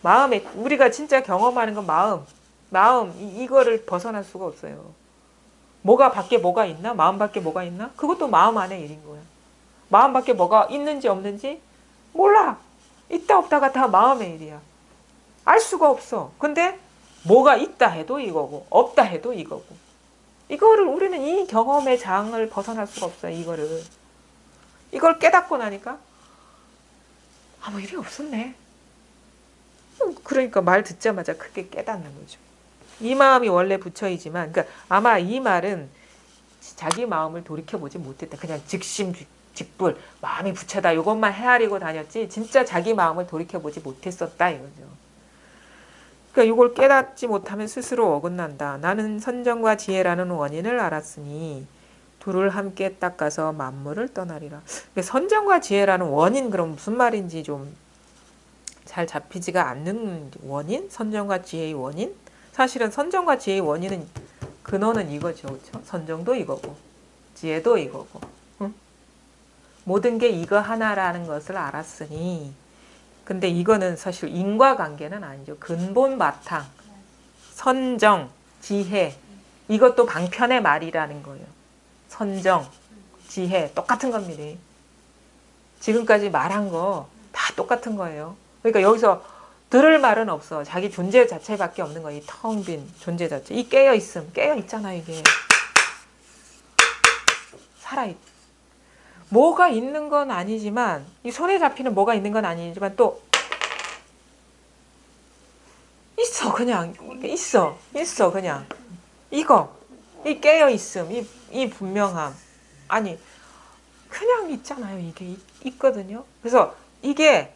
마음에 우리가 진짜 경험하는 건 마음 이거를 벗어날 수가 없어요. 뭐가 밖에 뭐가 있나? 마음 밖에 뭐가 있나? 그것도 마음 안의 일인 거예요. 마음 밖에 뭐가 있는지 없는지 몰라. 있다 없다가 다 마음의 일이야. 알 수가 없어. 근데 뭐가 있다 해도 이거고 없다 해도 이거고. 이거를 우리는 이 경험의 장을 벗어날 수가 없어요. 이걸 깨닫고 나니까 아무 일이 없었네. 그러니까 말 듣자마자 크게 깨닫는 거죠. 이 마음이 원래 부처이지만, 그러니까 아마 이 말은 자기 마음을 돌이켜보지 못했다. 그냥 직불, 마음이 부처다. 이것만 헤아리고 다녔지 진짜 자기 마음을 돌이켜보지 못했었다 이거죠. 그러니까 이걸 깨닫지 못하면 스스로 어긋난다. 나는 선정과 지혜라는 원인을 알았으니 둘을 함께 닦아서 만물을 떠나리라. 그러니까 선정과 지혜라는 원인 그럼 무슨 말인지 좀 잘 잡히지가 않는 원인? 선정과 지혜의 원인? 사실은 선정과 지혜의 원인은 근원은 이거죠. 그렇죠? 선정도 이거고 지혜도 이거고 응? 모든 게 이거 하나라는 것을 알았으니 근데 이거는 사실 인과관계는 아니죠. 근본 바탕 선정, 지혜 이것도 방편의 말이라는 거예요. 선정, 지혜 똑같은 겁니다. 지금까지 말한 거 다 똑같은 거예요. 그러니까 여기서 들을 말은 없어. 자기 존재 자체밖에 없는 거야. 이 텅 빈 존재 자체. 이 깨어있음. 깨어있잖아 이게. 살아있. 뭐가 있는 건 아니지만 이 손에 잡히는 뭐가 있는 건 아니지만 또 있어 그냥. 있어 그냥. 이거. 이 깨어있음. 이 분명함. 아니 그냥 있잖아요. 이게 있거든요. 그래서 이게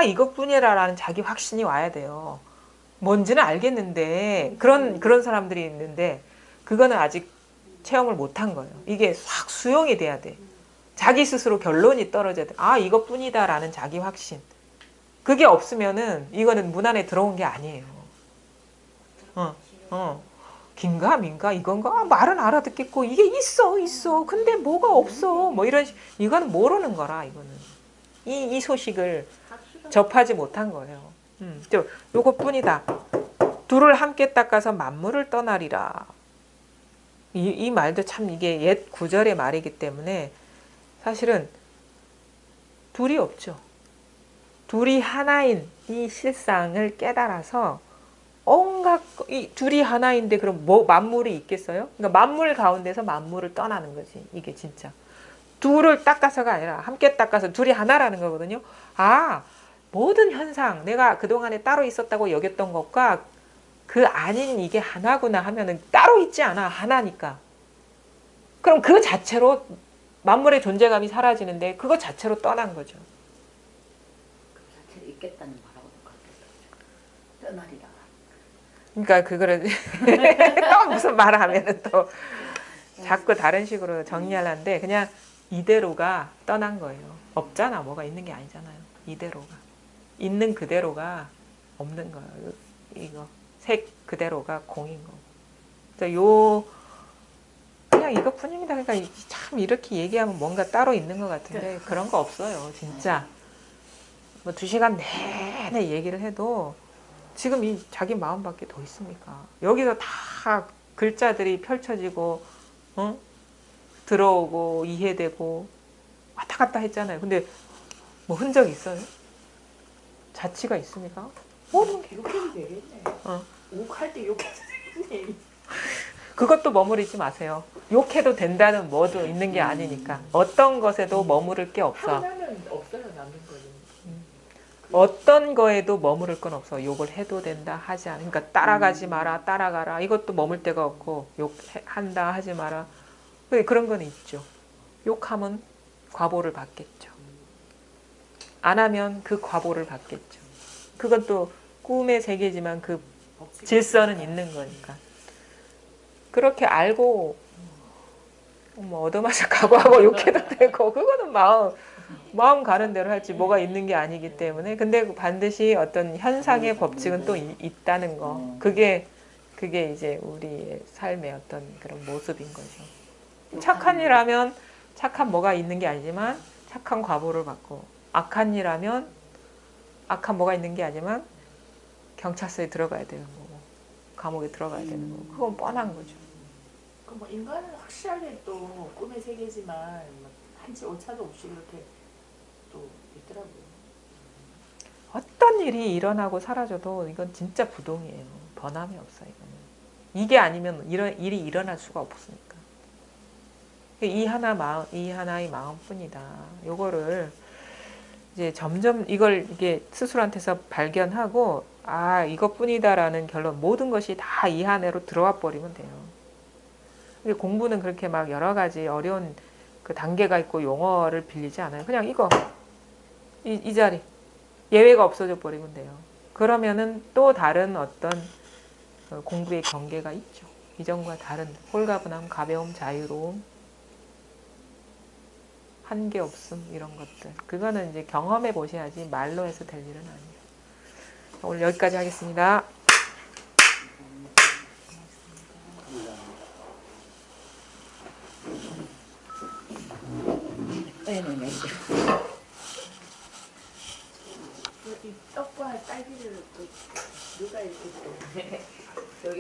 이것뿐이라는 자기 확신이 와야 돼요. 뭔지는 알겠는데 그런 사람들이 있는데 그거는 아직 체험을 못한 거예요. 이게 확 수용이 돼야 돼. 자기 스스로 결론이 떨어져야 돼. 이것뿐이다라는 자기 확신. 그게 없으면은 이거는 문 안에 들어온 게 아니에요. 긴가 민가 이건가 말은 알아듣겠고 이게 있어. 근데 뭐가 없어. 뭐 이런 이거는 모르는 거라 이거는. 이 소식을 접하지 못한 거예요. 요것뿐이다. 둘을 함께 닦아서 만물을 떠나리라. 이 말도 참 이게 옛 구절의 말이기 때문에 사실은 둘이 없죠. 둘이 하나인 이 실상을 깨달아서 온갖 이 둘이 하나인데 그럼 뭐 만물이 있겠어요? 그러니까 만물 가운데서 만물을 떠나는 거지. 이게 진짜. 둘을 닦아서가 아니라 함께 닦아서 둘이 하나라는 거거든요. 모든 현상 내가 그동안에 따로 있었다고 여겼던 것과 그 아닌 이게 하나구나 하면은 따로 있지 않아. 하나니까. 그럼 그 자체로 만물의 존재감이 사라지는데 그거 자체로 떠난 거죠. 있겠다는 말하고도 같겠다. 떠나리라. 그러니까 그거를 또 무슨 말을 하면은 또 자꾸 다른 식으로 정리하려는데 그냥 이대로가 떠난 거예요. 없잖아. 뭐가 있는 게 아니잖아요. 이대로가. 있는 그대로가 없는 거예요. 이거 색 그대로가 공인 거고. 그래서 그냥 이것뿐입니다. 그러니까 참 이렇게 얘기하면 뭔가 따로 있는 것 같은데 그런 거 없어요. 진짜. 뭐 2시간 내내 얘기를 해도 지금 이 자기 마음밖에 더 있습니까? 여기서 다 글자들이 펼쳐지고 들어오고 이해되고 왔다 갔다 했잖아요. 근데 뭐 흔적이 있어요? 자취가 있습니까? 모든 게. 욕해도 되겠네. 욕할 때 욕해도 되겠네. 그것도 머무르지 마세요. 욕해도 된다는 뭐도 있는 게 아니니까. 어떤 것에도 머무를 게 없어. 하고 나면 없어요 남는 거는. 어떤 거에도 머무를 건 없어. 욕을 해도 된다 하지 않아. 그러니까 따라가지 마라, 따라가라. 이것도 머물 데가 없고 욕한다 하지 마라. 그런 건 있죠. 욕하면 과보를 받겠죠. 안 하면 그 과보를 받겠죠. 그건 또 꿈의 세계지만 그 질서는 있는 거니까. 그렇게 알고 뭐 얻어맞아 각오하고 욕해도 되고 그거는 마음 가는 대로 할지 뭐가 있는 게 아니기 때문에. 근데 반드시 어떤 현상의 법칙은 또 있다는 거. 그게 이제 우리의 삶의 어떤 그런 모습인 거죠. 착한 일 하면 착한 뭐가 있는 게 아니지만 착한 과보를 받고, 악한 일 하면 악한 뭐가 있는 게 아니지만 경찰서에 들어가야 되는 거고 감옥에 들어가야 되는 거고. 그건 뻔한 거죠. 뭐 인간은 확실하게 또 꿈의 세계지만 뭐 한치 오차도 없이 그렇게 또 있더라고요. 어떤 일이 일어나고 사라져도 이건 진짜 부동이에요. 변함이 없어요. 이거는. 이게 아니면 이런 일이 일어날 수가 없으니까. 이 하나의 마음뿐이다. 요거를 이제 점점 이게 스스로한테서 발견하고 이것뿐이다라는 결론, 모든 것이 다 이 안으로 들어와 버리면 돼요. 근데 공부는 그렇게 막 여러 가지 어려운 그 단계가 있고 용어를 빌리지 않아요. 그냥 이 자리 예외가 없어져 버리면 돼요. 그러면은 또 다른 어떤 공부의 경계가 있죠. 이전과 다른 홀가분함, 가벼움, 자유로움, 한계 없음 이런 것들. 그거는 이제 경험해 보셔야지 말로 해서 될 일은 아니에요. 오늘 여기까지 하겠습니다. 네네네. 이 떡과 딸기를 또 누가 이렇게 또